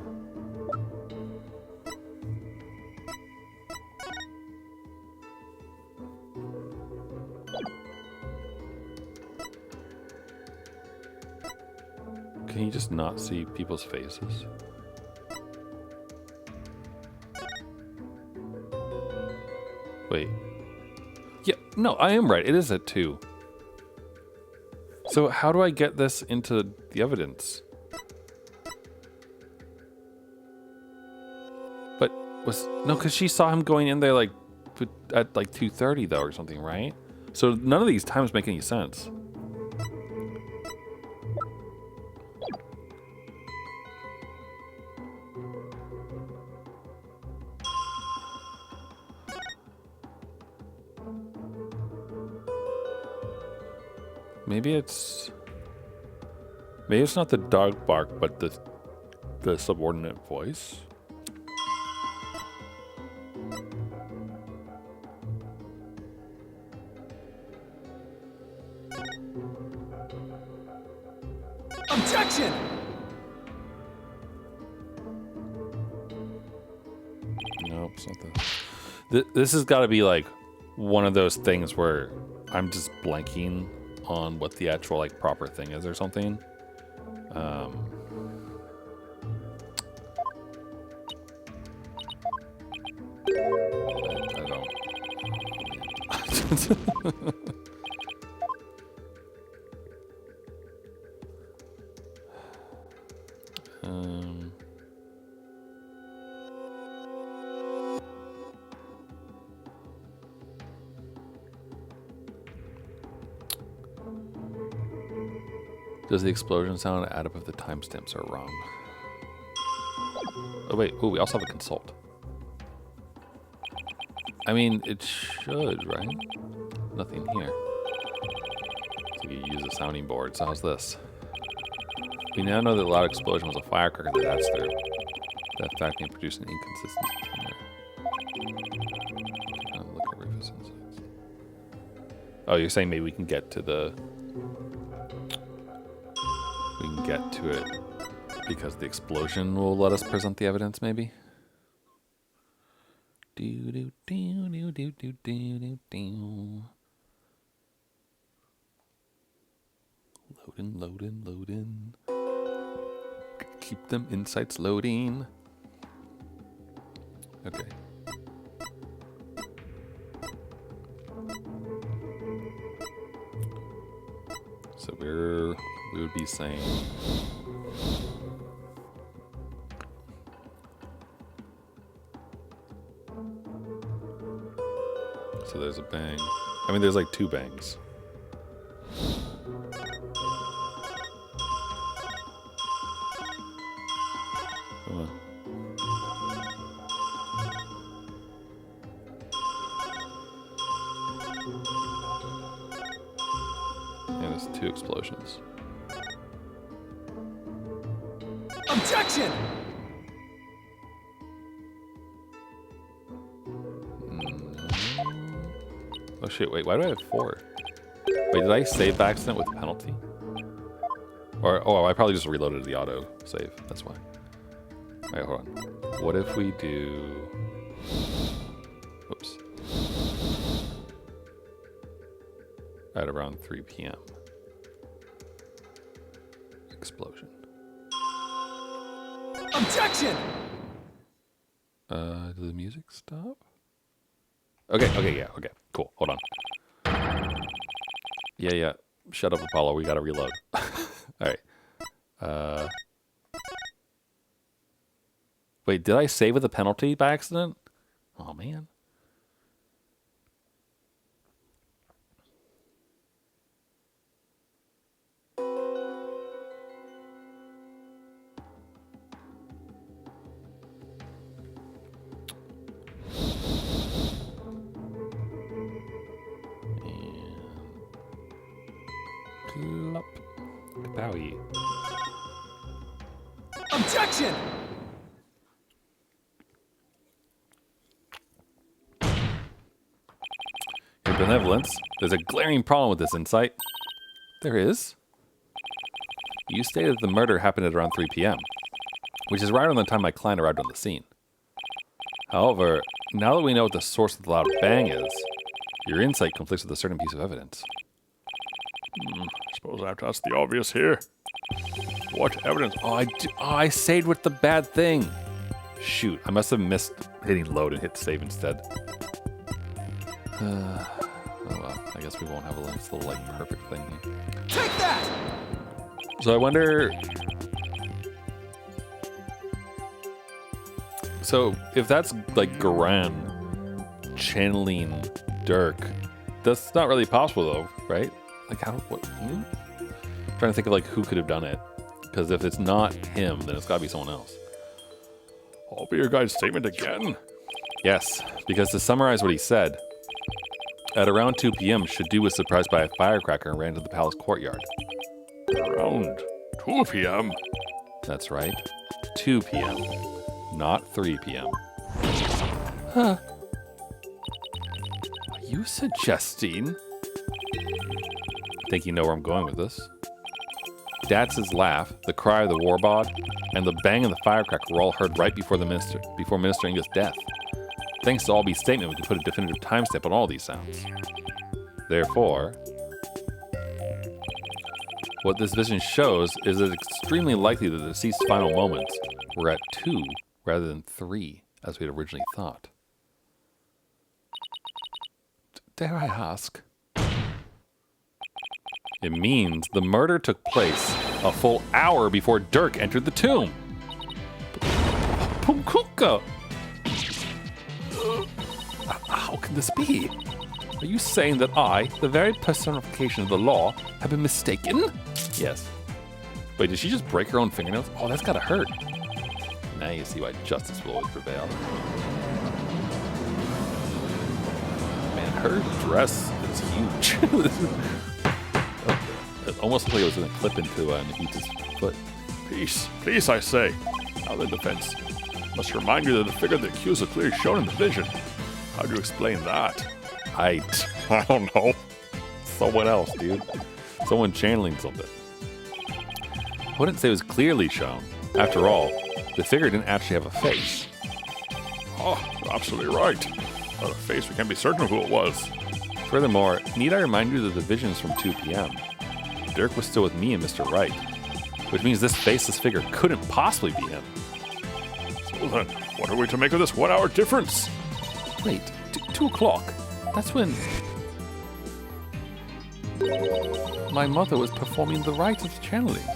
Can you just not see people's faces? Wait. Yeah, no, I am right. It is at 2. So how do I get this into the evidence? But because she saw him going in there like at like 2:30 though or something, right? So none of these times make any sense. Maybe it's not the dog bark, but the subordinate voice. Objection! Nope, it's not that. This has got to be like one of those things where I'm just blanking on what the actual like proper thing is or something. I don't. Does the explosion sound add up if the timestamps are wrong? Oh wait, ooh, we also have a consult. I mean, it should, right? Nothing here. So you use a sounding board, so how's this? We now know that the loud explosion was a firecracker that adds through. That fact may produce an inconsistency. Look at Rayfa's insights. Oh, you're saying maybe we can get to the... We can get to it because the explosion will let us present the evidence, maybe? Loading. Keep them insights loading. Okay. So we would be saying so there's a bang. I mean, there's like 2 bangs. Come on. Yeah, there's 2 explosions. Objection! Oh shit, wait, why do I have 4? Wait, did I save by accident with penalty? Or, oh, I probably just reloaded the auto save, that's why. Alright, hold on. What if we do... Whoops. At around 3 p.m. Explosion. Objection! Did the music stop? Okay, yeah, okay, cool, hold on. Yeah, shut up, Apollo, we gotta reload. Alright. Wait, did I save with a penalty by accident? Oh, man. Plop. Kapowie. Objection! Your benevolence, there's a glaring problem with this insight. There is. You stated the murder happened at around 3 p.m., which is right around the time my client arrived on the scene. However, now that we know what the source of the loud bang is, your insight conflicts with a certain piece of evidence. Suppose I have to ask the obvious here. What evidence? Oh, I saved with the bad thing. Shoot, I must have missed hitting load and hit save instead. Oh well, I guess we won't have a nice little, like, perfect thing here. Take that! So I wonder... So, if that's, like, Garan channeling Dirk, that's not really possible, though, right? Like, how... What? I'm trying to think of, like, who could have done it. Because if it's not him, then it's gotta be someone else. I'll be your guide's statement again. Yes, because to summarize what he said, at around 2 p.m., Shadu was surprised by a firecracker and ran to the palace courtyard. Around 2 p.m. That's right. 2 p.m. Not 3 p.m. Huh. Are you suggesting? Think you know where I'm going with this? Datz's laugh, the cry of the warbod, and the bang of the firecracker were all heard right before Minister Inga's death. Thanks to Alby's statement, we can put a definitive timestamp on all these sounds. Therefore, what this vision shows is that it's extremely likely that the deceased's final moments were at 2 rather than 3, as we had originally thought. Dare I ask? It means the murder took place a full hour before Dirk entered the tomb. Pumkuka! How can this be? Are you saying that I, the very personification of the law, have been mistaken? Yes. Wait, did she just break her own fingernails? Oh, that's gotta hurt. Now you see why justice will always prevail. Man, her dress is huge. It almost looked like it was going to clip into Nahita's foot. Peace, I say. Now the defense must remind you that the figure of the accused was clearly shown in the vision. How do you explain that? I don't know. Someone else, dude. Someone channeling something. I wouldn't say it was clearly shown. After all, the figure didn't actually have a face. Oh, you're absolutely right. Without a face, we can't be certain of who it was. Furthermore, need I remind you that the vision is from 2 p.m. Dirk was still with me and Mr. Wright, which means this faceless figure couldn't possibly be him. So then, what are we to make of this 1 hour difference? Wait, 2 o'clock? That's when my mother was performing the rite of channeling.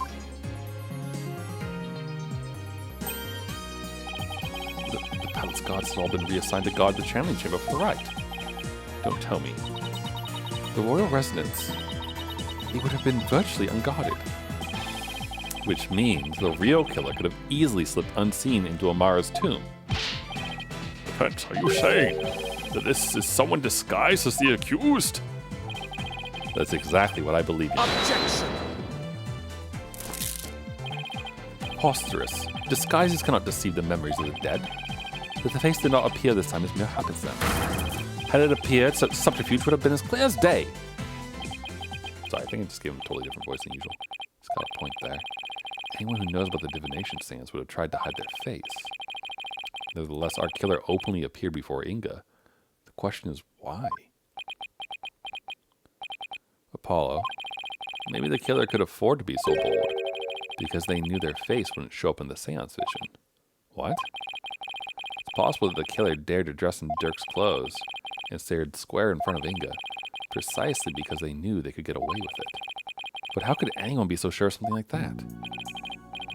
The palace guards had all been reassigned to guard the channeling chamber for the rite. Don't tell me. The royal residence, it would have been virtually unguarded. Which means the real killer could have easily slipped unseen into Amara's tomb. Defense, are you saying that this is someone disguised as the accused? That's exactly what I believe in. Objection! Preposterous. Disguises cannot deceive the memories of the dead. But the face did not appear this time as mere happenstance. Had it appeared, such subterfuge would have been as clear as day. Sorry, I think I just gave him a totally different voice than usual. He's got a point there. Anyone who knows about the divination seance would have tried to hide their face. Nevertheless, our killer openly appeared before Inga. The question is, why? Apollo. Maybe the killer could afford to be so bold, because they knew their face wouldn't show up in the seance vision. What? It's possible that the killer dared to dress in Dirk's clothes and stared square in front of Inga, precisely because they knew they could get away with it. But how could anyone be so sure of something like that?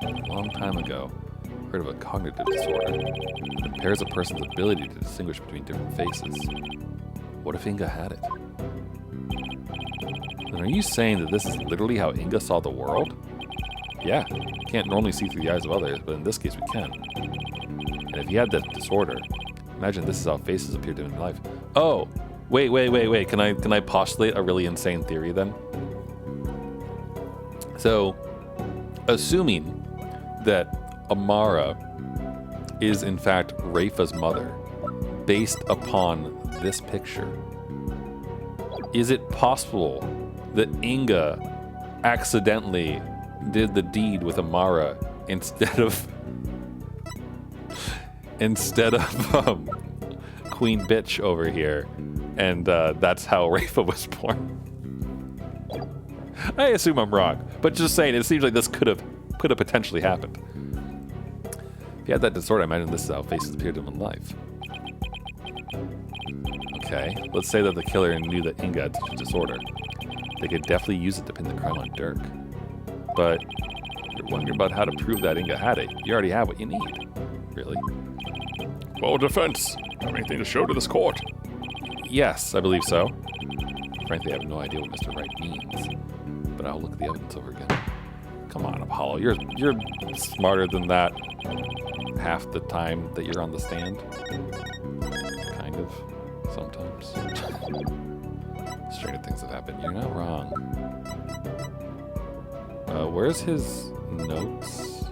A long time ago, I heard of a cognitive disorder that impairs a person's ability to distinguish between different faces. What if Inga had it? Then are you saying that this is literally how Inga saw the world? Yeah, we can't normally see through the eyes of others, but in this case we can. And if he had that disorder, imagine this is how faces appear to him in life. Oh, wait. Can I postulate a really insane theory then? So, assuming that Amara is in fact Rayfa's mother, based upon this picture, is it possible that Inga accidentally did the deed with Amara instead of Queen Bitch over here, and that's how Rayfa was born? I assume I'm wrong, but just saying, it seems like this could have potentially happened. If he had that disorder, I imagine this is how faces appeared to him in life. Okay, let's say that the killer knew that Inga had such a disorder. They could definitely use it to pin the crime on Dirk. But you're wondering about how to prove that Inga had it. You already have what you need. Really? Well, defense, have anything to show to this court? Yes, I believe so. Frankly, I have no idea what Mr. Wright means. But I'll look at the evidence over again. Come on, Apollo. You're smarter than that half the time that you're on the stand. Kind of. Sometimes. Stranger things have happened. You're not wrong. Where's his notes?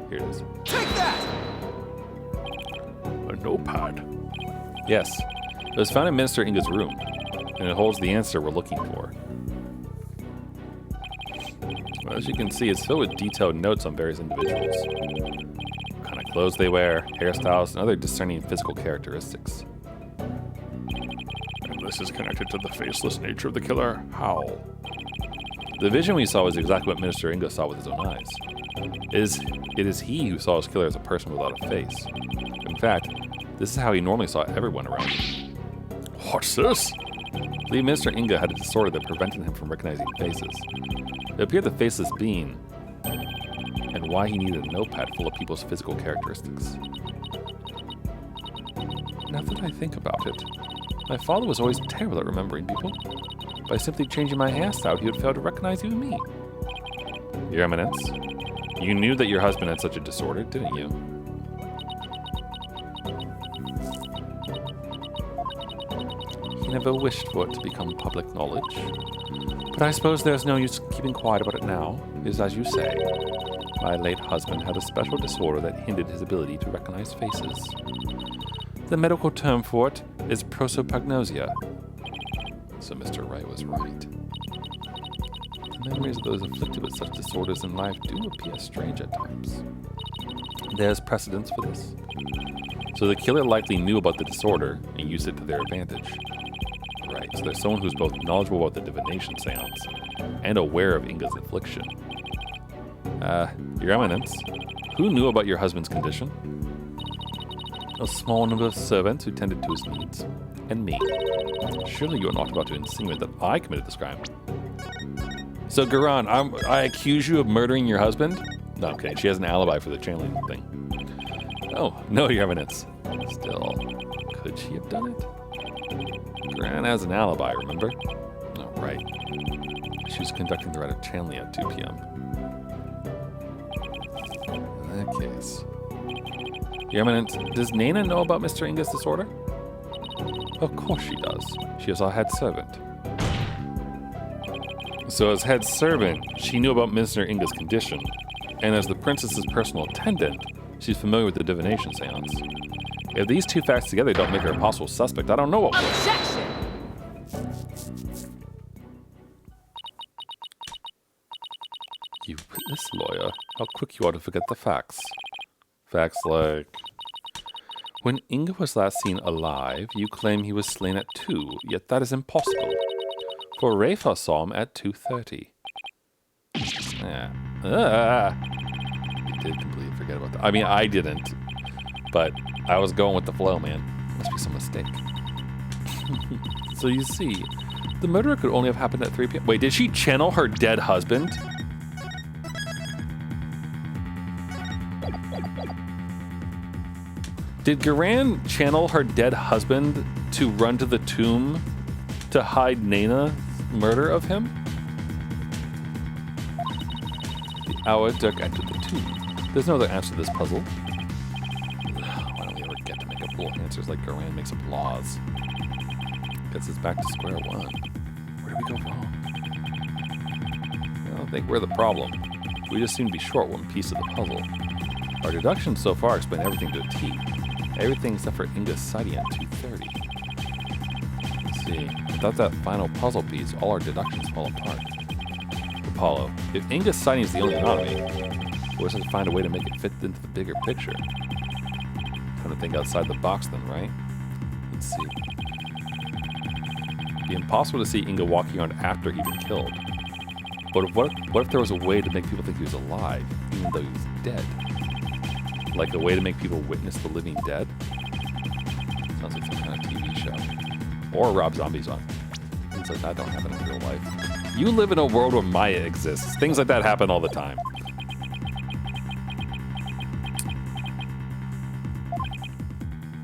Here it is. Take that! A notepad. Yes. It was found in Minister Inga's room, and it holds the answer we're looking for. Well, as you can see, it's filled with detailed notes on various individuals. What kind of clothes they wear, hairstyles, and other discerning physical characteristics. And this is connected to the faceless nature of the killer. How? The vision we saw was exactly what Minister Inga saw with his own eyes. It is he who saw his killer as a person without a face. In fact, this is how he normally saw everyone around him. What's this? I believe Minister Inga had a disorder that prevented him from recognizing faces. It appeared the faceless being, and why he needed a notepad full of people's physical characteristics. Now that I think about it, my father was always terrible at remembering people. By simply changing my hairstyle, he would fail to recognize even me. Your Eminence, you knew that your husband had such a disorder, didn't you? He never wished for it to become public knowledge. But I suppose there's no use keeping quiet about it now, because as you say, my late husband had a special disorder that hindered his ability to recognize faces. The medical term for it is prosopagnosia. So Mr. Wright was right. The memories of those afflicted with such disorders in life do appear strange at times. There's precedence for this. So the killer likely knew about the disorder and used it to their advantage. Right, so there's someone who's both knowledgeable about the divination seance and aware of Inga's affliction. Your Eminence, who knew about your husband's condition? A small number of servants who tended to his needs, and me. Surely you are not about to insinuate that I committed this crime. So, Garan, I accuse you of murdering your husband? No, okay, she has an alibi for the channeling thing. Oh, no, Your Eminence. Still, could she have done it? Garan has an alibi, remember? Oh, right. She was conducting the rite of channeling at 2 p.m. facts. Your Eminence, does Nana know about Mr. Inga's disorder? Of course she does. She is our head servant. So as head servant, she knew about Mr. Inga's condition, and as the princess's personal attendant, she's familiar with the divination seance. If these two facts together don't make her a possible suspect, I don't know what will. Objection! You witness, lawyer. How quick you are to forget the facts. Facts like... When Inga was last seen alive, you claim he was slain at 2, yet that is impossible. For Rayfa saw him at 2:30. Yeah. You did completely forget about that. I mean, I didn't. But I was going with the flow, man. Must be some mistake. So you see, the murder could only have happened at 3 p.m. Wait, did she channel her dead husband? Did Garan channel her dead husband to run to the tomb to hide Nana's murder of him? The hour Dirk entered the tomb. There's no other answer to this puzzle. Why don't we ever get to make up little answers like Garan makes up laws? Gets us back to square one. Where did we go wrong? I don't think we're the problem. We just seem to be short one piece of the puzzle. Our deductions so far explain everything to a T. Everything except for Inga's sighting at 2:30. Let's see. Without that final puzzle piece, all our deductions fall apart. Apollo, if Inga's sighting is the only anomaly, we'll have to find a way to make it fit into the bigger picture. Time to think outside the box then, right? Let's see. It'd be impossible to see Inga walking around after he'd been killed. But what if there was a way to make people think he was alive, even though he was dead? Like a way to make people witness the living dead? Sounds like some kind of TV show. Or Rob Zombie's on. Things like that don't happen in real life. You live in a world where Maya exists. Things like that happen all the time.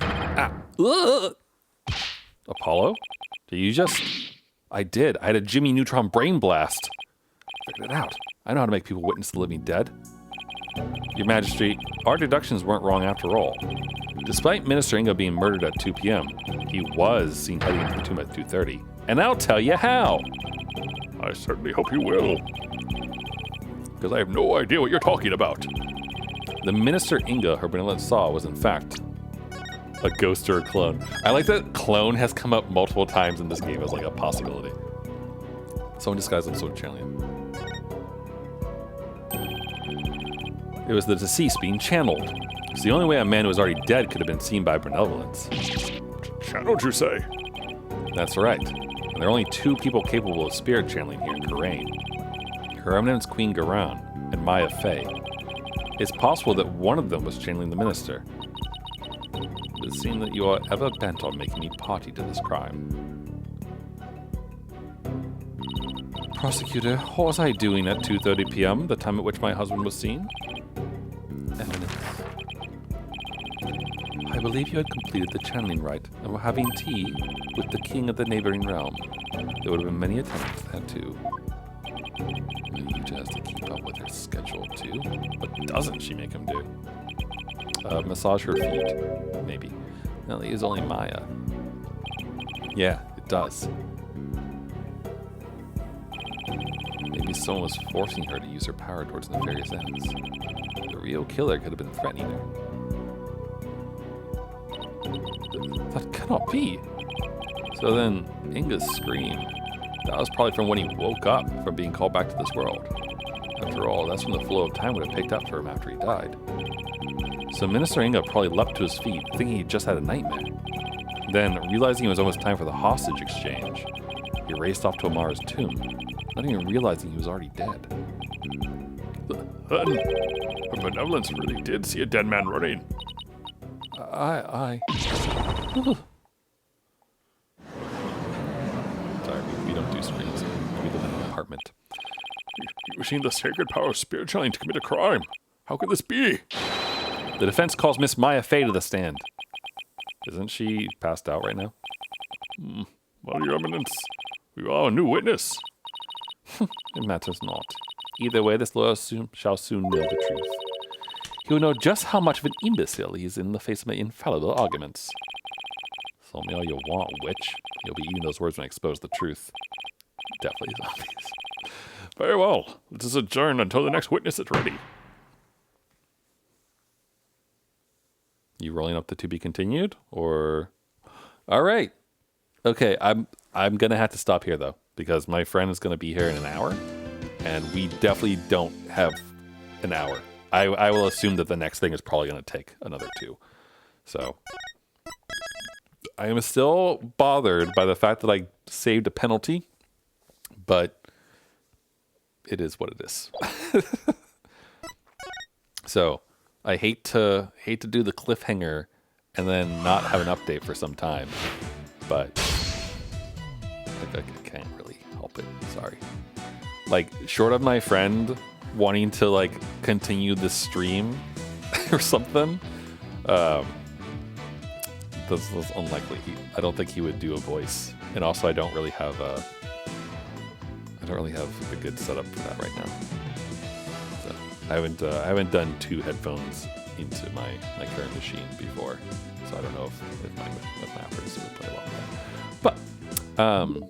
Ah. Ugh. Apollo? Did you just... I did. I had a Jimmy Neutron brain blast. Figured it out. I know how to make people witness the living dead. Your Majesty, our deductions weren't wrong after all. Despite Minister Inga being murdered at 2 p.m., he was seen heading into the tomb at 2:30. And I'll tell you how. I certainly hope you will. Because I have no idea what you're talking about. The Minister Inga her benevolent saw was in fact a ghost or a clone. I like that clone has come up multiple times in this game as like a possibility. Someone disguised themselves as channeling. It was the deceased being channeled. It's the only way a man who was already dead could have been seen by benevolence. Channeled, you say? That's right. And there are only 2 people capable of spirit channeling here in Karain. Her Eminence Queen Garan and Maya Fey. It's possible that one of them was channeling the minister. It would seem that you are ever bent on making me party to this crime. Prosecutor, what was I doing at 2:30 p.m., the time at which my husband was seen? Eminence. I believe you had completed the channeling rite and were having tea with the king of the neighboring realm. There would have been many attempts at that too. Yuta has to keep up with her schedule too. What doesn't she make him do? Massage her feet, maybe. Nelly is only Maya. Yeah, it does. Maybe someone was forcing her to use her power towards nefarious ends. The real killer could have been threatening her. That cannot be. So then, Inga's scream. That was probably from when he woke up from being called back to this world. After all, that's when the flow of time would have picked up for him after he died. So Minister Inga probably leapt to his feet, thinking he just had a nightmare. Then, realizing it was almost time for the hostage exchange, he raced off to Amara's tomb, not even realizing he was already dead. Then, her benevolence really did see a dead man running. Sorry, we don't do screens. We live in an apartment. Using the sacred power of spirit channeling to commit a crime. How could this be? The defense calls Miss Maya Fey to the stand. Isn't she passed out right now? Well, Your Eminence, we are a new witness. It matters not. Either way, this lawyer shall soon know the truth. he would know just how much of an imbecile he is in the face of my infallible arguments. Tell me all you want, witch. You'll be eating those words when I expose the truth. Definitely zombies. Very well. Let us adjourn until the next witness is ready. You rolling up the to be continued, or? All right. Okay, I'm gonna have to stop here though, because my friend is gonna be here in an hour, and we definitely don't have an hour. I will assume that the next thing is probably gonna take another 2. So I am still bothered by the fact that I saved a penalty, but it is what it is. So I hate to do the cliffhanger and then not have an update for some time, but I can't really help it. Sorry. Like, short of my friend wanting to like continue the stream or something, this was unlikely. I don't think he would do a voice, and also I don't really have a good setup for that right now. So I haven't done 2 headphones into my current machine before, so I don't know if my appers would play well with that. But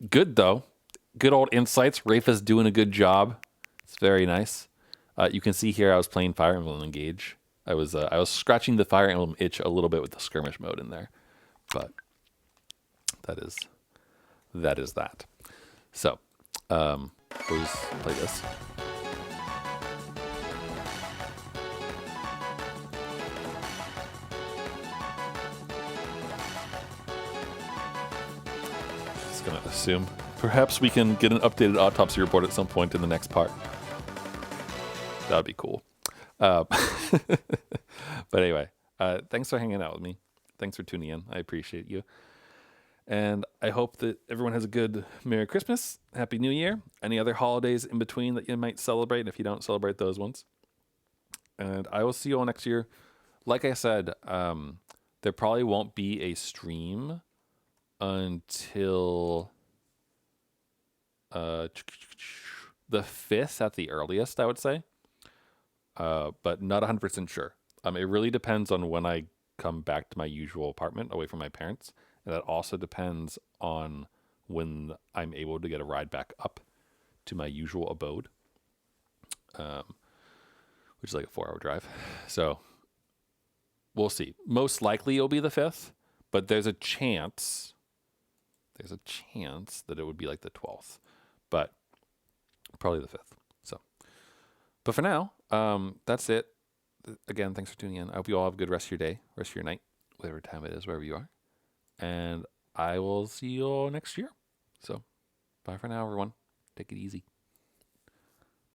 good though. Good old insights. Rayfa's doing a good job. It's very nice. You can see here I was playing Fire Emblem Engage. I was scratching the Fire Emblem itch a little bit with the skirmish mode in there, but that is that. So, let's play this. Just gonna assume perhaps we can get an updated autopsy report at some point in the next part. That would be cool. But anyway, thanks for hanging out with me. Thanks for tuning in. I appreciate you. And I hope that everyone has a good Merry Christmas, Happy New Year, any other holidays in between that you might celebrate if you don't celebrate those ones. And I will see you all next year. Like I said, there probably won't be a stream until the 5th at the earliest, I would say. But not 100% sure. It really depends on when I come back to my usual apartment away from my parents. And that also depends on when I'm able to get a ride back up to my usual abode, which is like a 4-hour drive. So we'll see. Most likely it'll be the 5th, but there's a chance that it would be like the 12th, but probably the 5th. So, but for now, that's it. Again, thanks for tuning in. I hope you all have a good rest of your day, rest of your night, whatever time it is, wherever you are. And I will see you all next year. So, bye for now, everyone. Take it easy.